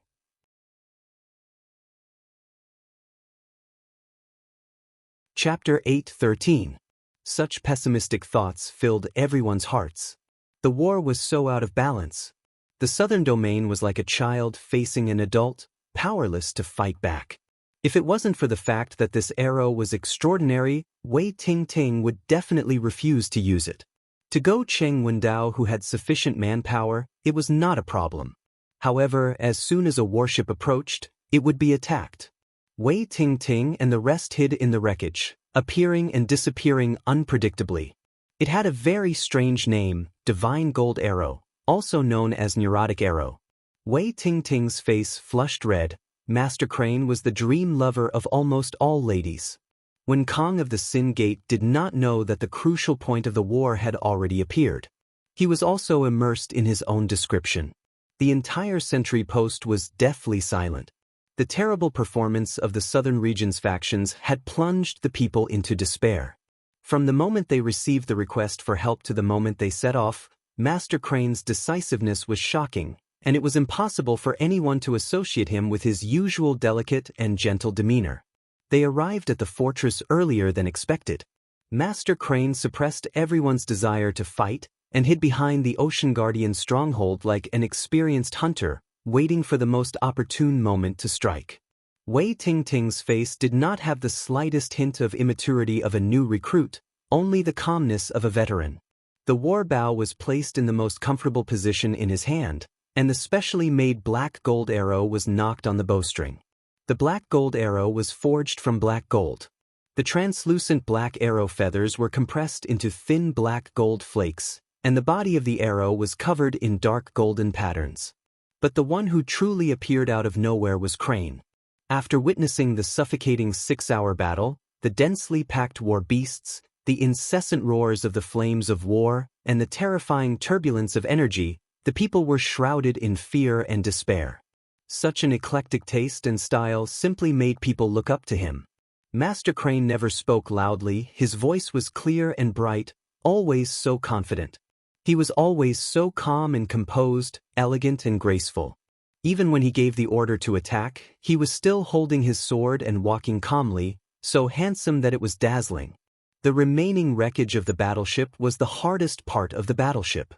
Chapter 8:13. Such pessimistic thoughts filled everyone's hearts. The war was so out of balance. The southern domain was like a child facing an adult, powerless to fight back. If it wasn't for the fact that this arrow was extraordinary, Wei Tingting would definitely refuse to use it. To Go Cheng Wendao, who had sufficient manpower, it was not a problem. However, as soon as a warship approached, it would be attacked. Wei Tingting and the rest hid in the wreckage, appearing and disappearing unpredictably. It had a very strange name, Divine Gold Arrow, also known as Neurotic Arrow. Wei Tingting's face flushed red. Master Crane was the dream lover of almost all ladies. When Kong of the Sin Gate did not know that the crucial point of the war had already appeared. He was also immersed in his own description. The entire sentry post was deathly silent. The terrible performance of the southern region's factions had plunged the people into despair. From the moment they received the request for help to the moment they set off, Master Crane's decisiveness was shocking, and it was impossible for anyone to associate him with his usual delicate and gentle demeanor. They arrived at the fortress earlier than expected. Master Crane suppressed everyone's desire to fight and hid behind the Ocean Guardian stronghold like an experienced hunter, waiting for the most opportune moment to strike. Wei Tingting's face did not have the slightest hint of immaturity of a new recruit, only the calmness of a veteran. The war bow was placed in the most comfortable position in his hand, and the specially made black gold arrow was knocked on the bowstring. The black gold arrow was forged from black gold. The translucent black arrow feathers were compressed into thin black gold flakes, and the body of the arrow was covered in dark golden patterns. But the one who truly appeared out of nowhere was Crane. After witnessing the suffocating 6-hour battle, the densely packed war beasts, the incessant roars of the flames of war, and the terrifying turbulence of energy, the people were shrouded in fear and despair. Such an eclectic taste and style simply made people look up to him. Master Crane never spoke loudly. His voice was clear and bright, always so confident. He was always so calm and composed, elegant and graceful. Even when he gave the order to attack, he was still holding his sword and walking calmly, so handsome that it was dazzling. The remaining wreckage of the battleship was the hardest part of the battleship.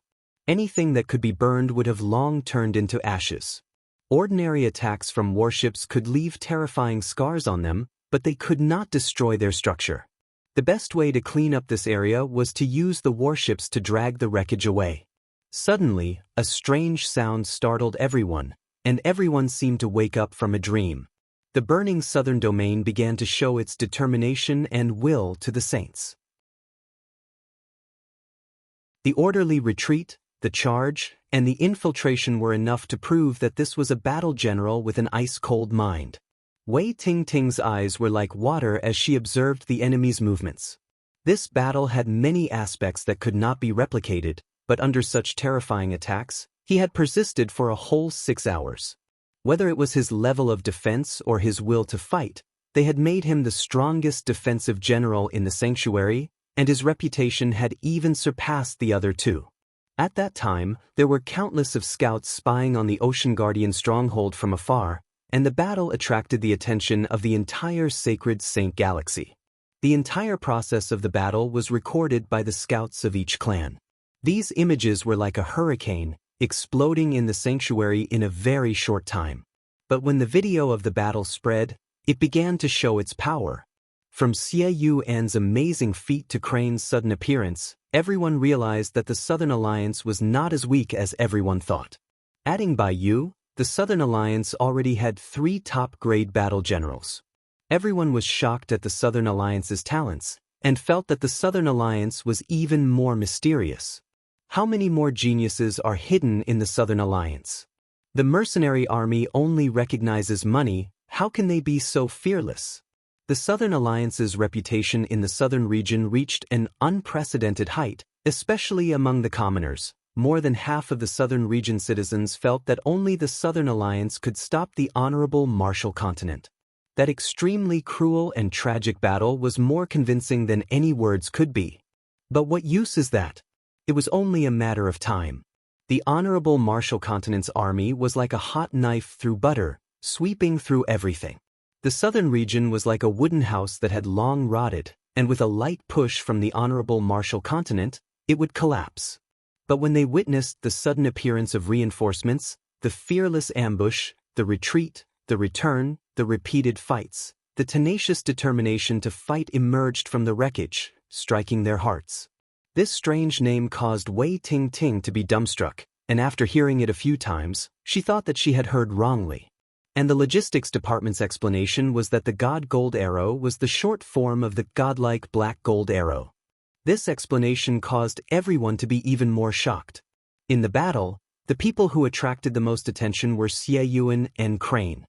Anything that could be burned would have long turned into ashes. Ordinary attacks from warships could leave terrifying scars on them, but they could not destroy their structure. The best way to clean up this area was to use the warships to drag the wreckage away. Suddenly, a strange sound startled everyone, and everyone seemed to wake up from a dream. The burning southern domain began to show its determination and will to the saints. The orderly retreat, the charge, and the infiltration were enough to prove that this was a battle general with an ice-cold mind. Wei Tingting's eyes were like water as she observed the enemy's movements. This battle had many aspects that could not be replicated, but under such terrifying attacks, he had persisted for a whole 6 hours. Whether it was his level of defense or his will to fight, they had made him the strongest defensive general in the sanctuary, and his reputation had even surpassed the other two. At that time, there were countless of scouts spying on the Ocean Guardian stronghold from afar, and the battle attracted the attention of the entire Sacred Saint Galaxy. The entire process of the battle was recorded by the scouts of each clan. These images were like a hurricane, exploding in the sanctuary in a very short time. But when the video of the battle spread, it began to show its power. From Xie Yuan's amazing feat to Crane's sudden appearance, everyone realized that the Southern Alliance was not as weak as everyone thought. Adding by Yu, the Southern Alliance already had 3 top-grade battle generals. Everyone was shocked at the Southern Alliance's talents, and felt that the Southern Alliance was even more mysterious. How many more geniuses are hidden in the Southern Alliance? The mercenary army only recognizes money. How can they be so fearless? The Southern Alliance's reputation in the southern region reached an unprecedented height, especially among the commoners. More than half of the southern region citizens felt that only the Southern Alliance could stop the honorable Martial Continent. That extremely cruel and tragic battle was more convincing than any words could be. But what use is that? It was only a matter of time. The honorable Martial Continent's army was like a hot knife through butter, sweeping through everything. The southern region was like a wooden house that had long rotted, and with a light push from the honorable Martial Continent, it would collapse. But when they witnessed the sudden appearance of reinforcements, the fearless ambush, the retreat, the return, the repeated fights, the tenacious determination to fight emerged from the wreckage, striking their hearts. This strange name caused Wei Ting to be dumbstruck, and after hearing it a few times, she thought that she had heard wrongly. And the logistics department's explanation was that the God Gold Arrow was the short form of the godlike Black Gold Arrow. This explanation caused everyone to be even more shocked. In the battle, the people who attracted the most attention were Xie Yuan and Crane.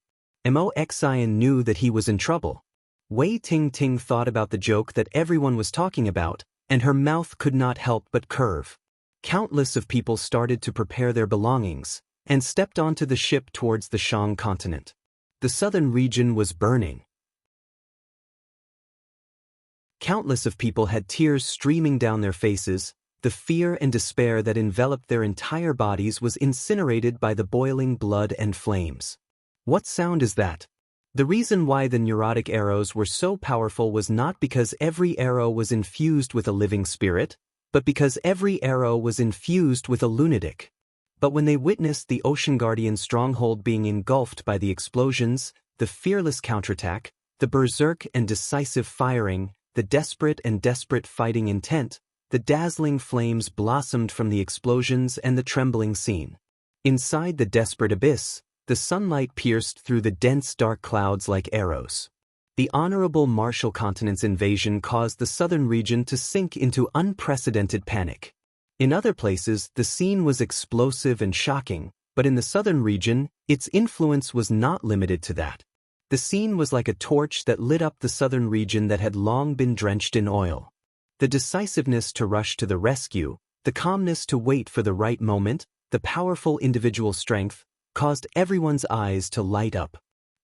Mo Xian knew that he was in trouble. Wei Ting thought about the joke that everyone was talking about, and her mouth could not help but curve. Countless of people started to prepare their belongings, and stepped onto the ship towards the Shang continent. The southern region was burning. Countless of people had tears streaming down their faces. The fear and despair that enveloped their entire bodies was incinerated by the boiling blood and flames. What sound is that? The reason why the neurotic arrows were so powerful was not because every arrow was infused with a living spirit, but because every arrow was infused with a lunatic. But when they witnessed the Ocean Guardian stronghold being engulfed by the explosions, the fearless counterattack, the berserk and decisive firing, the desperate fighting intent, the dazzling flames blossomed from the explosions and the trembling scene. Inside the desperate abyss, the sunlight pierced through the dense dark clouds like arrows. The honorable Martial Continent's invasion caused the southern region to sink into unprecedented panic. In other places, the scene was explosive and shocking, but in the southern region, its influence was not limited to that. The scene was like a torch that lit up the southern region that had long been drenched in oil. The decisiveness to rush to the rescue, the calmness to wait for the right moment, the powerful individual strength, caused everyone's eyes to light up.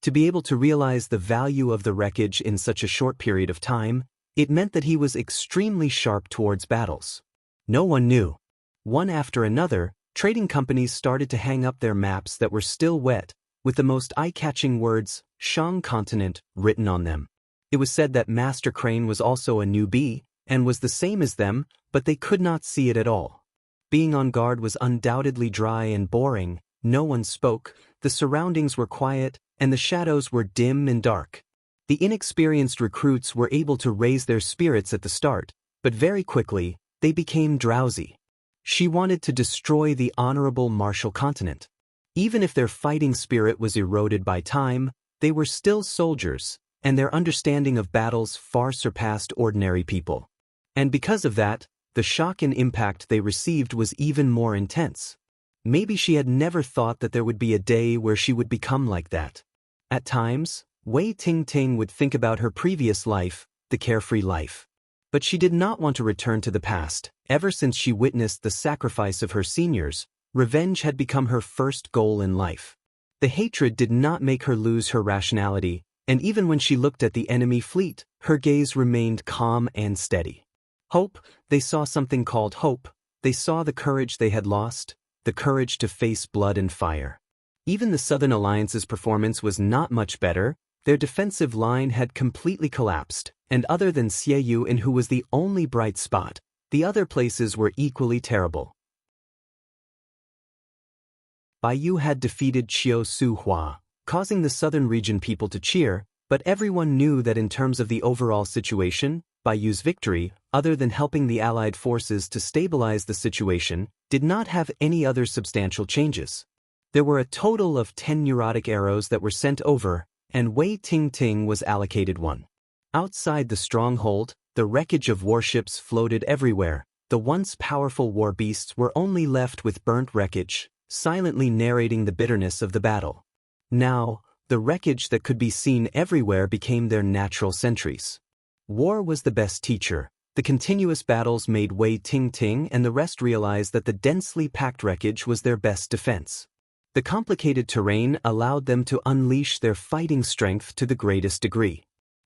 To be able to realize the value of the wreckage in such a short period of time, it meant that he was extremely sharp towards battles. No one knew. One after another, trading companies started to hang up their maps that were still wet, with the most eye-catching words, Shang Continent, written on them. It was said that Master Crane was also a newbie, and was the same as them, but they could not see it at all. Being on guard was undoubtedly dry and boring. No one spoke, the surroundings were quiet, and the shadows were dim and dark. The inexperienced recruits were able to raise their spirits at the start, but very quickly, they became drowsy. She wanted to destroy the honorable Martial Continent. Even if their fighting spirit was eroded by time, they were still soldiers, and their understanding of battles far surpassed ordinary people. And because of that, the shock and impact they received was even more intense. Maybe she had never thought that there would be a day where she would become like that. At times, Wei Ting would think about her previous life, the carefree life. But she did not want to return to the past. Ever since she witnessed the sacrifice of her seniors, revenge had become her first goal in life. The hatred did not make her lose her rationality, and even when she looked at the enemy fleet, her gaze remained calm and steady. Hope, they saw something called hope. They saw the courage they had lost, the courage to face blood and fire. Even the Southern Alliance's performance was not much better. Their defensive line had completely collapsed, and other than Xie Yuan, who was the only bright spot, the other places were equally terrible. Bai Yu had defeated Qiu Su Hua, causing the southern region people to cheer, but everyone knew that in terms of the overall situation, Bai Yu's victory, other than helping the allied forces to stabilize the situation, did not have any other substantial changes. There were a total of 10 neurotic arrows that were sent over, and Wei Tingting was allocated one. Outside the stronghold, the wreckage of warships floated everywhere. The once powerful war beasts were only left with burnt wreckage, silently narrating the bitterness of the battle. Now, the wreckage that could be seen everywhere became their natural sentries. War was the best teacher. The continuous battles made Wei Tingting and the rest realize that the densely packed wreckage was their best defense. The complicated terrain allowed them to unleash their fighting strength to the greatest degree.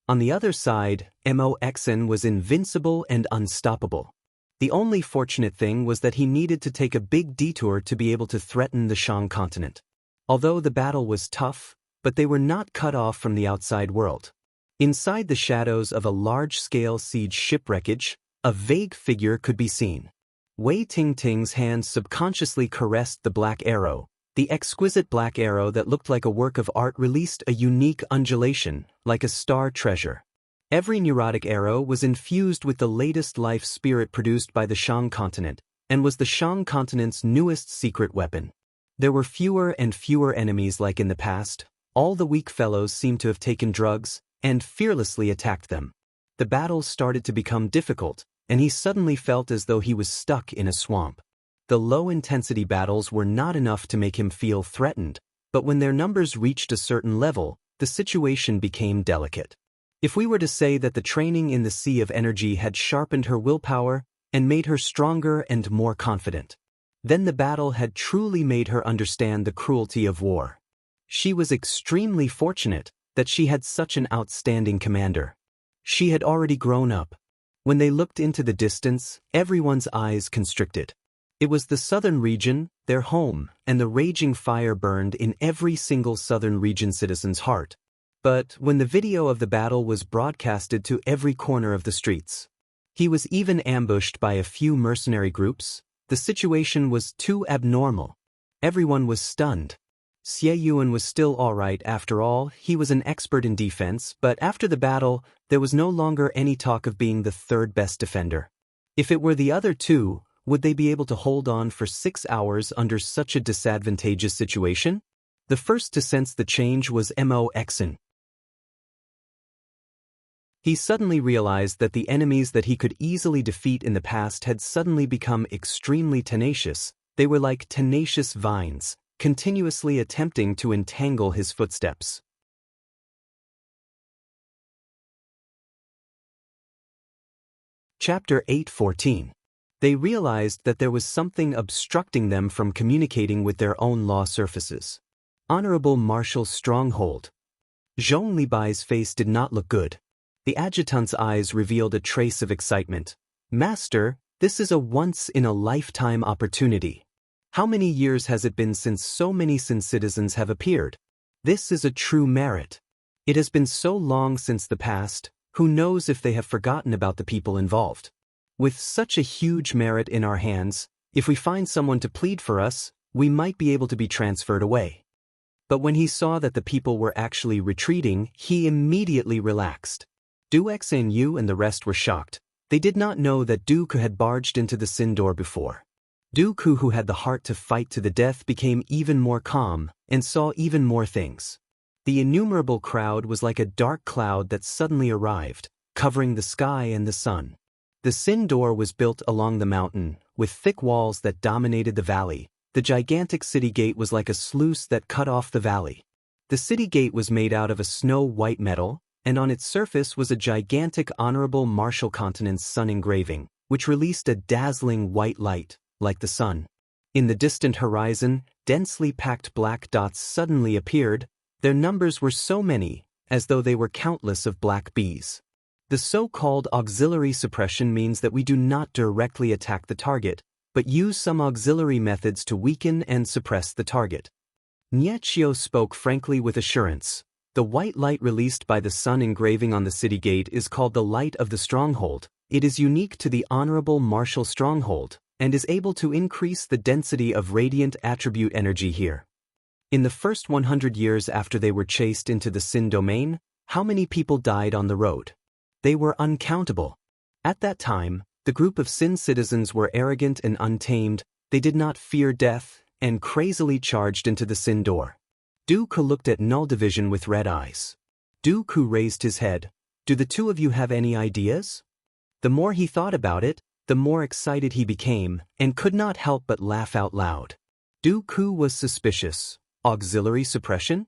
On the other side, Moxen was invincible and unstoppable. The only fortunate thing was that he needed to take a big detour to be able to threaten the Shang continent. Although the battle was tough, but they were not cut off from the outside world. Inside the shadows of a large-scale siege ship wreckage, a vague figure could be seen. Wei Tingting's hands subconsciously caressed the black arrow. The exquisite black arrow that looked like a work of art released a unique undulation, like a star treasure. Every neurotic arrow was infused with the latest life spirit produced by the Shang continent, and was the Shang continent's newest secret weapon. There were fewer and fewer enemies like in the past. All the weak fellows seemed to have taken drugs, and fearlessly attacked them. The battle started to become difficult, and he suddenly felt as though he was stuck in a swamp. The low-intensity battles were not enough to make him feel threatened, but when their numbers reached a certain level, the situation became delicate. If we were to say that the training in the Sea of Energy had sharpened her willpower and made her stronger and more confident, then the battle had truly made her understand the cruelty of war. She was extremely fortunate that she had such an outstanding commander. She had already grown up. When they looked into the distance, everyone's eyes constricted. It was the southern region, their home, and the raging fire burned in every single southern region citizen's heart. But when the video of the battle was broadcasted to every corner of the streets, he was even ambushed by a few mercenary groups. The situation was too abnormal. Everyone was stunned. Xie Yuan was still all right after all. He was an expert in defense, but after the battle, there was no longer any talk of being the third best defender. If it were the other two, would they be able to hold on for 6 hours under such a disadvantageous situation? The first to sense the change was Moxen. He suddenly realized that the enemies that he could easily defeat in the past had suddenly become extremely tenacious. They were like tenacious vines, continuously attempting to entangle his footsteps. Chapter 8:14. They realized that there was something obstructing them from communicating with their own law surfaces. Honorable Marshal's stronghold. Zhong Libai's face did not look good. The adjutant's eyes revealed a trace of excitement. Master, this is a once-in-a-lifetime opportunity. How many years has it been since so many Sin citizens have appeared? This is a true merit. It has been so long since the past, who knows if they have forgotten about the people involved. With such a huge merit in our hands, if we find someone to plead for us, we might be able to be transferred away. But when he saw that the people were actually retreating, he immediately relaxed. Du Xinyu and the rest were shocked. They did not know that Du Ku had barged into the Sin door before. Du Ku, who had the heart to fight to the death, became even more calm and saw even more things. The innumerable crowd was like a dark cloud that suddenly arrived, covering the sky and the sun. The Sin door was built along the mountain, with thick walls that dominated the valley. The gigantic city gate was like a sluice that cut off the valley. The city gate was made out of a snow-white metal, and on its surface was a gigantic honorable martial continent's sun engraving, which released a dazzling white light, like the sun. In the distant horizon, densely packed black dots suddenly appeared. Their numbers were so many, as though they were countless of black bees. The so-called auxiliary suppression means that we do not directly attack the target, but use some auxiliary methods to weaken and suppress the target. Xianxia spoke frankly with assurance. The white light released by the sun engraving on the city gate is called the light of the stronghold. It is unique to the honorable martial stronghold, and is able to increase the density of radiant attribute energy here. In the first 100 years after they were chased into the Sin domain, how many people died on the road? They were uncountable. At that time, the group of Sin citizens were arrogant and untamed. They did not fear death, and crazily charged into the Sin door. Duke looked at Null Division with red eyes. Duke raised his head. Do the two of you have any ideas? The more he thought about it, the more excited he became, and could not help but laugh out loud. Duke was suspicious. Auxiliary suppression?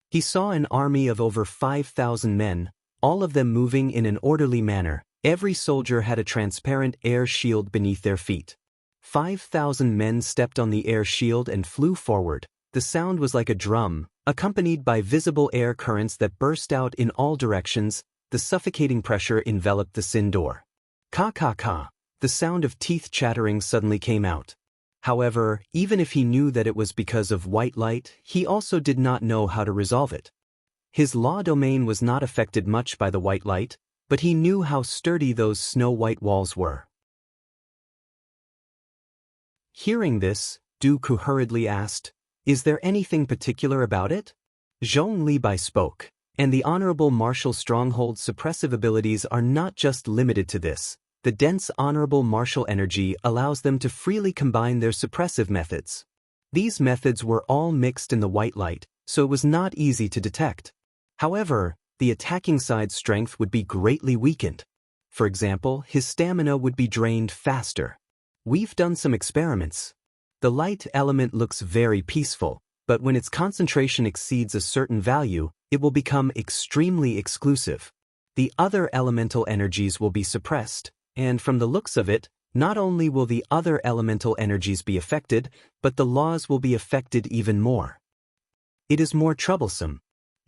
He saw an army of over 5,000 men, all of them moving in an orderly manner. Every soldier had a transparent air shield beneath their feet. 5,000 men stepped on the air shield and flew forward. The sound was like a drum, accompanied by visible air currents that burst out in all directions. The suffocating pressure enveloped the Sin door. Ka ka ka. The sound of teeth chattering suddenly came out. However, even if he knew that it was because of white light, he also did not know how to resolve it. His law domain was not affected much by the white light, but he knew how sturdy those snow-white walls were. Hearing this, Dooku hurriedly asked, "Is there anything particular about it?" Zhong Libai spoke, "And the Honorable Martial Stronghold's suppressive abilities are not just limited to this. The dense honorable martial energy allows them to freely combine their suppressive methods. These methods were all mixed in the white light, so it was not easy to detect. However, the attacking side's strength would be greatly weakened. For example, his stamina would be drained faster. We've done some experiments. The light element looks very peaceful, but when its concentration exceeds a certain value, it will become extremely exclusive. The other elemental energies will be suppressed. And from the looks of it, not only will the other elemental energies be affected, but the laws will be affected even more. It is more troublesome."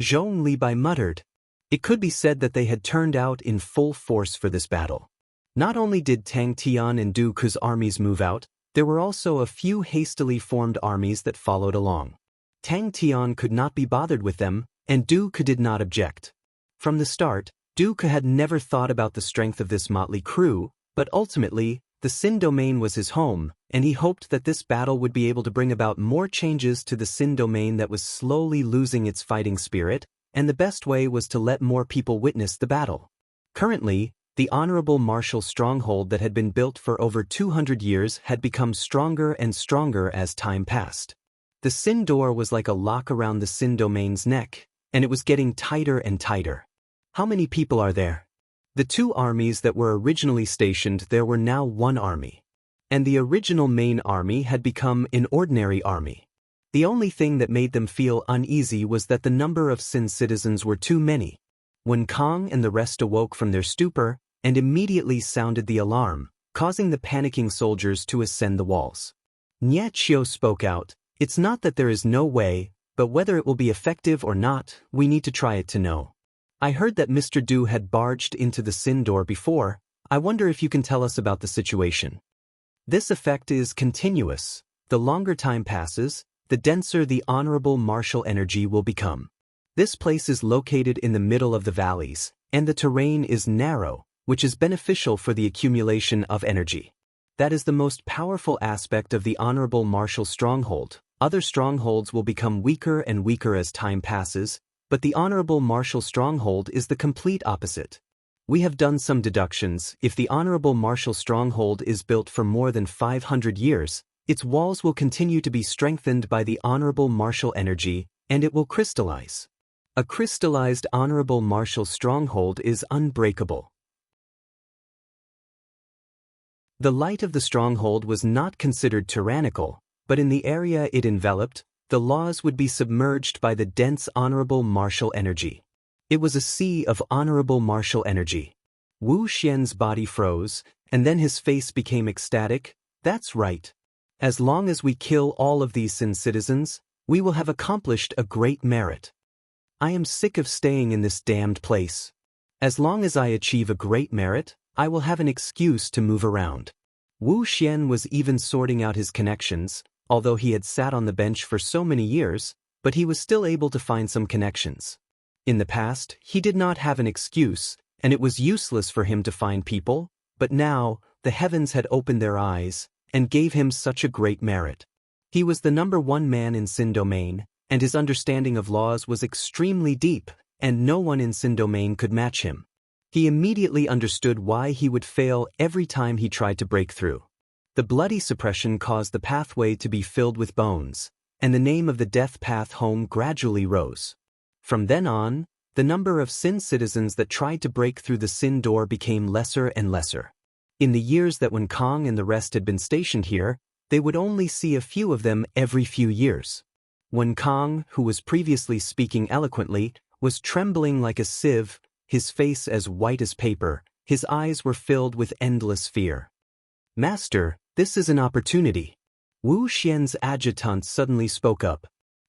Zhong Libai muttered. It could be said that they had turned out in full force for this battle. Not only did Tang Tian and Dooku's armies move out, there were also a few hastily formed armies that followed along. Tang Tian could not be bothered with them, and Dooku did not object. From the start, Dooku had never thought about the strength of this motley crew, but ultimately, the Sin domain was his home, and he hoped that this battle would be able to bring about more changes to the Sin domain that was slowly losing its fighting spirit, and the best way was to let more people witness the battle. Currently, the honorable martial stronghold that had been built for over 200 years had become stronger and stronger as time passed. The Sin door was like a lock around the Sin domain's neck, and it was getting tighter and tighter. How many people are there? The two armies that were originally stationed there were now one army. And the original main army had become an ordinary army. The only thing that made them feel uneasy was that the number of Sin citizens were too many. When Kong and the rest awoke from their stupor, and immediately sounded the alarm, causing the panicking soldiers to ascend the walls. Xianxia spoke out, "It's not that there is no way, but whether it will be effective or not, we need to try it to know. I heard that Mr. Du had barged into the Sin door before. I wonder if you can tell us about the situation." This effect is continuous. The longer time passes, the denser the honorable martial energy will become. This place is located in the middle of the valleys, and the terrain is narrow, which is beneficial for the accumulation of energy. That is the most powerful aspect of the honorable martial stronghold. Other strongholds will become weaker and weaker as time passes, but the honorable martial stronghold is the complete opposite. We have done some deductions. If the honorable martial stronghold is built for more than 500 years, its walls will continue to be strengthened by the honorable martial energy, and it will crystallize. A crystallized honorable martial stronghold is unbreakable. The light of the stronghold was not considered tyrannical, but in the area it enveloped, the laws would be submerged by the dense honorable martial energy. It was a sea of honorable martial energy. Wu Xian's body froze, and then his face became ecstatic. That's right. As long as we kill all of these Sin citizens, we will have accomplished a great merit. I am sick of staying in this damned place. As long as I achieve a great merit, I will have an excuse to move around. Wu Xian was even sorting out his connections, although he had sat on the bench for so many years, but he was still able to find some connections. In the past, he did not have an excuse, and it was useless for him to find people, but now, the heavens had opened their eyes, and gave him such a great merit. He was the #1 man in Sin Domain, and his understanding of laws was extremely deep, and no one in Sin Domain could match him. He immediately understood why he would fail every time he tried to break through. The bloody suppression caused the pathway to be filled with bones, and the name of the death path home gradually rose. From then on, the number of Sin citizens that tried to break through the Sin door became lesser and lesser. In the years that when Kong and the rest had been stationed here, they would only see a few of them every few years. When Kong, who was previously speaking eloquently, was trembling like a sieve, his face as white as paper, his eyes were filled with endless fear. Master, this is an opportunity. Wu Xian's adjutant suddenly spoke up.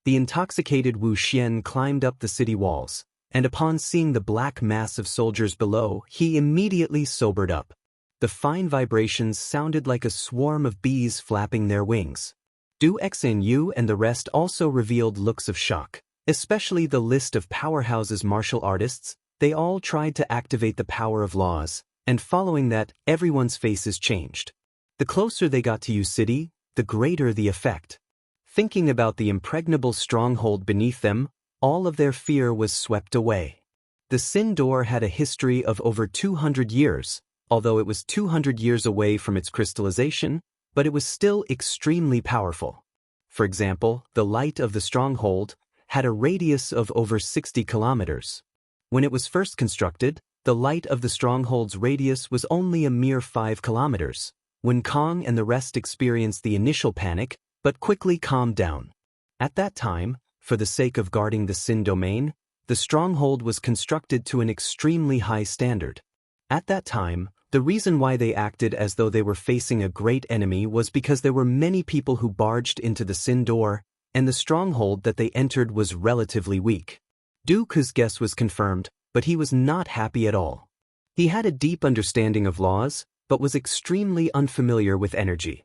The intoxicated Wu Xian climbed up the city walls, and upon seeing the black mass of soldiers below, he immediately sobered up. The fine vibrations sounded like a swarm of bees flapping their wings. Du Xinyu and the rest also revealed looks of shock, especially the list of powerhouse's martial artists. They all tried to activate the power of laws, and following that, everyone's faces changed. The closer they got to Yu City, the greater the effect. Thinking about the impregnable stronghold beneath them, all of their fear was swept away. The Sin door had a history of over 200 years, although it was 200 years away from its crystallization, but it was still extremely powerful. For example, the light of the stronghold had a radius of over 60 kilometers. When it was first constructed, the light of the stronghold's radius was only a mere 5 kilometers. When Kong and the rest experienced the initial panic, but quickly calmed down. At that time, for the sake of guarding the Sin domain, the stronghold was constructed to an extremely high standard. At that time, the reason why they acted as though they were facing a great enemy was because there were many people who barged into the Sin door, and the stronghold that they entered was relatively weak. Du Ku's guess was confirmed, but he was not happy at all. He had a deep understanding of laws, but was extremely unfamiliar with energy.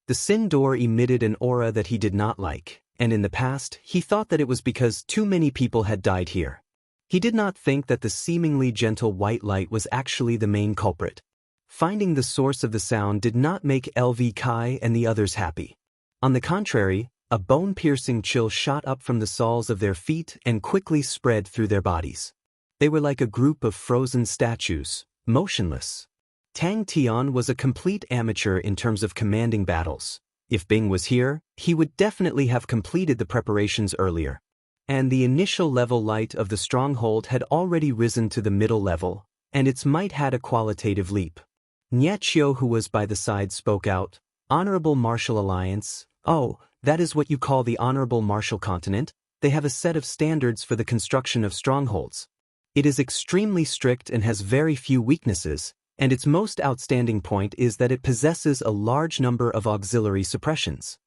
The Sin door emitted an aura that he did not like, and in the past, he thought that it was because too many people had died here. He did not think that the seemingly gentle white light was actually the main culprit. Finding the source of the sound did not make LV Kai and the others happy. On the contrary, a bone-piercing chill shot up from the soles of their feet and quickly spread through their bodies. They were like a group of frozen statues, motionless. Tang Tian was a complete amateur in terms of commanding battles. If Bing was here, he would definitely have completed the preparations earlier. And the initial level light of the stronghold had already risen to the middle level, and its might had a qualitative leap. Niechio, who was by the side, spoke out, "Honorable Martial Alliance, oh, that is what you call the Honorable Martial Continent? They have a set of standards for the construction of strongholds. It is extremely strict and has very few weaknesses, and its most outstanding point is that it possesses a large number of auxiliary suppressions."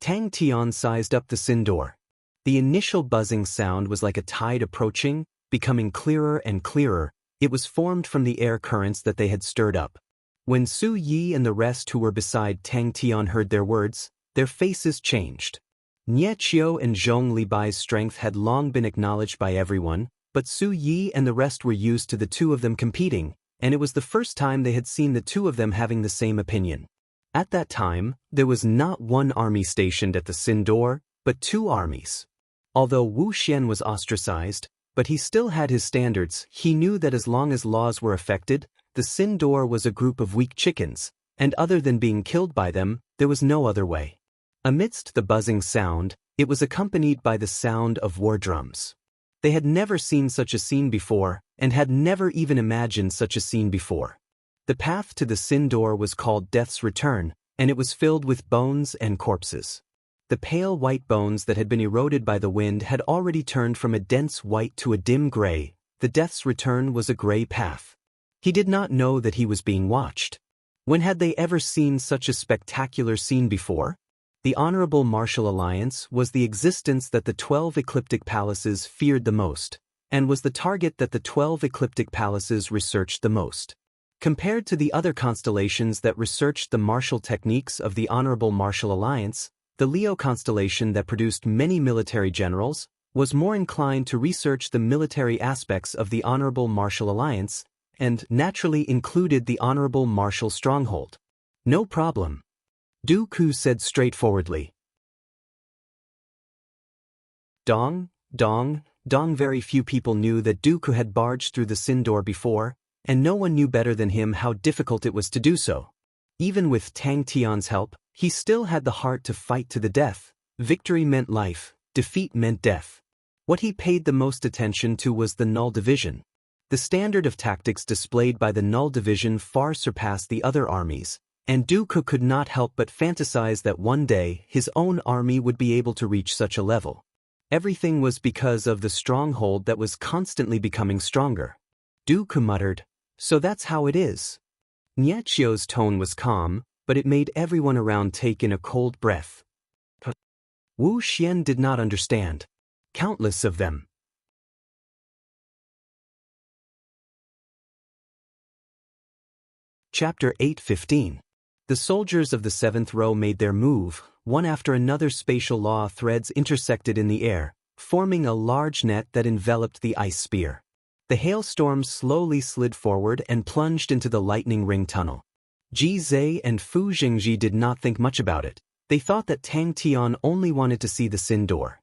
Tang Tian sized up the Sin door. The initial buzzing sound was like a tide approaching, becoming clearer and clearer. It was formed from the air currents that they had stirred up. When Su Yi and the rest who were beside Tang Tian heard their words, their faces changed. Niechio and Zhong Libai's strength had long been acknowledged by everyone, but Su Yi and the rest were used to the two of them competing, and it was the first time they had seen the two of them having the same opinion. At that time, there was not one army stationed at the Sin door, but 2 armies. Although Wu Xian was ostracized, but he still had his standards. He knew that as long as laws were affected, the Sin door was a group of weak chickens, and other than being killed by them, there was no other way. Amidst the buzzing sound, it was accompanied by the sound of war drums. They had never seen such a scene before, and had never even imagined such a scene before. The path to the Sin door was called Death's Return, and it was filled with bones and corpses. The pale white bones that had been eroded by the wind had already turned from a dense white to a dim gray. The death's return was a gray path. He did not know that he was being watched. When had they ever seen such a spectacular scene before? The Honorable Martial Alliance was the existence that the 12 ecliptic palaces feared the most, and was the target that the 12 ecliptic palaces researched the most. Compared to the other constellations that researched the martial techniques of the Honorable Martial Alliance, the Leo constellation that produced many military generals was more inclined to research the military aspects of the Honorable Martial Alliance, and naturally included the Honorable Martial Stronghold. No problem. Dooku said straightforwardly. Dong, dong, dong. Very few people knew that Dooku had barged through the Sin Door before, and no one knew better than him how difficult it was to do so. Even with Tang Tian's help, he still had the heart to fight to the death. Victory meant life, defeat meant death. What he paid the most attention to was the Null Division. The standard of tactics displayed by the Null Division far surpassed the other armies, and Dooku could not help but fantasize that one day his own army would be able to reach such a level. Everything was because of the stronghold that was constantly becoming stronger. Dooku muttered, "So that's how it is." Niechio's tone was calm, but it made everyone around take in a cold breath. Wu Xian did not understand. Countless of them. Chapter 8:15. The soldiers of the 7th row made their move. One after another spatial law threads intersected in the air, forming a large net that enveloped the ice spear. The hailstorm slowly slid forward and plunged into the lightning ring tunnel. Ji Zhe and Fu Jingji did not think much about it. They thought that Tang Tian only wanted to see the Sin Door.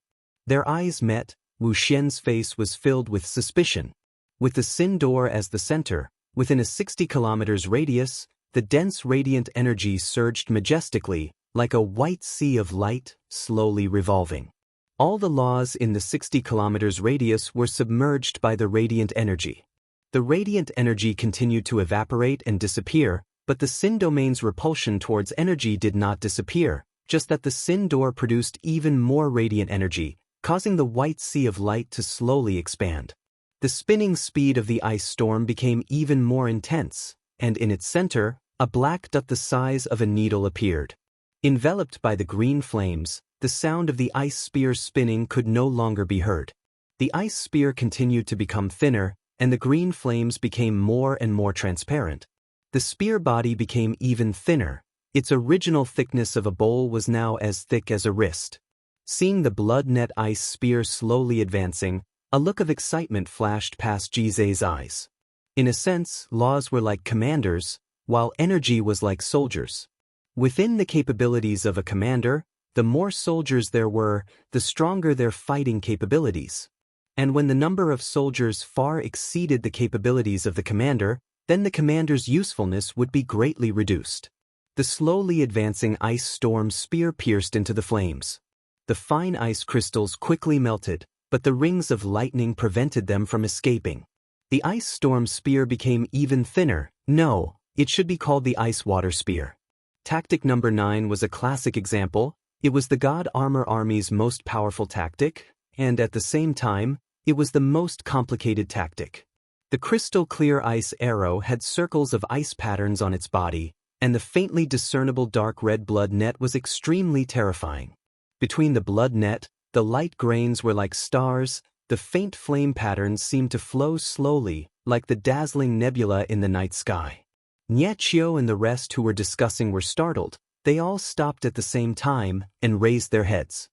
Their eyes met. Wu Xian's face was filled with suspicion. With the Sin Door as the center, within a 60 kilometers radius, the dense radiant energy surged majestically, like a white sea of light, slowly revolving. All the laws in the 60 kilometers radius were submerged by the radiant energy. The radiant energy continued to evaporate and disappear, but the Sin domain's repulsion towards energy did not disappear, just that the Sin Door produced even more radiant energy, causing the white sea of light to slowly expand. The spinning speed of the ice storm became even more intense, and in its center, a black dot the size of a needle appeared. Enveloped by the green flames, the sound of the ice spear spinning could no longer be heard. The ice spear continued to become thinner, and the green flames became more and more transparent. The spear body became even thinner. Its original thickness of a bowl was now as thick as a wrist. Seeing the blood net ice spear slowly advancing, a look of excitement flashed past Ji Zhe's eyes. In a sense, laws were like commanders, while energy was like soldiers. Within the capabilities of a commander, the more soldiers there were, the stronger their fighting capabilities. And when the number of soldiers far exceeded the capabilities of the commander, then the commander's usefulness would be greatly reduced. The slowly advancing ice storm spear pierced into the flames. The fine ice crystals quickly melted, but the rings of lightning prevented them from escaping. The ice storm spear became even thinner. No, it should be called the ice water spear. Tactic number 9 was a classic example. It was the God Armor Army's most powerful tactic, and at the same time, it was the most complicated tactic. The crystal-clear ice arrow had circles of ice patterns on its body, and the faintly discernible dark red blood net was extremely terrifying. Between the blood net, the light grains were like stars. The faint flame patterns seemed to flow slowly, like the dazzling nebula in the night sky. Niechio and the rest who were discussing were startled. They all stopped at the same time and raised their heads.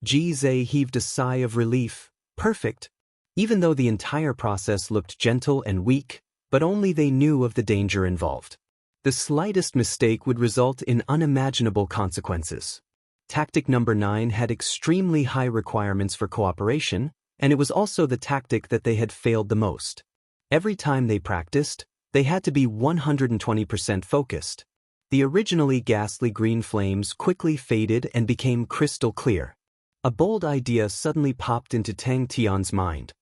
Ji Zhe heaved a sigh of relief. Perfect. Even though the entire process looked gentle and weak, but only they knew of the danger involved. The slightest mistake would result in unimaginable consequences. Tactic number 9 had extremely high requirements for cooperation, and it was also the tactic that they had failed the most. Every time they practiced, they had to be 120% focused. The originally ghastly green flames quickly faded and became crystal clear. A bold idea suddenly popped into Tang Tian's mind.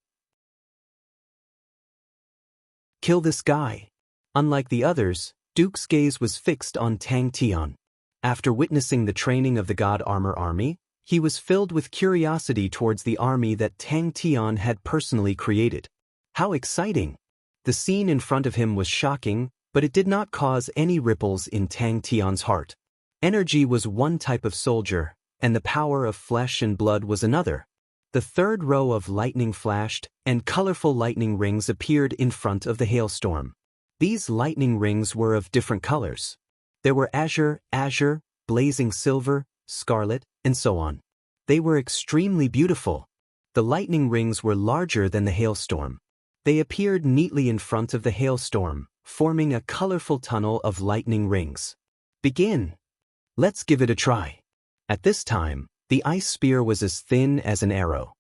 Kill this guy. Unlike the others, Duke's gaze was fixed on Tang Tian. After witnessing the training of the God Armor Army, He was filled with curiosity towards the army that Tang Tian had personally created. How exciting! The scene in front of him was shocking, but it did not cause any ripples in Tang Tian's heart. Energy was one type of soldier, and the power of flesh and blood was another. The third row of lightning flashed, and colorful lightning rings appeared in front of the hailstorm. These lightning rings were of different colors. There were azure, blazing silver, scarlet, and so on. They were extremely beautiful. The lightning rings were larger than the hailstorm. They appeared neatly in front of the hailstorm, forming a colorful tunnel of lightning rings. Begin! Let's give it a try. At this time, the ice spear was as thin as an arrow.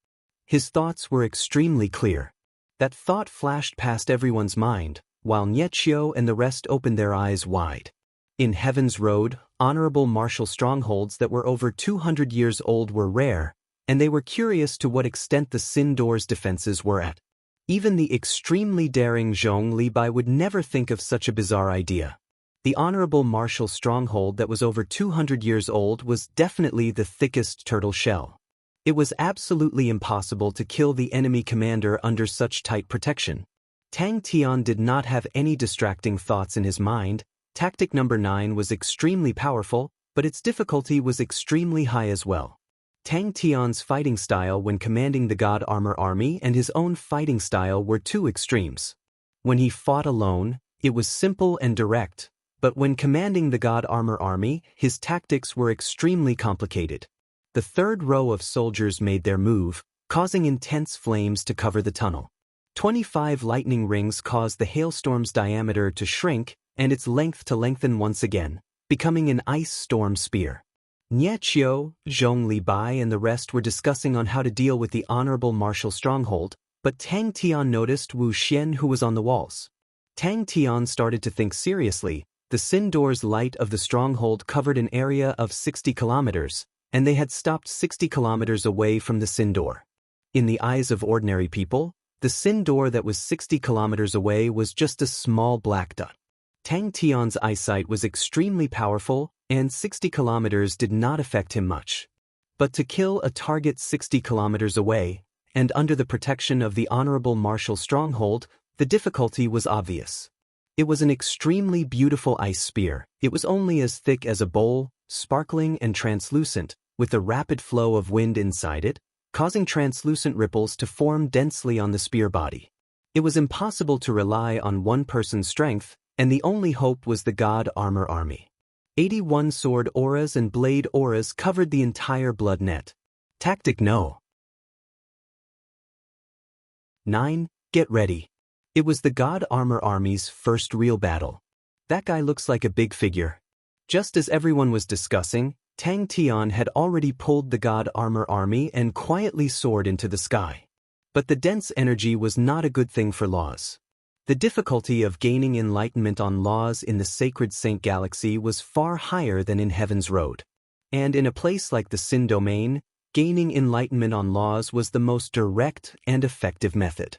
His thoughts were extremely clear. That thought flashed past everyone's mind, while Nietchio and the rest opened their eyes wide. In Heaven's Road, honorable martial strongholds that were over 200 years old were rare, and they were curious to what extent the Sin Door's defenses were at. Even the extremely daring Zhong Libai would never think of such a bizarre idea. The honorable martial stronghold that was over 200 years old was definitely the thickest turtle shell. It was absolutely impossible to kill the enemy commander under such tight protection. Tang Tian did not have any distracting thoughts in his mind. Tactic number 9 was extremely powerful, but its difficulty was extremely high as well. Tang Tian's fighting style when commanding the God Armor Army and his own fighting style were two extremes. When he fought alone, it was simple and direct, but when commanding the God Armor Army, his tactics were extremely complicated. The third row of soldiers made their move, causing intense flames to cover the tunnel. 25 lightning rings caused the hailstorm's diameter to shrink and its length to lengthen once again, becoming an ice storm spear. Nietchio, Zhong Libai and the rest were discussing on how to deal with the honorable martial stronghold, but Tang Tian noticed Wu Xian who was on the walls. Tang Tian started to think seriously. The Sin Door's light of the stronghold covered an area of 60 kilometers, and they had stopped 60 kilometers away from the Sin Door. In the eyes of ordinary people, the Sin Door that was 60 kilometers away was just a small black dot. Tang Tian's eyesight was extremely powerful, and 60 kilometers did not affect him much. But to kill a target 60 kilometers away, and under the protection of the honorable martial stronghold, the difficulty was obvious. It was an extremely beautiful ice spear. It was only as thick as a bowl, sparkling and translucent, with a rapid flow of wind inside it, causing translucent ripples to form densely on the spear body. It was impossible to rely on one person's strength, and the only hope was the God Armor Army. 81 sword auras and blade auras covered the entire blood net. Tactic No. 9. Get ready. It was the God Armor Army's first real battle. That guy looks like a big figure. Just as everyone was discussing, Tang Tian had already pulled the God Armor Army and quietly soared into the sky. But the dense energy was not a good thing for Laws. The difficulty of gaining enlightenment on laws in the sacred Saint Galaxy was far higher than in Heaven's Road. And in a place like the Sin Domain, gaining enlightenment on laws was the most direct and effective method.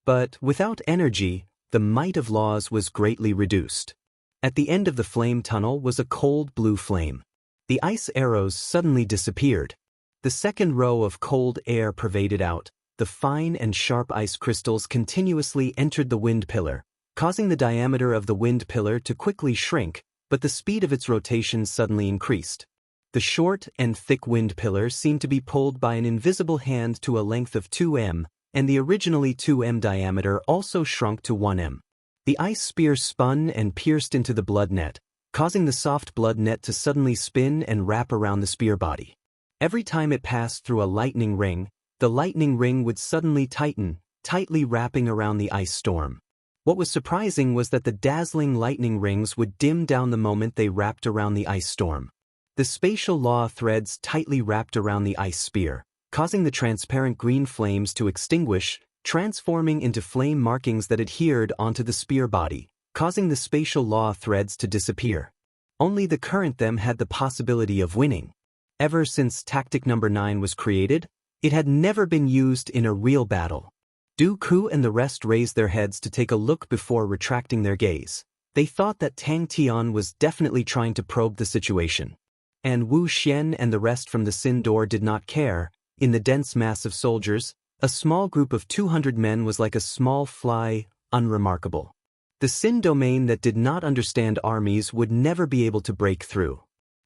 But without energy, the might of laws was greatly reduced. At the end of the flame tunnel was a cold blue flame. The ice arrows suddenly disappeared. The second row of cold air pervaded out. The fine and sharp ice crystals continuously entered the wind pillar, causing the diameter of the wind pillar to quickly shrink, but the speed of its rotation suddenly increased. The short and thick wind pillar seemed to be pulled by an invisible hand to a length of 2 m, and the originally 2 m diameter also shrunk to 1 m. The ice spear spun and pierced into the blood net, causing the soft blood net to suddenly spin and wrap around the spear body. Every time it passed through a lightning ring, the lightning ring would suddenly tighten, tightly wrapping around the ice storm. What was surprising was that the dazzling lightning rings would dim down the moment they wrapped around the ice storm. The spatial law threads tightly wrapped around the ice spear, causing the transparent green flames to extinguish, transforming into flame markings that adhered onto the spear body, causing the spatial law threads to disappear. Only the current them had the possibility of winning. Ever since tactic number 9 was created, it had never been used in a real battle. Dooku and the rest raised their heads to take a look before retracting their gaze. They thought that Tang Tian was definitely trying to probe the situation. And Wu Xian and the rest from the Sin Door did not care. In the dense mass of soldiers, a small group of 200 men was like a small fly, unremarkable. The Sin domain that did not understand armies would never be able to break through.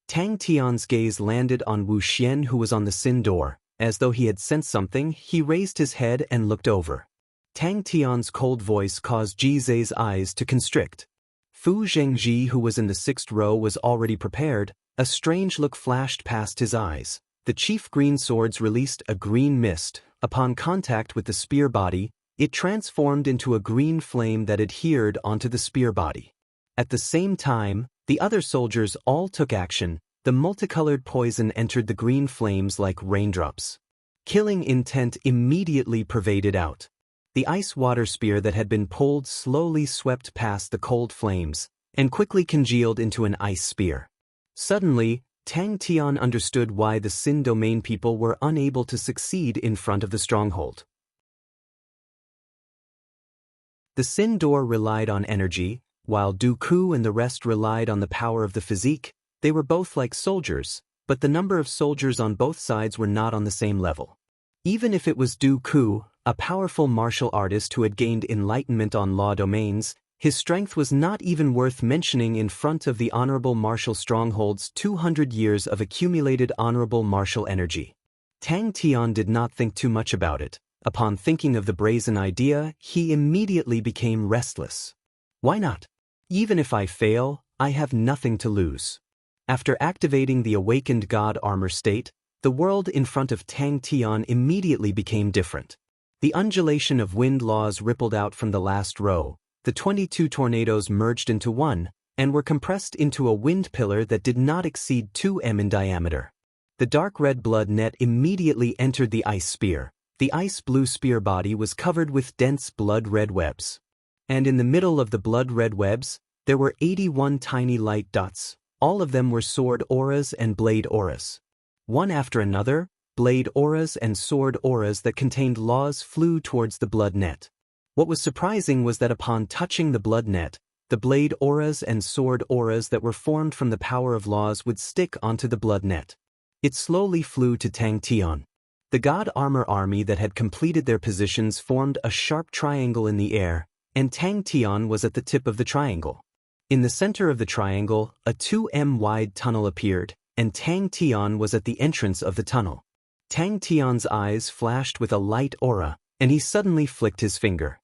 Tang Tian's gaze landed on Wu Xian, who was on the Sin Door. As though he had sensed something, he raised his head and looked over. Tang Tian's cold voice caused Ji Zhe's eyes to constrict. Fu Zhengji, who was in the 6th row, was already prepared. A strange look flashed past his eyes. The chief green swords released a green mist. Upon contact with the spear body, it transformed into a green flame that adhered onto the spear body. At the same time, the other soldiers all took action. The multicolored poison entered the green flames like raindrops. Killing intent immediately pervaded out. The ice water spear that had been pulled slowly swept past the cold flames and quickly congealed into an ice spear. Suddenly, Tang Tian understood why the Sin domain people were unable to succeed in front of the stronghold. The Sin door relied on energy, while Dooku and the rest relied on the power of the physique. They were both like soldiers, but the number of soldiers on both sides were not on the same level. Even if it was Dooku, a powerful martial artist who had gained enlightenment on law domains, his strength was not even worth mentioning in front of the honorable martial stronghold's 200 years of accumulated honorable martial energy. Tang Tian did not think too much about it. Upon thinking of the brazen idea, he immediately became restless. Why not? Even if I fail, I have nothing to lose. After activating the awakened God armor state, the world in front of Tang Tian immediately became different. The undulation of wind laws rippled out from the last row. The 22 tornadoes merged into one, and were compressed into a wind pillar that did not exceed 2 m in diameter. The dark red blood net immediately entered the ice spear. The ice blue spear body was covered with dense blood red webs. And in the middle of the blood red webs, there were 81 tiny light dots. All of them were sword auras and blade auras. One after another, blade auras and sword auras that contained laws flew towards the blood net. What was surprising was that upon touching the blood net, the blade auras and sword auras that were formed from the power of laws would stick onto the blood net. It slowly flew to Tang Tian. The God armor army that had completed their positions formed a sharp triangle in the air, and Tang Tian was at the tip of the triangle. In the center of the triangle, a 2 m wide tunnel appeared, and Tang Tian was at the entrance of the tunnel. Tang Tian's eyes flashed with a light aura, and he suddenly flicked his finger.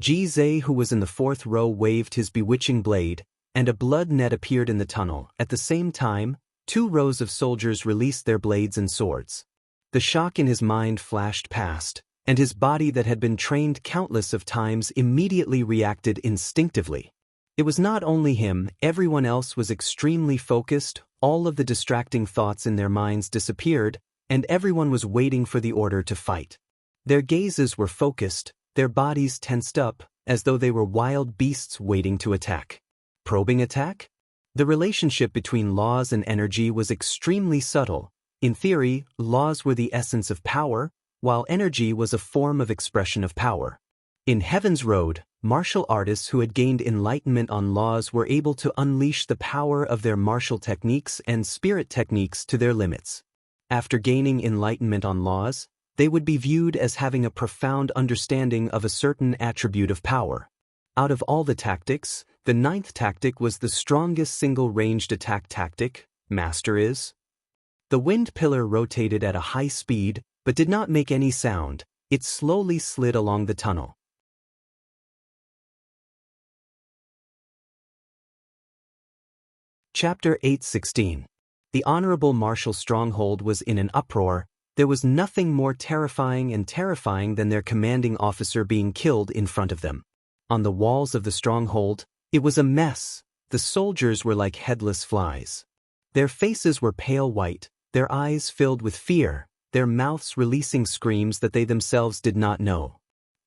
Ji Zhe, who was in the 4th row, waved his bewitching blade, and a blood net appeared in the tunnel. At the same time, 2 rows of soldiers released their blades and swords. The shock in his mind flashed past, and his body that had been trained countless of times immediately reacted instinctively. It was not only him, everyone else was extremely focused, all of the distracting thoughts in their minds disappeared, and everyone was waiting for the order to fight. Their gazes were focused, their bodies tensed up, as though they were wild beasts waiting to attack. Probing attack? The relationship between laws and energy was extremely subtle. In theory, laws were the essence of power, while energy was a form of expression of power. In Heaven's Road, martial artists who had gained enlightenment on laws were able to unleash the power of their martial techniques and spirit techniques to their limits. After gaining enlightenment on laws, they would be viewed as having a profound understanding of a certain attribute of power. Out of all the tactics, the 9th tactic was the strongest single-ranged attack tactic. Master is. The wind pillar rotated at a high speed, but did not make any sound. It slowly slid along the tunnel. Chapter 8:16. The honorable martial stronghold was in an uproar. There was nothing more terrifying than their commanding officer being killed in front of them. On the walls of the stronghold, it was a mess. The soldiers were like headless flies. Their faces were pale white, their eyes filled with fear, their mouths releasing screams that they themselves did not know.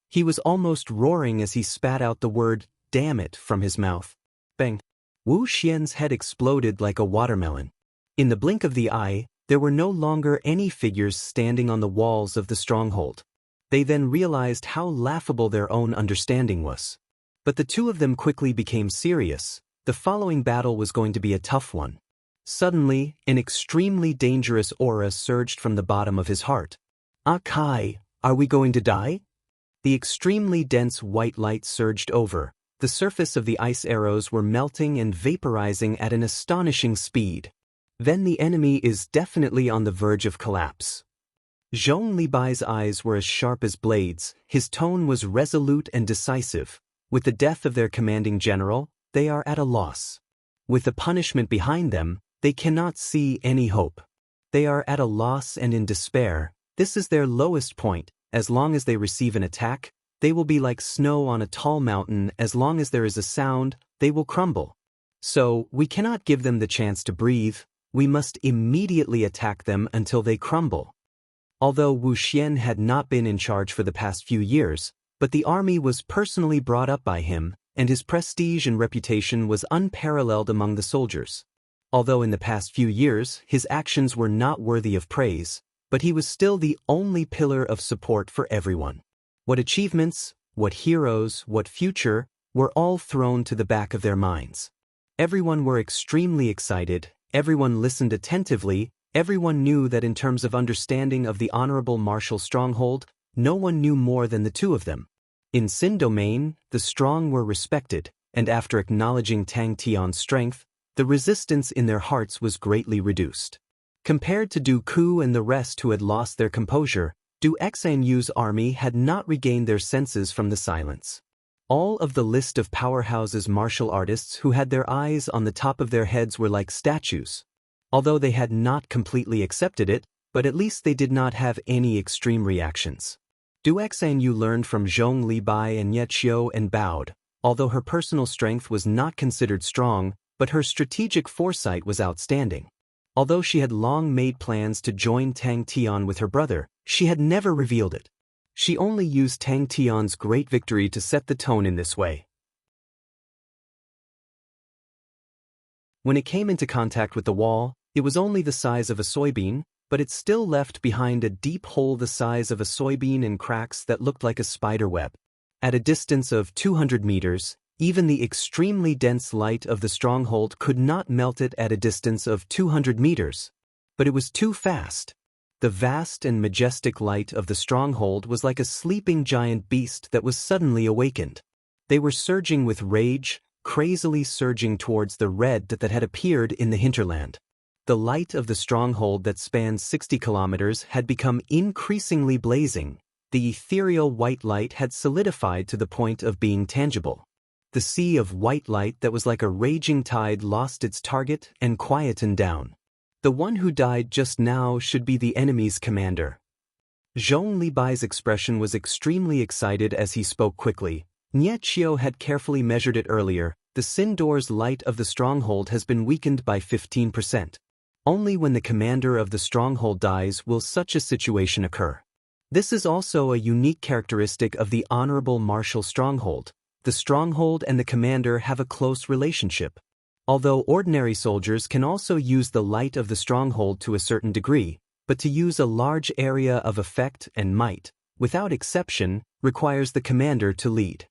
He was almost roaring as he spat out the word, "Damn it," from his mouth. Bang! Wu Xian's head exploded like a watermelon. In the blink of the eye, there were no longer any figures standing on the walls of the stronghold. They then realized how laughable their own understanding was. But the two of them quickly became serious. The following battle was going to be a tough one. Suddenly, an extremely dangerous aura surged from the bottom of his heart. "Ah Kai, are we going to die?" The extremely dense white light surged over. The surface of the ice arrows were melting and vaporizing at an astonishing speed. Then the enemy is definitely on the verge of collapse. Zhong Libai's eyes were as sharp as blades, his tone was resolute and decisive. With the death of their commanding general, they are at a loss. With the punishment behind them, they cannot see any hope. They are at a loss and in despair. This is their lowest point. As long as they receive an attack, they will be like snow on a tall mountain. As long as there is a sound, they will crumble. So, we cannot give them the chance to breathe. We must immediately attack them until they crumble. Although Wu Xian had not been in charge for the past few years, but the army was personally brought up by him, and his prestige and reputation was unparalleled among the soldiers. Although in the past few years his actions were not worthy of praise, but he was still the only pillar of support for everyone. What achievements, what heroes, what future, were all thrown to the back of their minds. Everyone were extremely excited, everyone listened attentively, everyone knew that in terms of understanding of the honorable martial stronghold, no one knew more than the two of them. In Xin domain, the strong were respected, and after acknowledging Tang Tian's strength, the resistance in their hearts was greatly reduced. Compared to Du Ku and the rest who had lost their composure, Du Xanyu's army had not regained their senses from the silence. All of the list of powerhouses martial artists who had their eyes on the top of their heads were like statues. Although they had not completely accepted it, but at least they did not have any extreme reactions. Du Xanyu learned from Zhong Libai and Yeqiu and bowed. Although her personal strength was not considered strong, but her strategic foresight was outstanding. Although she had long made plans to join Tang Tian with her brother, she had never revealed it. She only used Tang Tian's great victory to set the tone in this way. When it came into contact with the wall, it was only the size of a soybean, but it still left behind a deep hole the size of a soybean and cracks that looked like a spider web. At a distance of 200 meters, even the extremely dense light of the stronghold could not melt it at a distance of 200 meters. But it was too fast. The vast and majestic light of the stronghold was like a sleeping giant beast that was suddenly awakened. They were surging with rage, crazily surging towards the red that had appeared in the hinterland. The light of the stronghold that spanned 60 kilometers had become increasingly blazing. The ethereal white light had solidified to the point of being tangible. The sea of white light that was like a raging tide lost its target and quietened down. The one who died just now should be the enemy's commander. Zhong Libai's expression was extremely excited as he spoke quickly. Nie Chio had carefully measured it earlier. The Sin Door's light of the stronghold has been weakened by 15%. Only when the commander of the stronghold dies will such a situation occur. This is also a unique characteristic of the honorable martial stronghold. The stronghold and the commander have a close relationship. Although ordinary soldiers can also use the light of the stronghold to a certain degree, but to use a large area of effect and might, without exception, requires the commander to lead.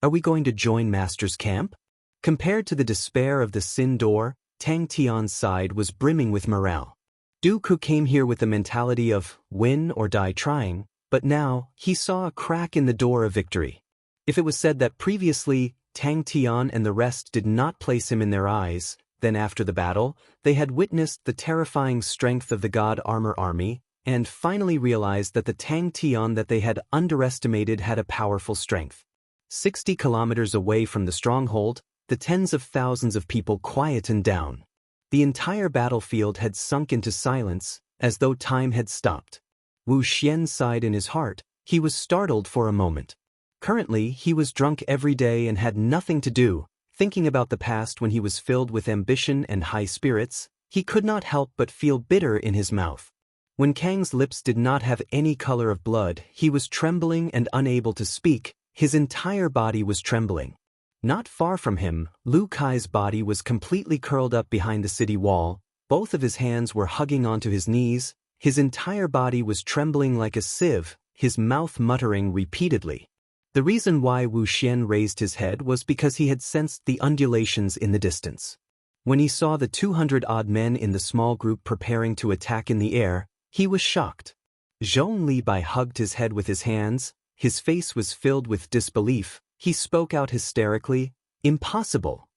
Are we going to join Master's camp? Compared to the despair of the Sin Door, Tang Tian's side was brimming with morale. Du Ku came here with the mentality of win or die trying, but now he saw a crack in the door of victory. If it was said that previously Tang Tian and the rest did not place him in their eyes, then after the battle, they had witnessed the terrifying strength of the God Armor Army, and finally realized that the Tang Tian that they had underestimated had a powerful strength. 60 kilometers away from the stronghold, the tens of thousands of people quietened down. The entire battlefield had sunk into silence, as though time had stopped. Wu Xian sighed in his heart. He was startled for a moment. Currently, he was drunk every day and had nothing to do. Thinking about the past when he was filled with ambition and high spirits, he could not help but feel bitter in his mouth. When Kang's lips did not have any color of blood, he was trembling and unable to speak. His entire body was trembling. Not far from him, Lu Kai's body was completely curled up behind the city wall. Both of his hands were hugging onto his knees. His entire body was trembling like a sieve, his mouth muttering repeatedly. The reason why Wu Xian raised his head was because he had sensed the undulations in the distance. When he saw the 200-odd men in the small group preparing to attack in the air, he was shocked. Zhong Libai hugged his head with his hands, his face was filled with disbelief. He spoke out hysterically, "Impossible!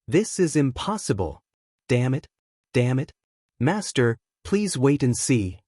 This is impossible! Damn it! Damn it! Master, please wait and see."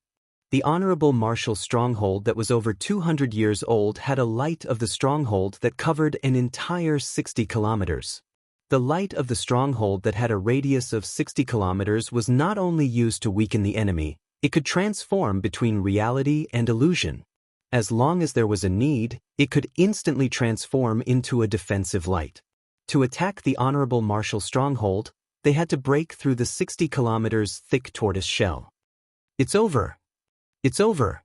The honorable martial stronghold that was over 200 years old had a light of the stronghold that covered an entire 60 kilometers. The light of the stronghold that had a radius of 60 kilometers was not only used to weaken the enemy, it could transform between reality and illusion. As long as there was a need, it could instantly transform into a defensive light. To attack the honorable martial stronghold, they had to break through the 60 kilometers thick tortoise shell. It's over. It's over.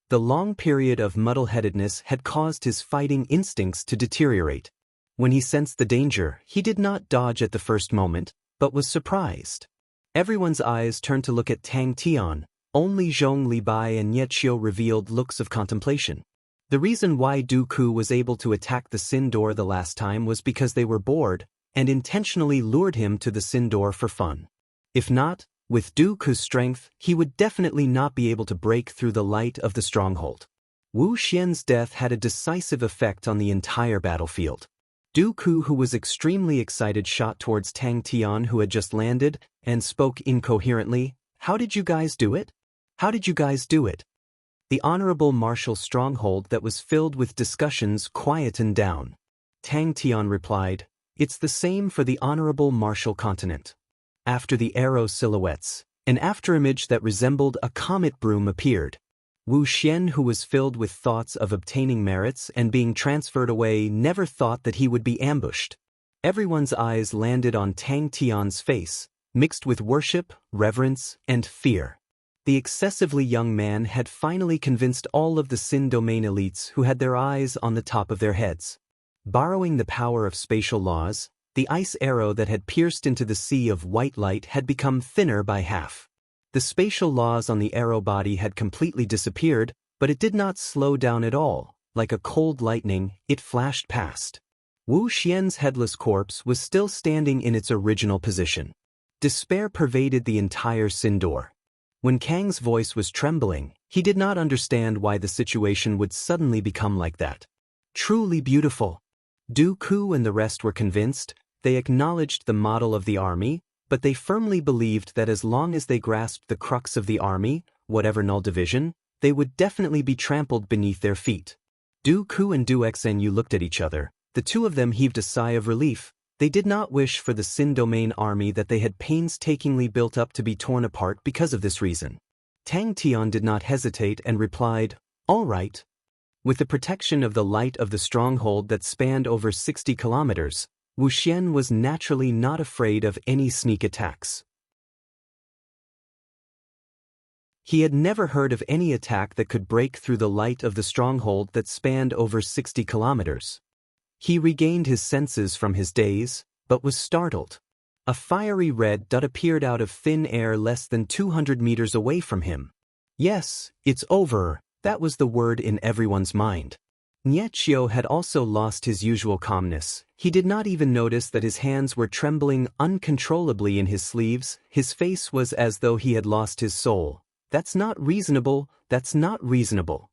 The long period of muddle-headedness had caused his fighting instincts to deteriorate. When he sensed the danger, he did not dodge at the first moment, but was surprised. Everyone's eyes turned to look at Tang Tian. Only Zhong Libai and Nietzsche revealed looks of contemplation. The reason why Du Ku was able to attack the Sin Door the last time was because they were bored and intentionally lured him to the Sin Door for fun. If not, with Du Ku's strength, he would definitely not be able to break through the light of the stronghold. Wu Xian's death had a decisive effect on the entire battlefield. Du Ku, who was extremely excited, shot towards Tang Tian, who had just landed, and spoke incoherently, "How did you guys do it? How did you guys do it?" The honorable martial stronghold that was filled with discussions quietened down. Tang Tian replied, "It's the same for the honorable martial continent." After the arrow silhouettes, an afterimage that resembled a comet broom appeared. Wu Xian, who was filled with thoughts of obtaining merits and being transferred away, never thought that he would be ambushed. Everyone's eyes landed on Tang Tian's face, mixed with worship, reverence, and fear. The excessively young man had finally convinced all of the Sin domain elites who had their eyes on the top of their heads. Borrowing the power of spatial laws, the ice arrow that had pierced into the sea of white light had become thinner by half. The spatial laws on the arrow body had completely disappeared, but it did not slow down at all. Like a cold lightning, it flashed past. Wu Xian's headless corpse was still standing in its original position. Despair pervaded the entire Sin Door. When Kang's voice was trembling, he did not understand why the situation would suddenly become like that. Truly beautiful. Du Ku and the rest were convinced. They acknowledged the model of the army, but they firmly believed that as long as they grasped the crux of the army, whatever null division, they would definitely be trampled beneath their feet. Du Ku and Du Xenu looked at each other. The two of them heaved a sigh of relief. They did not wish for the Sin domain army that they had painstakingly built up to be torn apart because of this reason. Tang Tian did not hesitate and replied, "All right." With the protection of the light of the stronghold that spanned over 60 kilometers, Wu Xian was naturally not afraid of any sneak attacks. He had never heard of any attack that could break through the light of the stronghold that spanned over 60 kilometers. He regained his senses from his daze, but was startled. A fiery red dot appeared out of thin air less than 200 meters away from him. Yes, it's over, that was the word in everyone's mind. Nietzsche had also lost his usual calmness. He did not even notice that his hands were trembling uncontrollably in his sleeves. His face was as though he had lost his soul. "That's not reasonable, that's not reasonable."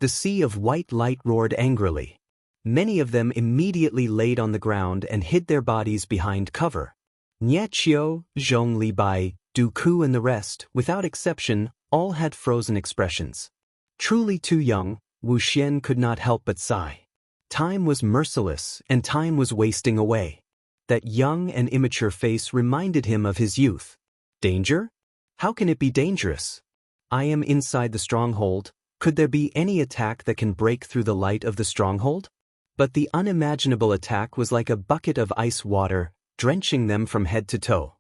The sea of white light roared angrily. Many of them immediately laid on the ground and hid their bodies behind cover. Nietzsche, Zhong Libai, Du Ku and the rest, without exception, all had frozen expressions. Truly too young, Wu Xian could not help but sigh. Time was merciless, and time was wasting away. That young and immature face reminded him of his youth. Danger? How can it be dangerous? I am inside the stronghold. Could there be any attack that can break through the light of the stronghold? But the unimaginable attack was like a bucket of ice water, drenching them from head to toe.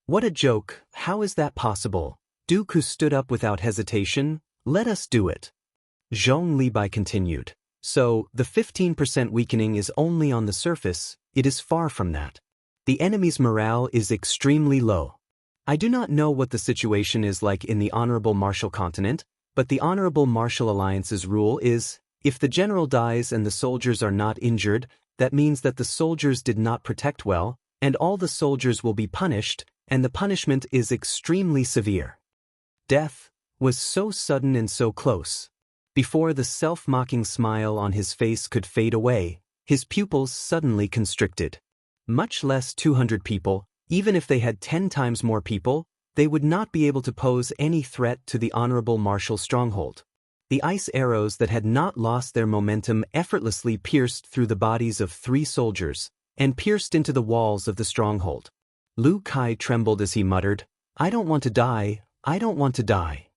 What a joke, how is that possible? Du Ku stood up without hesitation. Let us do it. Zhong Libai continued. So, the 15% weakening is only on the surface, it is far from that. The enemy's morale is extremely low. I do not know what the situation is like in the Honorable Martial Continent, but the Honorable Martial Alliance's rule is, if the general dies and the soldiers are not injured, that means that the soldiers did not protect well, and all the soldiers will be punished, and the punishment is extremely severe. Death was so sudden and so close. Before the self-mocking smile on his face could fade away, his pupils suddenly constricted. Much less 200 people, even if they had 10 times more people, they would not be able to pose any threat to the honorable martial stronghold. The ice arrows that had not lost their momentum effortlessly pierced through the bodies of 3 soldiers, and pierced into the walls of the stronghold. Lu Kai trembled as he muttered, "I don't want to die, I don't want to die."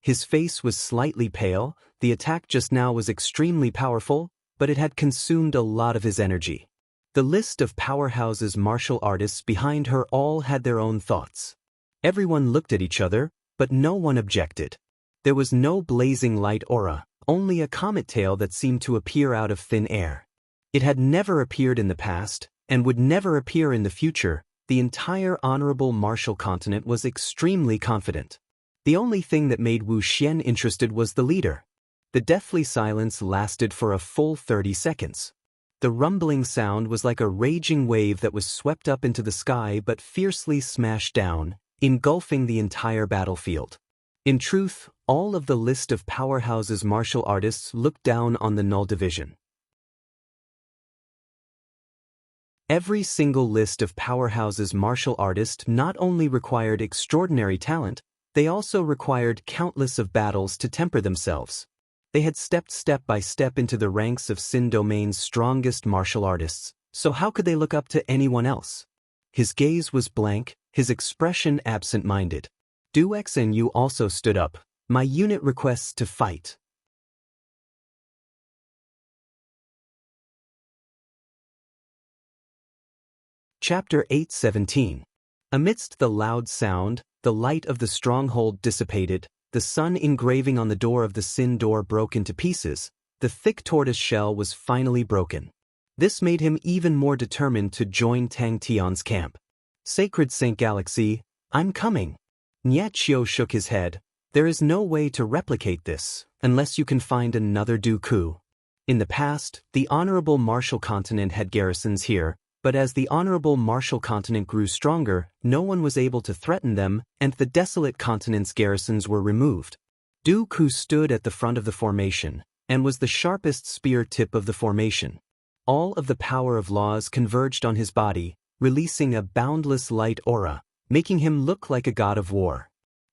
His face was slightly pale. The attack just now was extremely powerful, but it had consumed a lot of his energy. The list of powerhouse's martial artists behind her all had their own thoughts. Everyone looked at each other, but no one objected. There was no blazing light aura, only a comet tail that seemed to appear out of thin air. It had never appeared in the past, and would never appear in the future. The entire honorable martial continent was extremely confident. The only thing that made Wu Xian interested was the leader. The deathly silence lasted for a full 30 seconds. The rumbling sound was like a raging wave that was swept up into the sky but fiercely smashed down, engulfing the entire battlefield. In truth, all of the list of powerhouse's martial artists looked down on the Null Division. Every single list of powerhouse's martial artists not only required extraordinary talent, they also required countless of battles to temper themselves. They had stepped step by step into the ranks of Sin Domain's strongest martial artists, so how could they look up to anyone else? His gaze was blank, his expression absent-minded. Daoist and you also stood up. My unit requests to fight. Chapter 8:17. Amidst the loud sound, the light of the stronghold dissipated, the sun engraving on the door of the Sin door broke into pieces, the thick tortoise shell was finally broken. This made him even more determined to join Tang Tian's camp. Sacred Saint Galaxy, I'm coming. Xianxia shook his head. There is no way to replicate this, unless you can find another Dooku. In the past, the Honorable Martial Continent had garrisons here, but as the Honorable Martial Continent grew stronger, no one was able to threaten them, and the desolate continent's garrisons were removed. Dooku stood at the front of the formation, and was the sharpest spear tip of the formation. All of the power of laws converged on his body, releasing a boundless light aura, making him look like a god of war.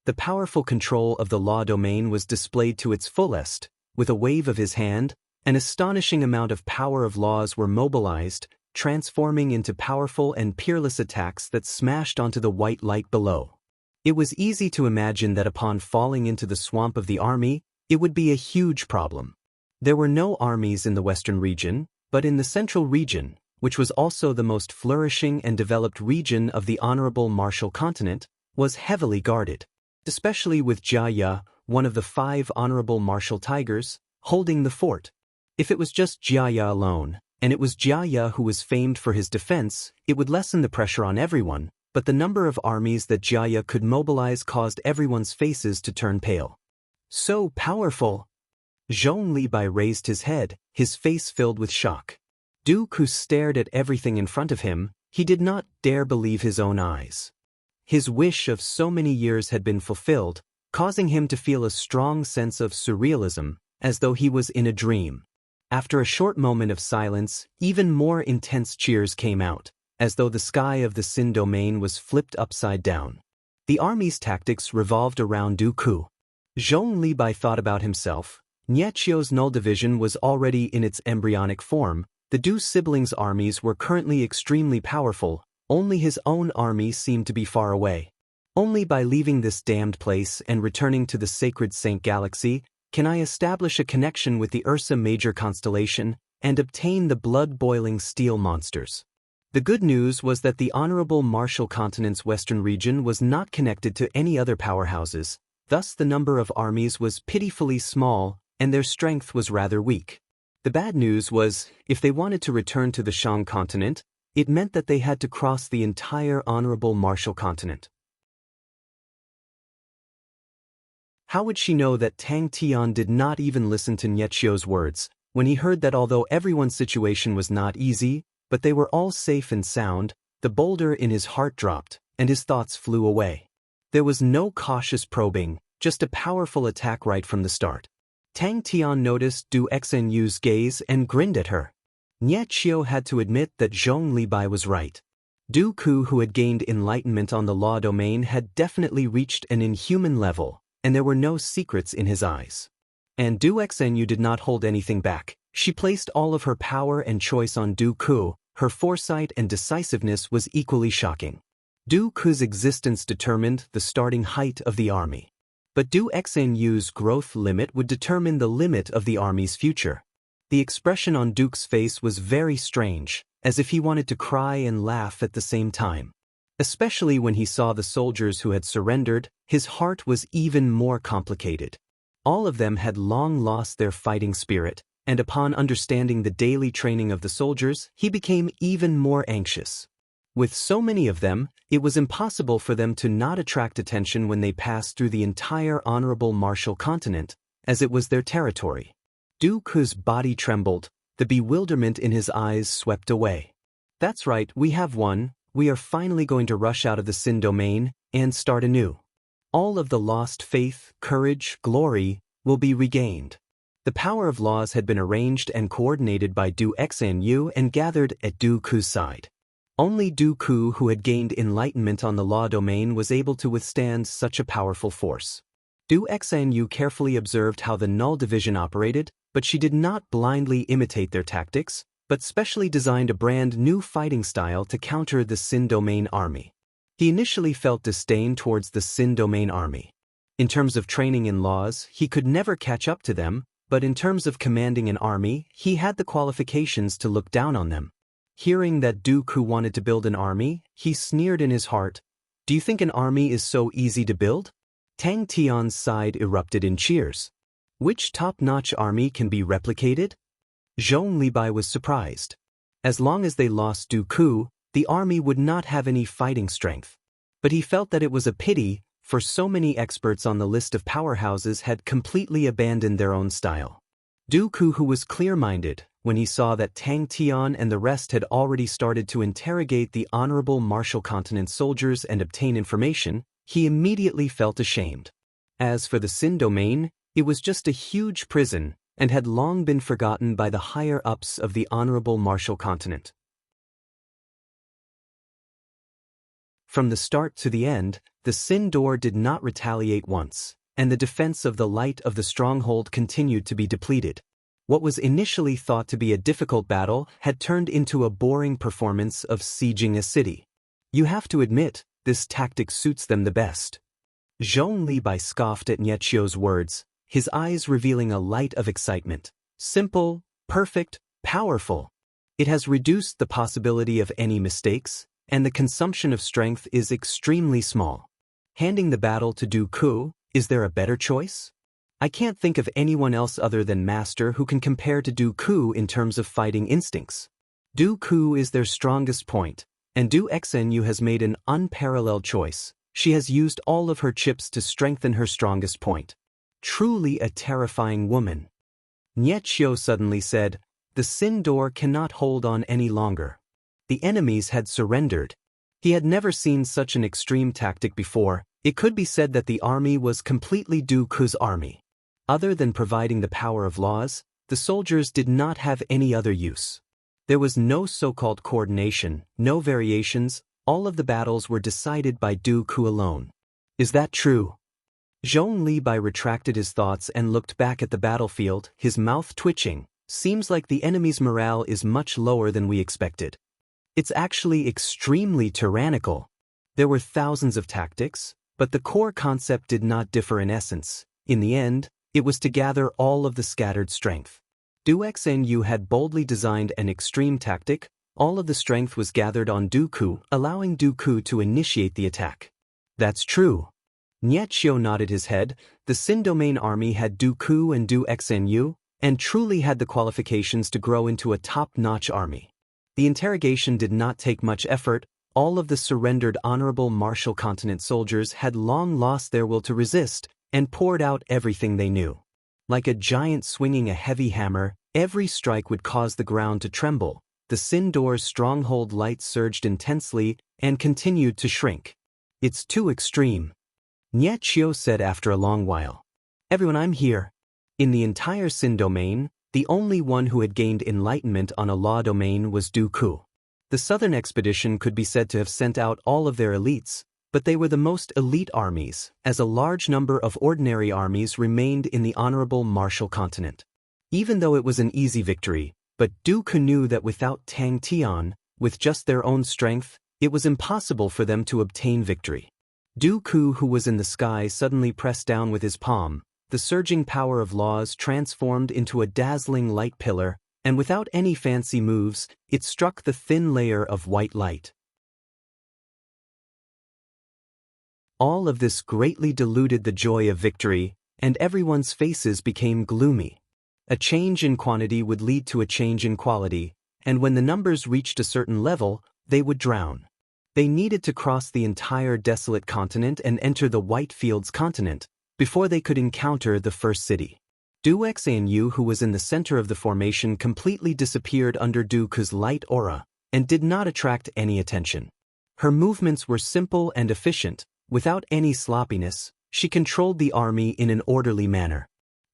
The powerful control of the law domain was displayed to its fullest. With a wave of his hand, an astonishing amount of power of laws were mobilized, transforming into powerful and peerless attacks that smashed onto the white light below. It was easy to imagine that upon falling into the swamp of the army, it would be a huge problem. There were no armies in the western region, but in the central region, which was also the most flourishing and developed region of the Honorable Martial Continent, was heavily guarded, especially with Jia, one of the 5 Honorable Martial Tigers, holding the fort. If it was just Jia alone, and it was Jia who was famed for his defense, it would lessen the pressure on everyone, but the number of armies that Jia could mobilize caused everyone's faces to turn pale. So powerful! Zhong Libai raised his head, his face filled with shock. Dooku stared at everything in front of him. He did not dare believe his own eyes. His wish of so many years had been fulfilled, causing him to feel a strong sense of surrealism, as though he was in a dream. After a short moment of silence, even more intense cheers came out, as though the sky of the Sin domain was flipped upside down. The army's tactics revolved around Dooku. Zhong Libai thought about himself. Xianxia's Null Division was already in its embryonic form. The Du siblings' armies were currently extremely powerful. Only his own army seemed to be far away. Only by leaving this damned place and returning to the Sacred Saint Galaxy can I establish a connection with the Ursa Major constellation and obtain the blood-boiling steel monsters. The good news was that the Honorable Martial Continent's western region was not connected to any other powerhouses, thus the number of armies was pitifully small and their strength was rather weak. The bad news was, if they wanted to return to the Shang continent, it meant that they had to cross the entire Honorable Martial Continent. How would she know that Tang Tian did not even listen to Xianxia's words? When he heard that although everyone's situation was not easy, but they were all safe and sound, the boulder in his heart dropped, and his thoughts flew away. There was no cautious probing, just a powerful attack right from the start. Tang Tian noticed Du Xnyu's gaze and grinned at her. Nie Qiu had to admit that Zhong Libai was right. Du Ku, who had gained enlightenment on the law domain, had definitely reached an inhuman level, and there were no secrets in his eyes. And Du Xnu did not hold anything back. She placed all of her power and choice on Du Ku. Her foresight and decisiveness was equally shocking. Du Ku's existence determined the starting height of the army. But Du Xnu's growth limit would determine the limit of the army's future. The expression on Duke's face was very strange, as if he wanted to cry and laugh at the same time. Especially when he saw the soldiers who had surrendered, his heart was even more complicated. All of them had long lost their fighting spirit, and upon understanding the daily training of the soldiers, he became even more anxious. With so many of them, it was impossible for them to not attract attention when they passed through the entire honorable martial continent, as it was their territory. Du Ku's body trembled, the bewilderment in his eyes swept away. That's right, we have won. We are finally going to rush out of the Sin domain and start anew. All of the lost faith, courage, glory will be regained. The power of laws had been arranged and coordinated by Du Xnu and gathered at Du Ku's side. Only Du Ku, who had gained enlightenment on the law domain, was able to withstand such a powerful force. Du Xnu carefully observed how the null division operated, but she did not blindly imitate their tactics, but specially designed a brand new fighting style to counter the Sin domain army. He initially felt disdain towards the Sin domain army. In terms of training in laws, he could never catch up to them, but in terms of commanding an army, he had the qualifications to look down on them. Hearing that Du Ku wanted to build an army, he sneered in his heart. Do you think an army is so easy to build? Tang Tian's side erupted in cheers. Which top-notch army can be replicated? Zhong Libai was surprised. As long as they lost Du Ku, the army would not have any fighting strength. But he felt that it was a pity, for so many experts on the list of powerhouses had completely abandoned their own style. Du Ku, who was clear-minded, when he saw that Tang Tian and the rest had already started to interrogate the honorable martial continent soldiers and obtain information, he immediately felt ashamed. As for the Sin domain, it was just a huge prison and had long been forgotten by the higher-ups of the honorable martial continent. From the start to the end, the Sin door did not retaliate once, and the defense of the light of the stronghold continued to be depleted. What was initially thought to be a difficult battle had turned into a boring performance of sieging a city. You have to admit, this tactic suits them the best. Zhong Libai scoffed at Nie Qiu's words, his eyes revealing a light of excitement. Simple, perfect, powerful. It has reduced the possibility of any mistakes, and the consumption of strength is extremely small. Handing the battle to Du Ku, is there a better choice? I can't think of anyone else other than Master who can compare to Du Ku in terms of fighting instincts. Du Ku is their strongest point, and Du Xnu has made an unparalleled choice. She has used all of her chips to strengthen her strongest point. Truly a terrifying woman. Nie Qiu suddenly said, the Sin door cannot hold on any longer. The enemies had surrendered. He had never seen such an extreme tactic before. It could be said that the army was completely Du Ku's army. Other than providing the power of laws, the soldiers did not have any other use. There was no so-called coordination, no variations, all of the battles were decided by Du Ku alone. Is that true? Zhong Libai retracted his thoughts and looked back at the battlefield, his mouth twitching. Seems like the enemy's morale is much lower than we expected. It's actually extremely tyrannical. There were thousands of tactics, but the core concept did not differ in essence. In the end, it was to gather all of the scattered strength. Du Xnu had boldly designed an extreme tactic. All of the strength was gathered on Du Ku, allowing Du Ku to initiate the attack. That's true. Nie Qiu nodded his head. The Sin domain army had Du Ku and Du Xnu, and truly had the qualifications to grow into a top-notch army. The interrogation did not take much effort. All of the surrendered honorable martial continent soldiers had long lost their will to resist, and poured out everything they knew. Like a giant swinging a heavy hammer, Every strike would cause the ground to tremble. The Sin Door's stronghold light surged intensely and continued to shrink. "It's too extreme," Nie Chio said after a long while. "Everyone, I'm here." In the entire Sin domain, the only one who had gained enlightenment on a law domain was Du Ku. The southern expedition could be said to have sent out all of their elites, but they were the most elite armies, as a large number of ordinary armies remained in the honorable martial continent. Even though it was an easy victory, but Du Ku knew that without Tang Tian, with just their own strength, it was impossible for them to obtain victory. Du Ku, who was in the sky, suddenly pressed down with his palm. The surging power of laws transformed into a dazzling light pillar, and without any fancy moves, it struck the thin layer of white light. All of this greatly diluted the joy of victory, and everyone's faces became gloomy. A change in quantity would lead to a change in quality, and when the numbers reached a certain level, they would drown. They needed to cross the entire desolate continent and enter the White Fields continent before they could encounter the first city. Wuxia and Xianxia, who was in the center of the formation, completely disappeared under Du Ku's light aura and did not attract any attention. Her movements were simple and efficient. Without any sloppiness, she controlled the army in an orderly manner.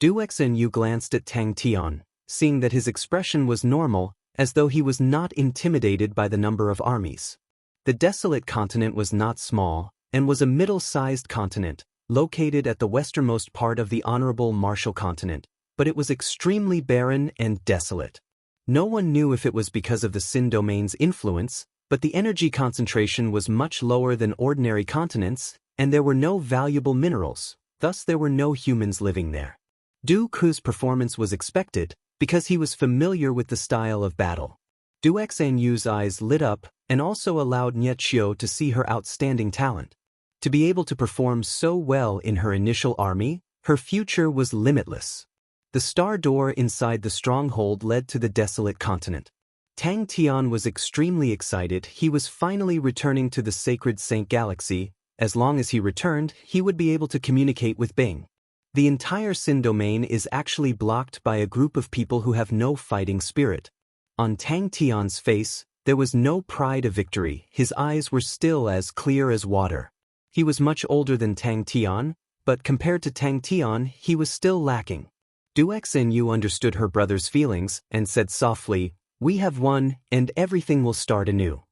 Wuxia and Xianxia glanced at Tang Tian, seeing that his expression was normal, as though he was not intimidated by the number of armies. The desolate continent was not small, and was a middle-sized continent, located at the westernmost part of the honorable martial continent, but it was extremely barren and desolate. No one knew if it was because of the Sin domain's influence, but the energy concentration was much lower than ordinary continents, and there were no valuable minerals, thus there were no humans living there. Du Ku's performance was expected, because he was familiar with the style of battle. Wuxia and Xianxia's eyes lit up, and also allowed Nie Chio to see her outstanding talent. To be able to perform so well in her initial army, her future was limitless. The star door inside the stronghold led to the desolate continent. Tang Tian was extremely excited. He was finally returning to the sacred Saint Galaxy. As long as he returned, he would be able to communicate with Bing. The entire Sin domain is actually blocked by a group of people who have no fighting spirit. On Tang Tian's face, there was no pride of victory. His eyes were still as clear as water. He was much older than Tang Tian, but compared to Tang Tian, he was still lacking. Wuxia and Xianxia understood her brother's feelings and said softly, "We have won, and everything will start anew."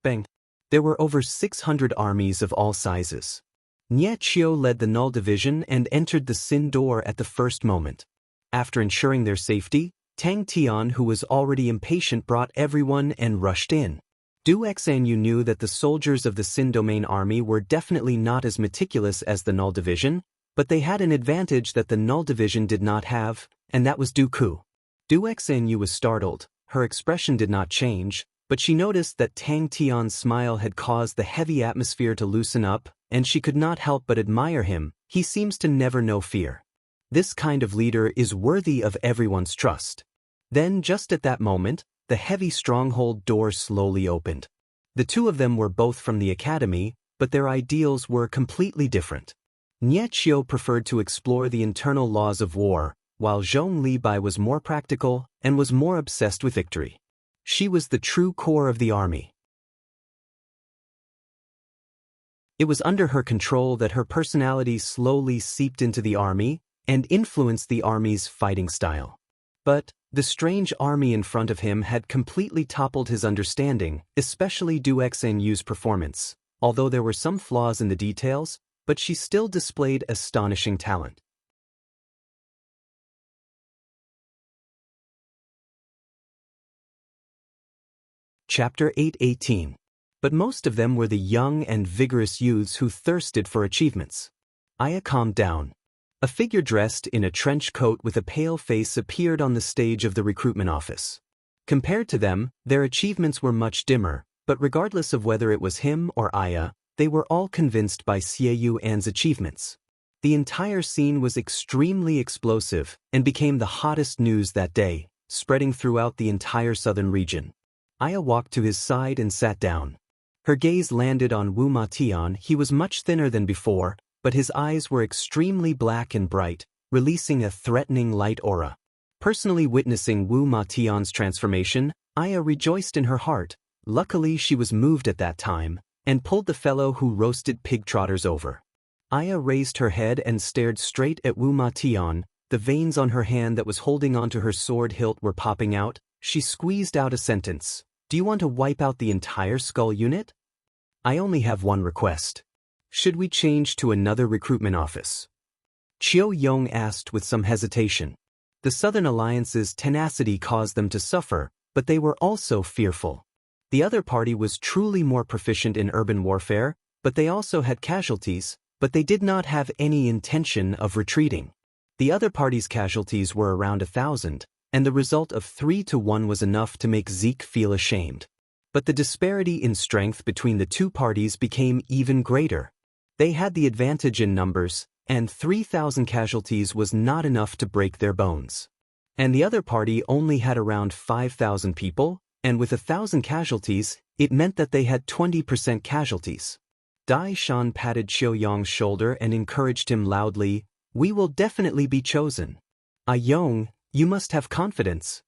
Bang! There were over 600 armies of all sizes. Nie Chio led the Null Division and entered the Sin Door at the first moment. After ensuring their safety, Tang Tian, who was already impatient, brought everyone and rushed in. Wuxia and Xianxia knew that the soldiers of the Sin domain army were definitely not as meticulous as the Null Division, but they had an advantage that the Null Division did not have, and that was Du Ku. Wuxia and Xianxia was startled. Her expression did not change, but she noticed that Tang Tian's smile had caused the heavy atmosphere to loosen up, and she could not help but admire him. He seems to never know fear. This kind of leader is worthy of everyone's trust. Then, just at that moment, the heavy stronghold door slowly opened. The two of them were both from the academy, but their ideals were completely different. Nie Chio preferred to explore the internal laws of war, while Zhong Libai was more practical and was more obsessed with victory. She was the true core of the army. It was under her control that her personality slowly seeped into the army and influenced the army's fighting style. But the strange army in front of him had completely toppled his understanding, especially Wuxia and Xianxia's performance. Although there were some flaws in the details, but she still displayed astonishing talent. Chapter 8:18. But most of them were the young and vigorous youths who thirsted for achievements. Aya calmed down. A figure dressed in a trench coat with a pale face appeared on the stage of the recruitment office. Compared to them, their achievements were much dimmer, but regardless of whether it was him or Aya, they were all convinced by Xie Yuan's achievements. The entire scene was extremely explosive and became the hottest news that day, spreading throughout the entire southern region. Aya walked to his side and sat down. Her gaze landed on Wu Matian. He was much thinner than before, but his eyes were extremely black and bright, releasing a threatening light aura. Personally witnessing Wu Matian's transformation, Aya rejoiced in her heart. Luckily she was moved at that time, and pulled the fellow who roasted pig trotters over. Aya raised her head and stared straight at Wu Matian. The veins on her hand that was holding onto her sword hilt were popping out. She squeezed out a sentence. Do you want to wipe out the entire skull unit? I only have one request. Should we change to another recruitment office? Qiu Yong asked with some hesitation. The Southern Alliance's tenacity caused them to suffer, but they were also fearful. The other party was truly more proficient in urban warfare, but they also had casualties, but they did not have any intention of retreating. The other party's casualties were around 1,000, and the result of 3-1 was enough to make Zeke feel ashamed. But the disparity in strength between the two parties became even greater. They had the advantage in numbers, and 3,000 casualties was not enough to break their bones. And the other party only had around 5,000 people, and with 1,000 casualties, it meant that they had 20% casualties. Dai Shan patted Qiu Yong's shoulder and encouraged him loudly, "We will definitely be chosen. Yong, you must have confidence."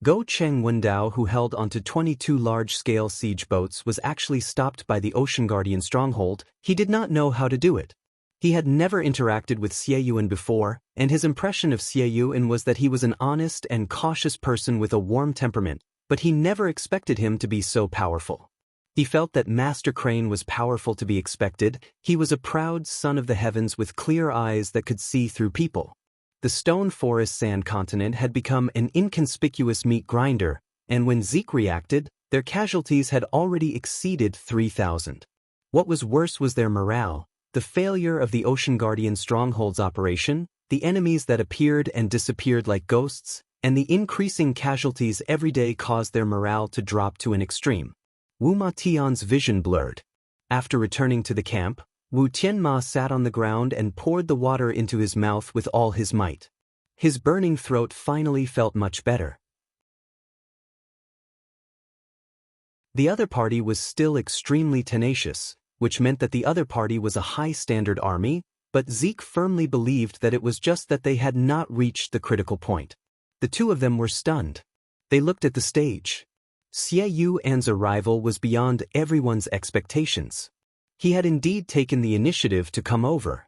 Go Cheng Wendao, who held onto 22 large-scale siege boats, was actually stopped by the Ocean Guardian stronghold. He did not know how to do it. He had never interacted with Xie Yuan before, and his impression of Xie Yuan was that he was an honest and cautious person with a warm temperament, but he never expected him to be so powerful. He felt that Master Crane was powerful to be expected. He was a proud son of the heavens with clear eyes that could see through people. The stone forest sand continent had become an inconspicuous meat grinder, and when Zeke reacted, their casualties had already exceeded 3,000. What was worse was their morale. The failure of the Ocean Guardian stronghold's operation, the enemies that appeared and disappeared like ghosts, and the increasing casualties every day caused their morale to drop to an extreme. Wu Matian's vision blurred. After returning to the camp, Wu Tianma sat on the ground and poured the water into his mouth with all his might. His burning throat finally felt much better. The other party was still extremely tenacious, which meant that the other party was a high-standard army, but Zeke firmly believed that it was just that they had not reached the critical point. The two of them were stunned. They looked at the stage. Xie Yuan's arrival was beyond everyone's expectations. He had indeed taken the initiative to come over.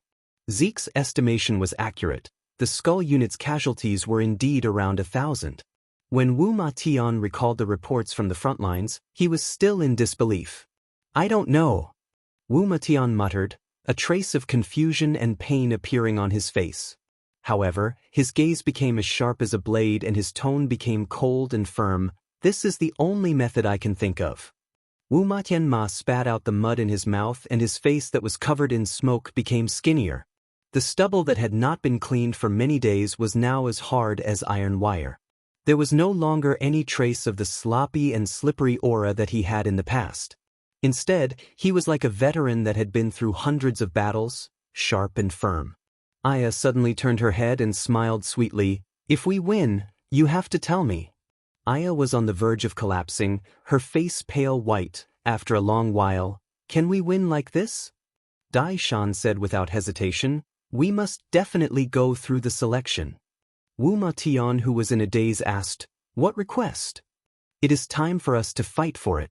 Zeke's estimation was accurate. The skull unit's casualties were indeed around 1,000. When Wu Matian recalled the reports from the front lines, he was still in disbelief. "I don't know," Wu Matian muttered, a trace of confusion and pain appearing on his face. However, his gaze became as sharp as a blade and his tone became cold and firm. "This is the only method I can think of." Wu Matianma spat out the mud in his mouth and his face that was covered in smoke became skinnier. The stubble that had not been cleaned for many days was now as hard as iron wire. There was no longer any trace of the sloppy and slippery aura that he had in the past. Instead, he was like a veteran that had been through hundreds of battles, sharp and firm. Aya suddenly turned her head and smiled sweetly. "If we win, you have to tell me." Aya was on the verge of collapsing, her face pale white. After a long while, "Can we win like this?" Dai Shan said without hesitation, "We must definitely go through the selection." Wu Matian, who was in a daze, asked, "What request?" "It is time for us to fight for it."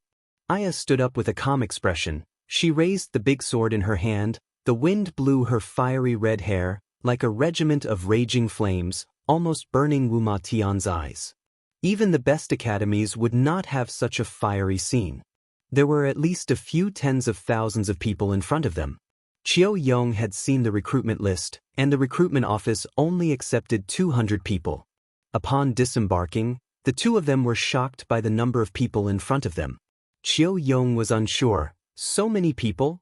Aya stood up with a calm expression. She raised the big sword in her hand. The wind blew her fiery red hair, like a regiment of raging flames, almost burning Wu Matian's eyes. Even the best academies would not have such a fiery scene. There were at least a few tens of thousands of people in front of them. Qiu Yong had seen the recruitment list, and the recruitment office only accepted 200 people. Upon disembarking, the two of them were shocked by the number of people in front of them. Qiu Yong was unsure. So many people?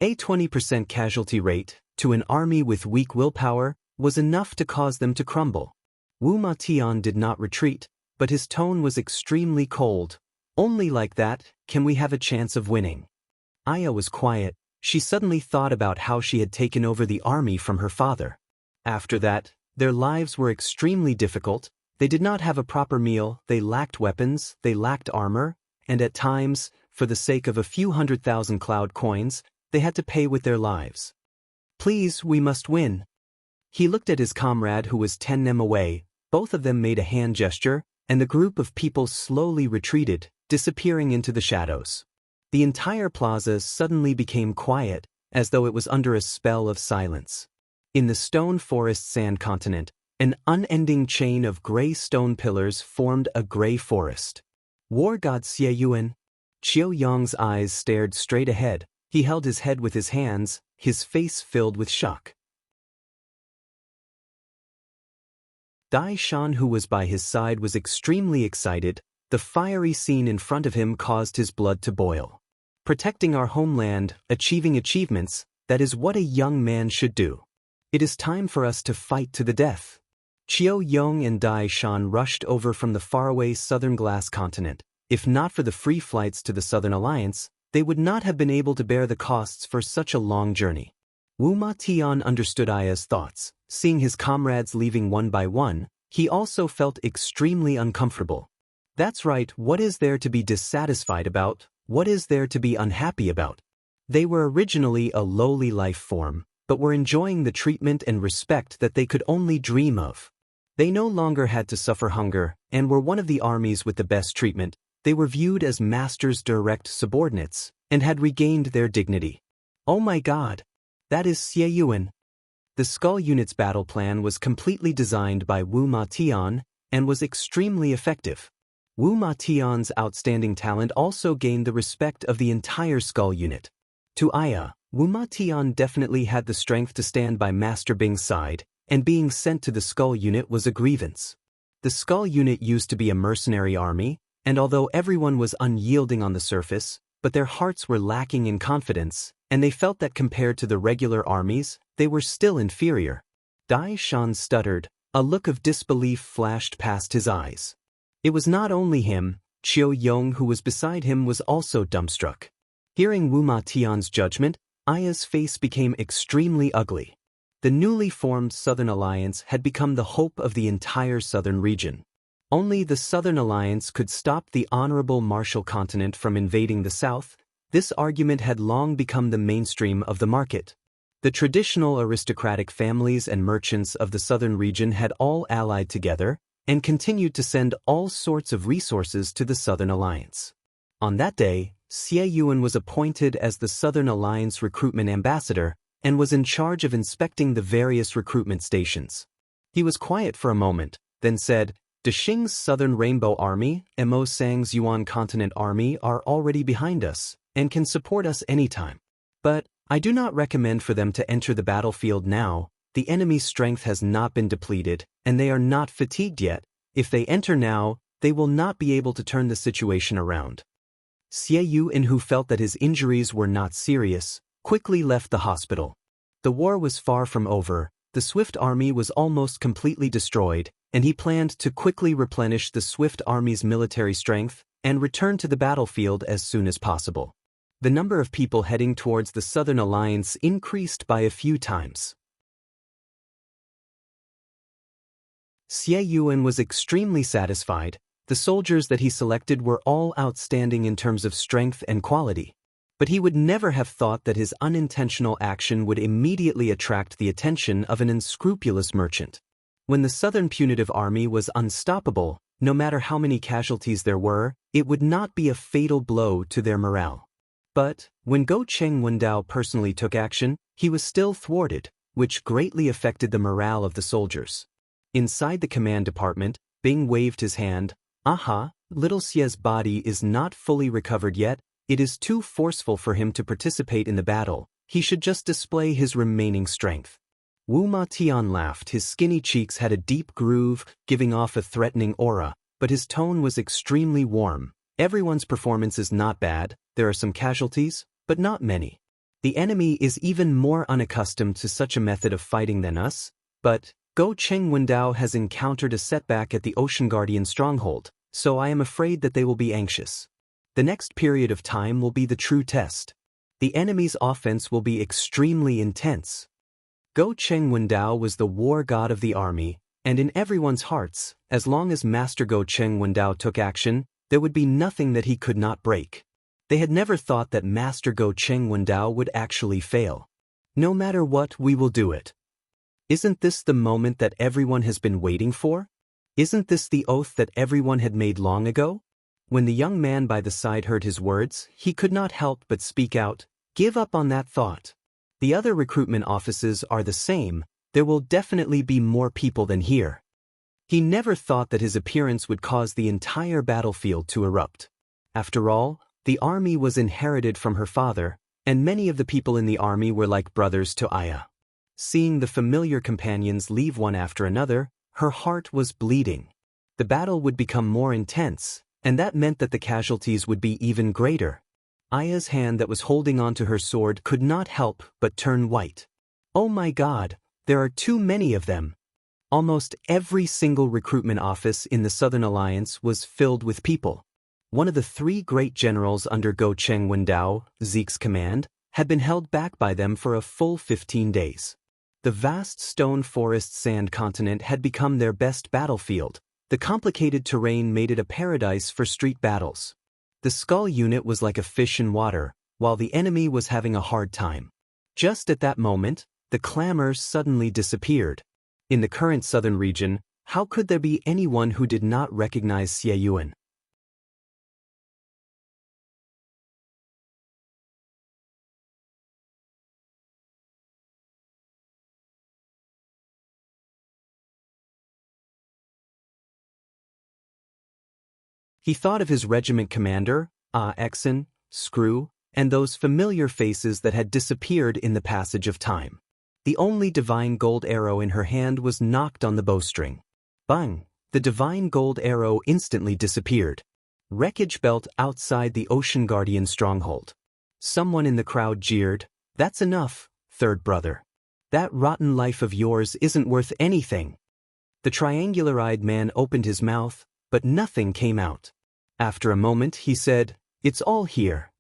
A 20% casualty rate, to an army with weak willpower, was enough to cause them to crumble. Wu Matian did not retreat, but his tone was extremely cold. "Only like that can we have a chance of winning." Aya was quiet. She suddenly thought about how she had taken over the army from her father. After that, their lives were extremely difficult. They did not have a proper meal, they lacked weapons, they lacked armor, and at times, for the sake of a few 100,000 cloud coins, they had to pay with their lives. "Please, we must win." He looked at his comrade who was 10 nem away. Both of them made a hand gesture, and the group of people slowly retreated, disappearing into the shadows. The entire plaza suddenly became quiet, as though it was under a spell of silence. In the stone forest sand continent, an unending chain of gray stone pillars formed a gray forest. War god Xie Yuan. Qiu Yong's eyes stared straight ahead. He held his head with his hands, his face filled with shock. Dai Shan, who was by his side, was extremely excited. The fiery scene in front of him caused his blood to boil. Protecting our homeland, achieving achievements, that is what a young man should do. It is time for us to fight to the death. Qiu Yong and Dai Shan rushed over from the faraway southern glass continent. If not for the free flights to the Southern Alliance, they would not have been able to bear the costs for such a long journey. Wu Ma Tian understood Aya's thoughts. Seeing his comrades leaving one by one, he also felt extremely uncomfortable. That's right, what is there to be dissatisfied about? What is there to be unhappy about? They were originally a lowly life form, but were enjoying the treatment and respect that they could only dream of. They no longer had to suffer hunger, and were one of the armies with the best treatment. They were viewed as masters' direct subordinates, and had regained their dignity. Oh my God! That is Xie Yuan. The Skull Unit's battle plan was completely designed by Wu Ma Tian, and was extremely effective. Wu Ma Tian's outstanding talent also gained the respect of the entire Skull Unit. To Aya, Wu Ma Tian definitely had the strength to stand by Master Bing's side, and being sent to the Skull Unit was a grievance. The Skull Unit used to be a mercenary army, and although everyone was unyielding on the surface, but their hearts were lacking in confidence, and they felt that compared to the regular armies, they were still inferior. Dai Shan stuttered, a look of disbelief flashed past his eyes. It was not only him, Qiu Yong who was beside him was also dumbstruck. Hearing Wu Ma Tian's judgment, Aya's face became extremely ugly. The newly formed Southern Alliance had become the hope of the entire southern region. Only the Southern Alliance could stop the honorable Martial continent from invading the South. This argument had long become the mainstream of the market. The traditional aristocratic families and merchants of the southern region had all allied together, and continued to send all sorts of resources to the Southern Alliance. On that day, Xie Yuan was appointed as the Southern Alliance recruitment ambassador, and was in charge of inspecting the various recruitment stations. He was quiet for a moment, then said, Dexing's Southern Rainbow Army and Mo Sang's Yuan Continent Army are already behind us, and can support us anytime. But I do not recommend for them to enter the battlefield now. The enemy's strength has not been depleted, and they are not fatigued yet. If they enter now, they will not be able to turn the situation around. Xie Yuan, who felt that his injuries were not serious, quickly left the hospital. The war was far from over. The Swift Army was almost completely destroyed, and he planned to quickly replenish the Swift Army's military strength and return to the battlefield as soon as possible. The number of people heading towards the Southern Alliance increased by a few times. Xie Yuan was extremely satisfied. The soldiers that he selected were all outstanding in terms of strength and quality. But he would never have thought that his unintentional action would immediately attract the attention of an unscrupulous merchant. When the Southern Punitive Army was unstoppable, no matter how many casualties there were, it would not be a fatal blow to their morale. But when Go Cheng Wendao personally took action, he was still thwarted, which greatly affected the morale of the soldiers. Inside the command department, Bing waved his hand. Aha, little Xie's body is not fully recovered yet. It is too forceful for him to participate in the battle. He should just display his remaining strength. Wu Ma Tian laughed. His skinny cheeks had a deep groove, giving off a threatening aura, but his tone was extremely warm. Everyone's performance is not bad. There are some casualties, but not many. The enemy is even more unaccustomed to such a method of fighting than us, but Go Cheng Wendao has encountered a setback at the Ocean Guardian stronghold, so I am afraid that they will be anxious. The next period of time will be the true test. The enemy's offense will be extremely intense. Go Cheng Wendao was the war god of the army, and in everyone's hearts, as long as Master Go Cheng Wendao took action, there would be nothing that he could not break. They had never thought that Master Go Cheng Wendao would actually fail. No matter what, we will do it. Isn't this the moment that everyone has been waiting for? Isn't this the oath that everyone had made long ago? When the young man by the side heard his words, he could not help but speak out, "Give up on that thought. The other recruitment offices are the same, there will definitely be more people than here." He never thought that his appearance would cause the entire battlefield to erupt. After all, the army was inherited from her father, and many of the people in the army were like brothers to Aya. Seeing the familiar companions leave one after another, her heart was bleeding. The battle would become more intense, and that meant that the casualties would be even greater. Aya's hand that was holding onto her sword could not help but turn white. Oh my God, there are too many of them. Almost every single recruitment office in the Southern Alliance was filled with people. One of the three great generals under Go Cheng Wendao, Zeke's command, had been held back by them for a full 15 days. The vast stone forest sand continent had become their best battlefield. The complicated terrain made it a paradise for street battles. The skull unit was like a fish in water, while the enemy was having a hard time. Just at that moment, the clamor suddenly disappeared. In the current southern region, how could there be anyone who did not recognize Xie Yuan? He thought of his regiment commander, Ah Exon, Screw, and those familiar faces that had disappeared in the passage of time. The only divine gold arrow in her hand was knocked on the bowstring. Bang! The divine gold arrow instantly disappeared. Wreckage belt outside the Ocean Guardian stronghold. Someone in the crowd jeered, "That's enough, third brother. That rotten life of yours isn't worth anything." The triangular-eyed man opened his mouth, but nothing came out. After a moment, he said, "It's all here."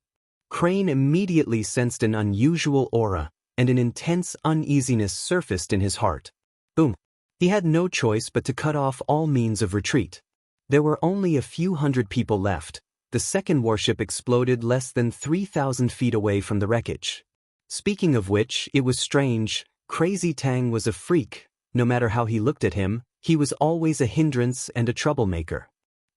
Crane immediately sensed an unusual aura, and an intense uneasiness surfaced in his heart. Boom! He had no choice but to cut off all means of retreat. There were only a few hundred people left. The second warship exploded less than 3,000 feet away from the wreckage. Speaking of which, it was strange, Crazy Tang was a freak. No matter how he looked at him, he was always a hindrance and a troublemaker.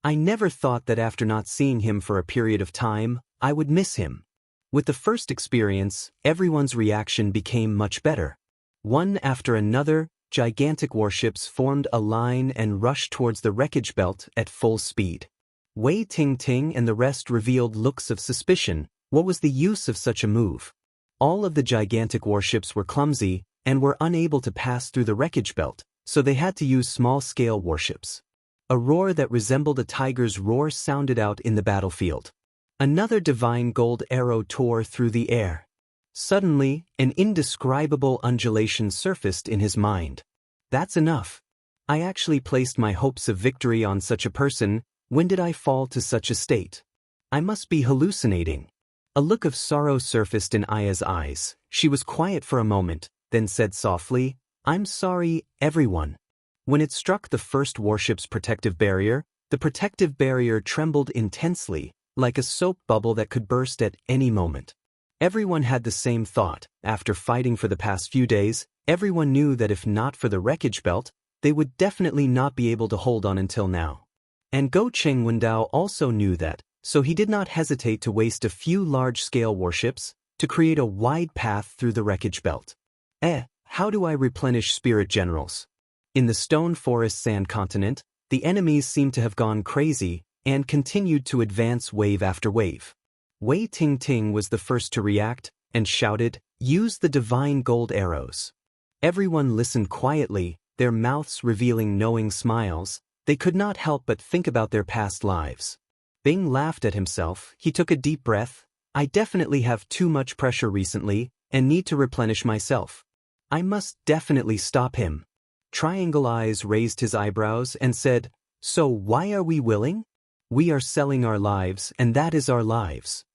I never thought that after not seeing him for a period of time, I would miss him. With the first experience, everyone's reaction became much better. One after another, gigantic warships formed a line and rushed towards the wreckage belt at full speed. Wei Ting and the rest revealed looks of suspicion. What was the use of such a move? All of the gigantic warships were clumsy and were unable to pass through the wreckage belt, so they had to use small-scale warships. A roar that resembled a tiger's roar sounded out in the battlefield. Another divine gold arrow tore through the air. Suddenly, an indescribable undulation surfaced in his mind. That's enough. I actually placed my hopes of victory on such a person. When did I fall to such a state? I must be hallucinating. A look of sorrow surfaced in Aya's eyes. She was quiet for a moment, then said softly, "I'm sorry, everyone." When it struck the first warship's protective barrier, the protective barrier trembled intensely, like a soap bubble that could burst at any moment. Everyone had the same thought. After fighting for the past few days, everyone knew that if not for the wreckage belt, they would definitely not be able to hold on until now. And Go Cheng Wendao also knew that, so he did not hesitate to waste a few large-scale warships to create a wide path through the wreckage belt. How do I replenish spirit generals? In the stone forest sand continent, the enemies seemed to have gone crazy and continued to advance wave after wave. Wei Ting was the first to react and shouted, "Use the divine gold arrows." Everyone listened quietly, their mouths revealing knowing smiles. They could not help but think about their past lives. Bing laughed at himself. He took a deep breath. "I definitely have too much pressure recently and need to replenish myself. I must definitely stop him." Triangle Eyes raised his eyebrows and said, "So why are we willing? We are selling our lives, and that is our lives."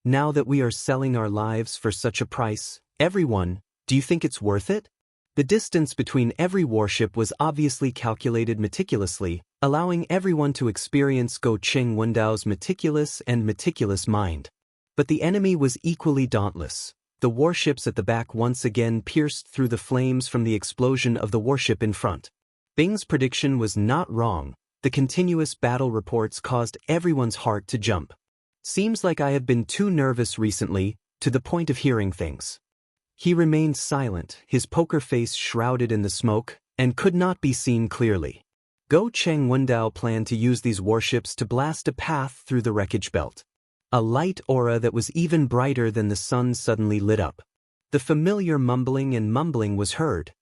Now that we are selling our lives for such a price, everyone, do you think it's worth it? The distance between every warship was obviously calculated meticulously, allowing everyone to experience Go Cheng Wendao's meticulous mind. But the enemy was equally dauntless. The warships at the back once again pierced through the flames from the explosion of the warship in front. Bing's prediction was not wrong. The continuous battle reports caused everyone's heart to jump. Seems like I have been too nervous recently, to the point of hearing things. He remained silent, his poker face shrouded in the smoke, and could not be seen clearly. Go Cheng Wendao planned to use these warships to blast a path through the wreckage belt. A light aura that was even brighter than the sun suddenly lit up. The familiar mumbling and mumbling was heard.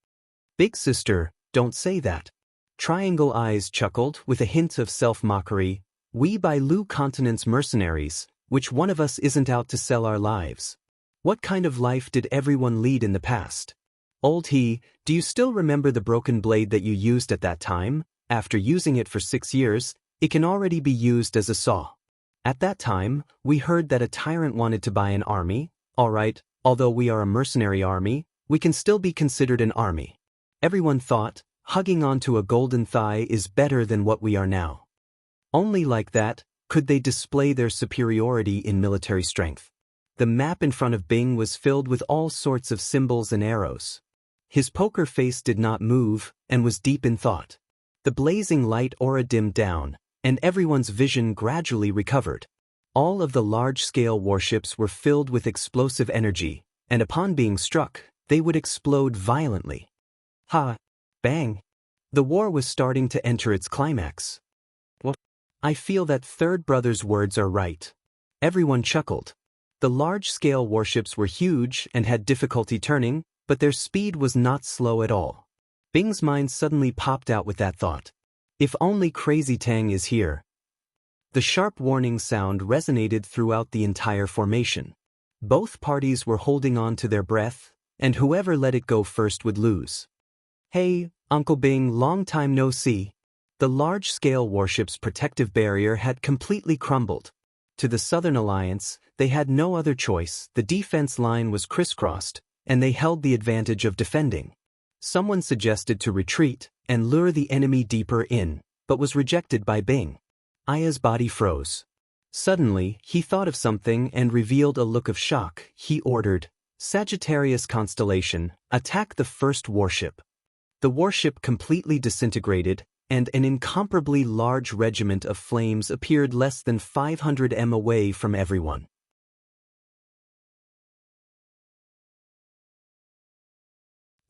"Big sister, don't say that." Triangle Eyes chuckled with a hint of self-mockery. "We by Lu Continent's mercenaries, which one of us isn't out to sell our lives? What kind of life did everyone lead in the past? Old he, do you still remember the broken blade that you used at that time? After using it for 6 years, it can already be used as a saw. At that time, we heard that a tyrant wanted to buy an army. All right, although we are a mercenary army, we can still be considered an army. Everyone thought, hugging onto a golden thigh is better than what we are now. Only like that could they display their superiority in military strength." The map in front of Bing was filled with all sorts of symbols and arrows. His poker face did not move and was deep in thought. The blazing light aura dimmed down, and everyone's vision gradually recovered. All of the large-scale warships were filled with explosive energy, and upon being struck, they would explode violently. Ha! Bang! The war was starting to enter its climax. What? I feel that Third Brother's words are right. Everyone chuckled. The large-scale warships were huge and had difficulty turning, but their speed was not slow at all. Bing's mind suddenly popped out with that thought. If only Crazy Tang is here. The sharp warning sound resonated throughout the entire formation. Both parties were holding on to their breath, and whoever let it go first would lose. "Hey, Uncle Bing, long time no see." The large-scale warship's protective barrier had completely crumbled. To the Southern Alliance, they had no other choice. The defense line was crisscrossed, and they held the advantage of defending. Someone suggested to retreat and lure the enemy deeper in, but was rejected by Bing. Aya's body froze. Suddenly, he thought of something and revealed a look of shock. He ordered, "Sagittarius Constellation, attack the first warship." The warship completely disintegrated, and an incomparably large regiment of flames appeared less than 500 m away from everyone.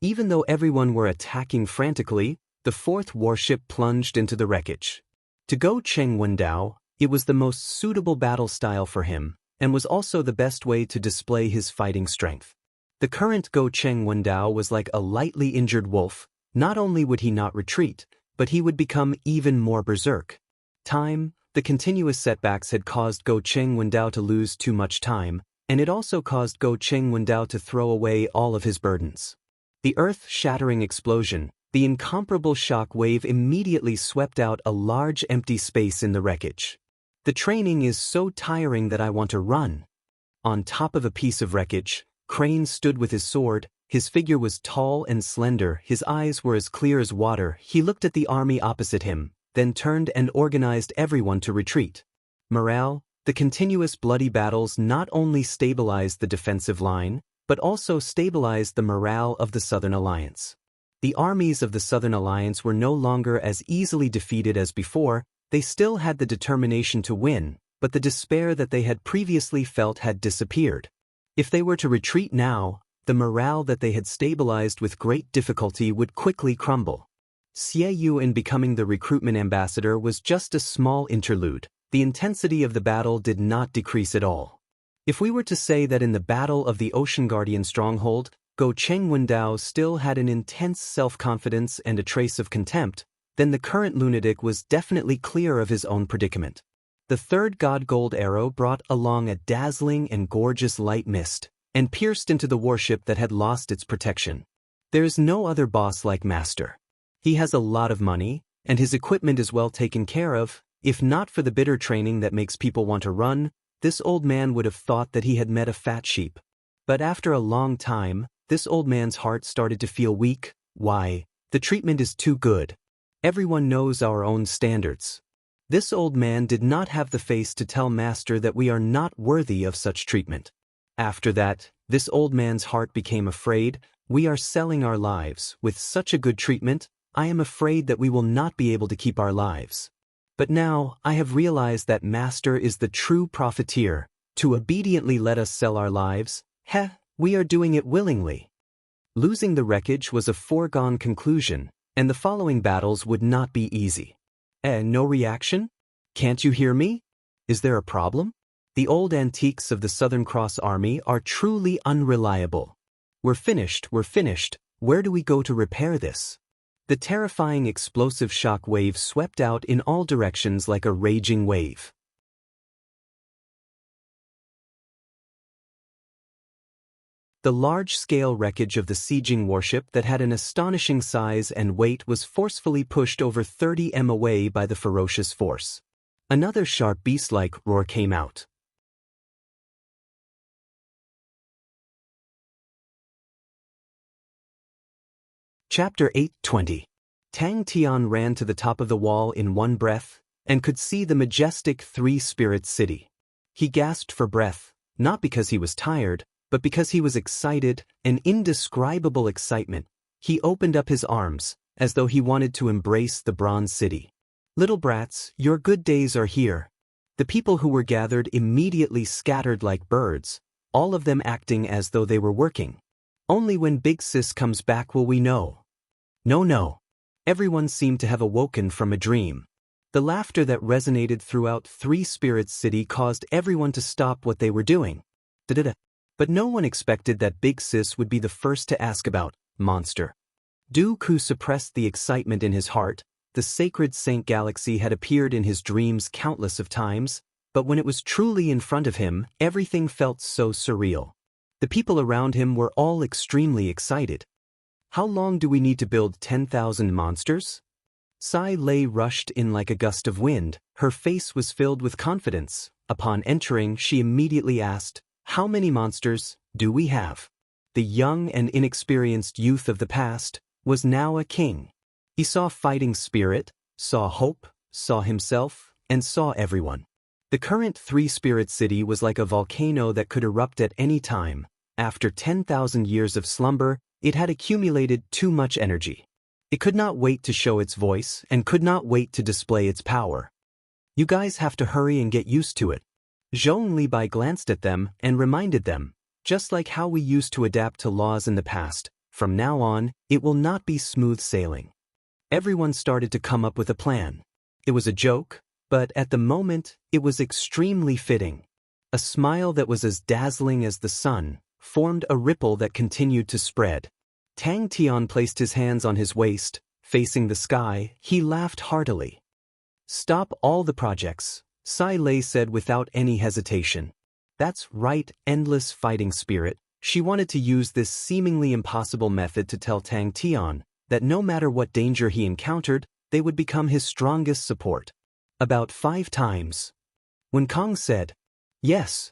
Even though everyone were attacking frantically, the fourth warship plunged into the wreckage. To Go Cheng Wendao, it was the most suitable battle style for him, and was also the best way to display his fighting strength. The current Go Cheng Wendao was like a lightly injured wolf. Not only would he not retreat, but he would become even more berserk. The continuous setbacks had caused Go Cheng Wendao to lose too much time, and it also caused Go Cheng Wendao to throw away all of his burdens. The earth-shattering explosion, the incomparable shock wave immediately swept out a large empty space in the wreckage. "The training is so tiring that I want to run." On top of a piece of wreckage, Crane stood with his sword. His figure was tall and slender, his eyes were as clear as water. He looked at the army opposite him, then turned and organized everyone to retreat. Morale, the continuous bloody battles not only stabilized the defensive line, but also stabilized the morale of the Southern Alliance. The armies of the Southern Alliance were no longer as easily defeated as before. They still had the determination to win, but the despair that they had previously felt had disappeared. If they were to retreat now, the morale that they had stabilized with great difficulty would quickly crumble. Xie Yu in becoming the recruitment ambassador was just a small interlude. The intensity of the battle did not decrease at all. If we were to say that in the Battle of the Ocean Guardian Stronghold, Go Cheng Wendao still had an intense self-confidence and a trace of contempt, then the current lunatic was definitely clear of his own predicament. The third God Gold arrow brought along a dazzling and gorgeous light mist, and pierced into the warship that had lost its protection. There's no other boss like Master. He has a lot of money, and his equipment is well taken care of. If not for the bitter training that makes people want to run, this old man would have thought that he had met a fat sheep. But after a long time, this old man's heart started to feel weak. Why? The treatment is too good. Everyone knows our own standards. This old man did not have the face to tell Master that we are not worthy of such treatment. After that, This old man's heart became afraid. We are selling our lives. With such a good treatment, I am afraid that we will not be able to keep our lives. But now, I have realized that Master is the true profiteer, to obediently let us sell our lives. We are doing it willingly. Losing the wreckage was a foregone conclusion, and the following battles would not be easy. No reaction? Can't you hear me? Is there a problem? The old antiques of the Southern Cross Army are truly unreliable. We're finished. Where do we go to repair this? The terrifying explosive shock wave swept out in all directions like a raging wave. The large-scale wreckage of the sieging warship that had an astonishing size and weight was forcefully pushed over 30 m away by the ferocious force. Another sharp beast-like roar came out. Chapter 8:20. Tang Tian ran to the top of the wall in one breath and could see the majestic three-spirit city. He gasped for breath, not because he was tired, but because he was excited, an indescribable excitement. He opened up his arms, as though he wanted to embrace the bronze city. Little brats, your good days are here. The people who were gathered immediately scattered like birds, all of them acting as though they were working. Only when Big Sis comes back will we know. No. Everyone seemed to have awoken from a dream. The laughter that resonated throughout Three Spirits City caused everyone to stop what they were doing. But no one expected that Big Sis would be the first to ask about monster. Dooku suppressed the excitement in his heart. The sacred Saint Galaxy had appeared in his dreams countless of times, but when it was truly in front of him, everything felt so surreal. The people around him were all extremely excited. How long do we need to build 10,000 monsters? Sai Lei rushed in like a gust of wind. Her face was filled with confidence. Upon entering, she immediately asked, "How many monsters do we have?" The young and inexperienced youth of the past was now a king. He saw fighting spirit, saw hope, saw himself, and saw everyone. The current three-spirit city was like a volcano that could erupt at any time. After 10,000 years of slumber, it had accumulated too much energy. It could not wait to show its voice and could not wait to display its power. You guys have to hurry and get used to it. Zhong Libai glanced at them and reminded them, just like how we used to adapt to laws in the past, from now on, it will not be smooth sailing. Everyone started to come up with a plan. It was a joke, but at the moment, it was extremely fitting. A smile that was as dazzling as the sun formed a ripple that continued to spread. Tang Tian placed his hands on his waist, facing the sky. He laughed heartily. "Stop all the projects," Sai Lei said without any hesitation. That's right, endless fighting spirit. She wanted to use this seemingly impossible method to tell Tang Tian that no matter what danger he encountered, they would become his strongest support. About 5 times. When Kong said, "Yes,"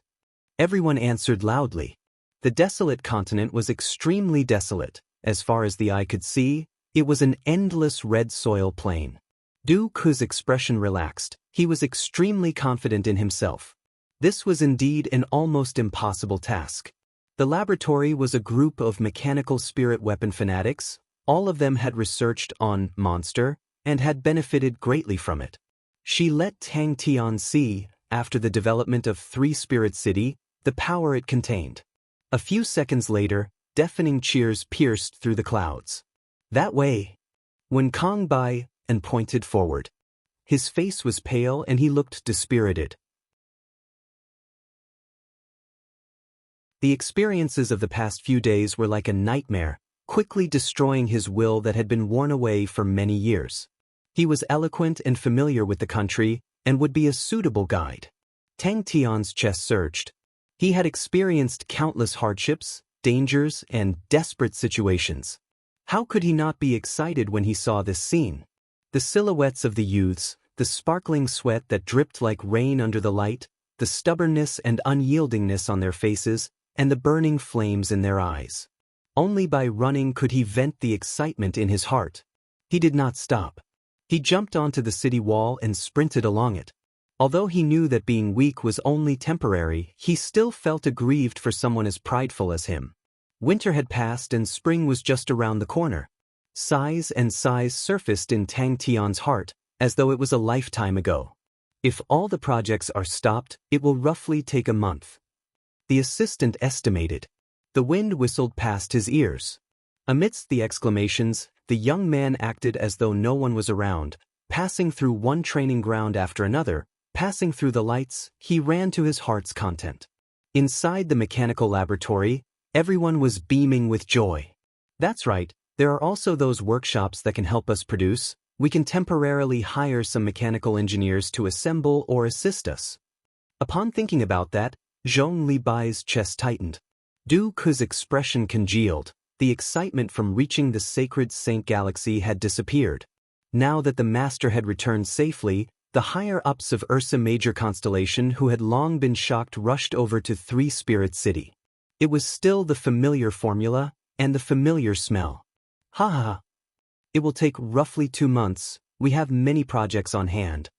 everyone answered loudly. The desolate continent was extremely desolate. As far as the eye could see, it was an endless red soil plain. Dooku's expression relaxed. He was extremely confident in himself. This was indeed an almost impossible task. The laboratory was a group of mechanical spirit weapon fanatics. All of them had researched on monster and had benefited greatly from it. She let Tang Tian see, after the development of Three Spirit City, the power it contained. A few seconds later, deafening cheers pierced through the clouds. That way. When Kong Bai and pointed forward. His face was pale and he looked dispirited. The experiences of the past few days were like a nightmare, quickly destroying his will that had been worn away for many years. He was eloquent and familiar with the country and would be a suitable guide. Tang Tian's chest surged. He had experienced countless hardships, dangers, and desperate situations. How could he not be excited when he saw this scene? The silhouettes of the youths, the sparkling sweat that dripped like rain under the light, the stubbornness and unyieldingness on their faces, and the burning flames in their eyes. Only by running could he vent the excitement in his heart. He did not stop. He jumped onto the city wall and sprinted along it. Although he knew that being weak was only temporary, he still felt aggrieved for someone as prideful as him. Winter had passed and spring was just around the corner. Sighs and sighs surfaced in Tang Tian's heart, as though it was a lifetime ago. If all the projects are stopped, it will roughly take a month. The assistant estimated. The wind whistled past his ears. Amidst the exclamations, the young man acted as though no one was around, passing through one training ground after another, passing through the lights, he ran to his heart's content. Inside the mechanical laboratory, everyone was beaming with joy. That's right, there are also those workshops that can help us produce. We can temporarily hire some mechanical engineers to assemble or assist us. Upon thinking about that, Zhong Libai's chest tightened. Du Ke's expression congealed. The excitement from reaching the sacred Saint Galaxy had disappeared. Now that the master had returned safely, the higher-ups of Ursa Major Constellation who had long been shocked rushed over to Three Spirit City. It was still the familiar formula and the familiar smell. Ha ha. It will take roughly 2 months. We have many projects on hand.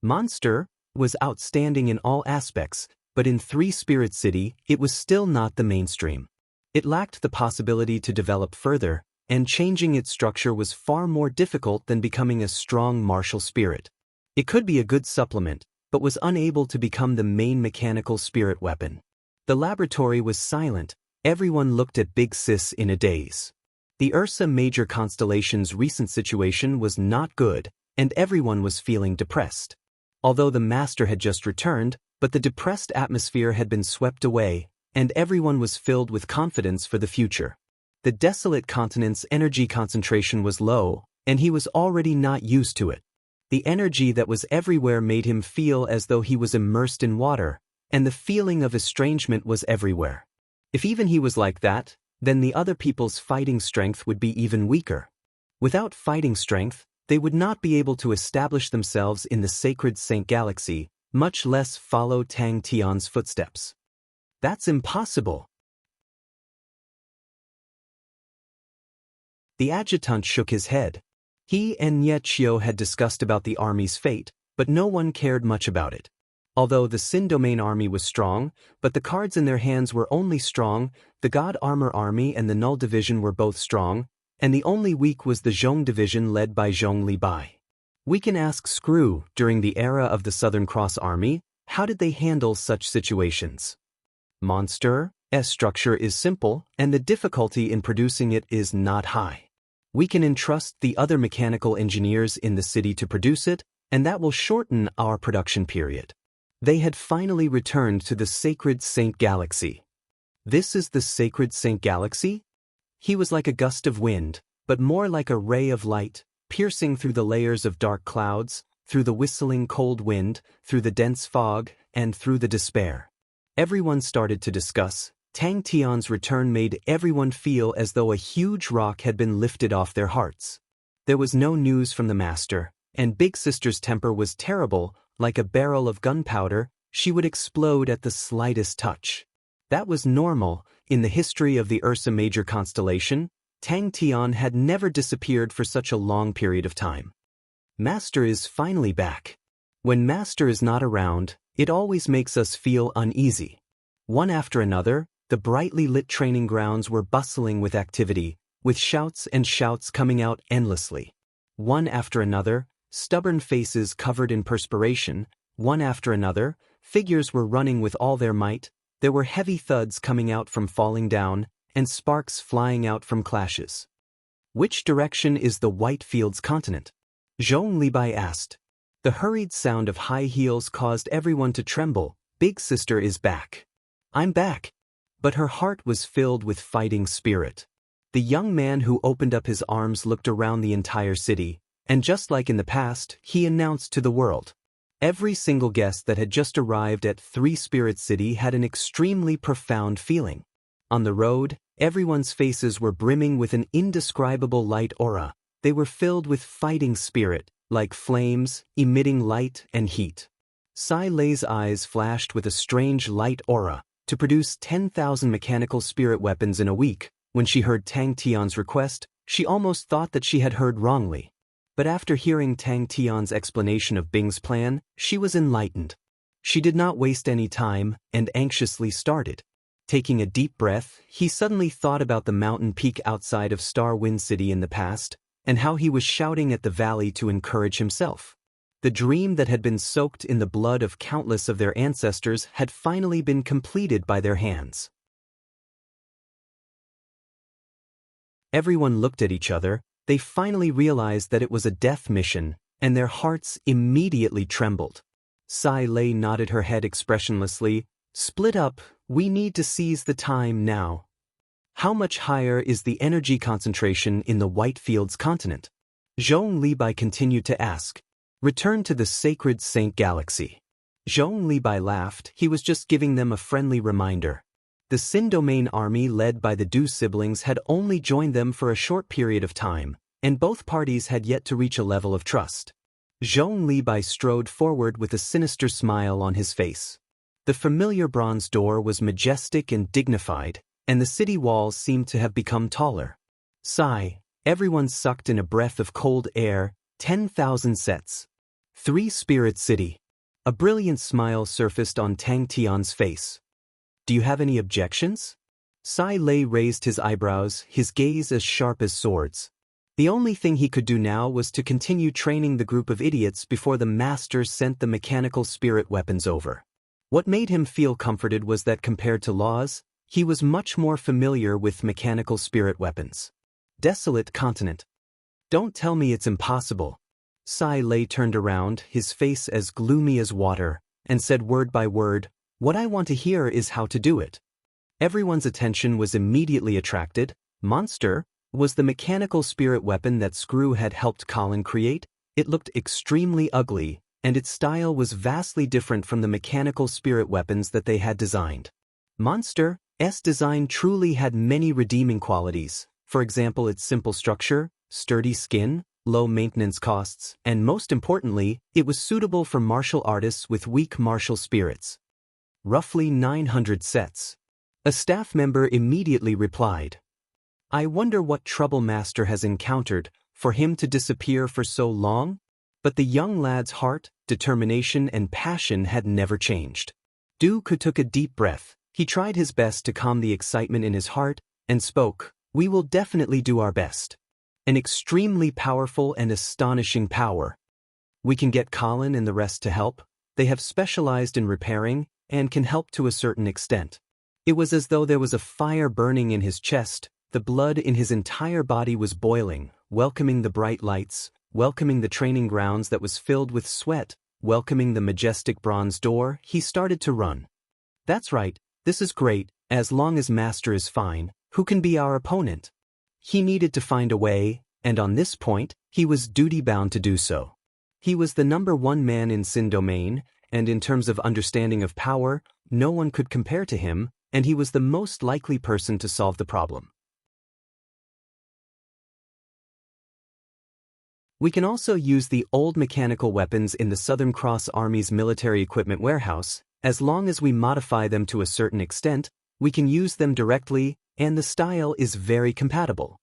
Monster was outstanding in all aspects, but in Three Spirit City, it was still not the mainstream. It lacked the possibility to develop further, and changing its structure was far more difficult than becoming a strong martial spirit. It could be a good supplement, but was unable to become the main mechanical spirit weapon. The laboratory was silent. Everyone looked at Big Sis in a daze. The Ursa Major Constellation's recent situation was not good, and everyone was feeling depressed. Although the master had just returned, but the depressed atmosphere had been swept away, and everyone was filled with confidence for the future. The desolate continent's energy concentration was low, and he was already not used to it. The energy that was everywhere made him feel as though he was immersed in water, and the feeling of estrangement was everywhere. If even he was like that, then the other people's fighting strength would be even weaker. Without fighting strength, they would not be able to establish themselves in the sacred Saint Galaxy, much less follow Tang Tian's footsteps. That's impossible. The adjutant shook his head. He and Nie Chio had discussed about the army's fate, but no one cared much about it. Although the Sin Domain army was strong, but the cards in their hands were only strong, the God Armor army and the Null division were both strong, and the only weak was the Zhong division led by Zhong Libai. We can ask Screw, during the era of the Southern Cross army, how did they handle such situations? Monster's structure is simple, and the difficulty in producing it is not high. We can entrust the other mechanical engineers in the city to produce it, and that will shorten our production period. They had finally returned to the sacred Saint Galaxy. This is the sacred Saint Galaxy? He was like a gust of wind, but more like a ray of light, piercing through the layers of dark clouds, through the whistling cold wind, through the dense fog, and through the despair. Everyone started to discuss. Tang Tian's return made everyone feel as though a huge rock had been lifted off their hearts. There was no news from the master, and Big Sister's temper was terrible. Like a barrel of gunpowder, she would explode at the slightest touch. That was normal. In the history of the Ursa Major Constellation, Tang Tian had never disappeared for such a long period of time. Master is finally back. When Master is not around, it always makes us feel uneasy. One after another, the brightly lit training grounds were bustling with activity, with shouts and shouts coming out endlessly. One after another, stubborn faces covered in perspiration, one after another, figures were running with all their might. There were heavy thuds coming out from falling down, and sparks flying out from clashes. Which direction is the White Fields continent? Zhong Libai asked. The hurried sound of high heels caused everyone to tremble. Big Sister is back. I'm back. But her heart was filled with fighting spirit. The young man who opened up his arms looked around the entire city, and just like in the past, he announced to the world. Every single guest that had just arrived at Three Spirit City had an extremely profound feeling. On the road, everyone's faces were brimming with an indescribable light aura. They were filled with fighting spirit, like flames, emitting light and heat. Sai Lei's eyes flashed with a strange light aura, to produce 10,000 mechanical spirit weapons in a week. When she heard Tang Tian's request, she almost thought that she had heard wrongly. But after hearing Tang Tian's explanation of Bing's plan, she was enlightened. She did not waste any time and anxiously started. Taking a deep breath, he suddenly thought about the mountain peak outside of Star Wind City in the past, and how he was shouting at the valley to encourage himself. The dream that had been soaked in the blood of countless of their ancestors had finally been completed by their hands. Everyone looked at each other. They finally realized that it was a death mission, and their hearts immediately trembled. Sai Lei nodded her head expressionlessly. Split up, we need to seize the time now. How much higher is the energy concentration in the Whitefields continent? Zhong Libai continued to ask. Return to the sacred Saint Galaxy. Zhong Libai laughed. He was just giving them a friendly reminder. The Sin Domain army led by the Du siblings had only joined them for a short period of time, and both parties had yet to reach a level of trust. Zhong Libai strode forward with a sinister smile on his face. The familiar bronze door was majestic and dignified, and the city walls seemed to have become taller. Sigh, everyone sucked in a breath of cold air. 10,000 sets. 3 Spirit City. A brilliant smile surfaced on Tang Tian's face. Do you have any objections? Sai Lei raised his eyebrows, his gaze as sharp as swords. The only thing he could do now was to continue training the group of idiots before the master sent the mechanical spirit weapons over. What made him feel comforted was that compared to Laws, he was much more familiar with mechanical spirit weapons. Desolate continent. Don't tell me it's impossible. Sai Lei turned around, his face as gloomy as water, and said word by word, what I want to hear is how to do it. Everyone's attention was immediately attracted. Monster was the mechanical spirit weapon that Screw had helped Colin create. It looked extremely ugly, and its style was vastly different from the mechanical spirit weapons that they had designed. Monster's design truly had many redeeming qualities, for example its simple structure, sturdy skin, low maintenance costs, and most importantly, it was suitable for martial artists with weak martial spirits. Roughly 900 sets. A staff member immediately replied. I wonder what trouble Master has encountered for him to disappear for so long? But the young lad's heart, determination, and passion had never changed. Duke took a deep breath. He tried his best to calm the excitement in his heart, and spoke, we will definitely do our best. An extremely powerful and astonishing power. We can get Colin and the rest to help. They have specialized in repairing, and can help to a certain extent. It was as though there was a fire burning in his chest, the blood in his entire body was boiling, welcoming the bright lights, welcoming the training grounds that was filled with sweat, welcoming the majestic bronze door. He started to run. That's right, this is great, as long as Master is fine, who can be our opponent? He needed to find a way, and on this point, he was duty-bound to do so. He was the #1 man in Sin Domain, and in terms of understanding of power, no one could compare to him, and he was the most likely person to solve the problem. We can also use the old mechanical weapons in the Southern Cross Army's military equipment warehouse. As long as we modify them to a certain extent, we can use them directly, and the style is very compatible.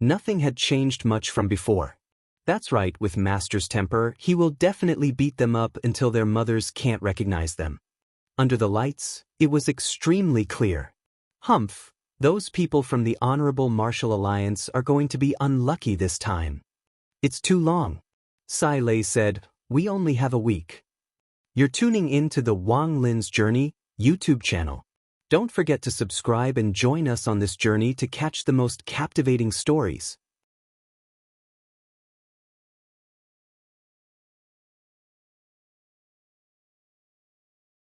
Nothing had changed much from before. That's right, with Master's temper, he will definitely beat them up until their mothers can't recognize them. Under the lights, it was extremely clear. Humph, those people from the Honorable Martial Alliance are going to be unlucky this time. It's too long. Sai Lei said, we only have a week. You're tuning in to the Wang Lin's Journey YouTube channel. Don't forget to subscribe and join us on this journey to catch the most captivating stories.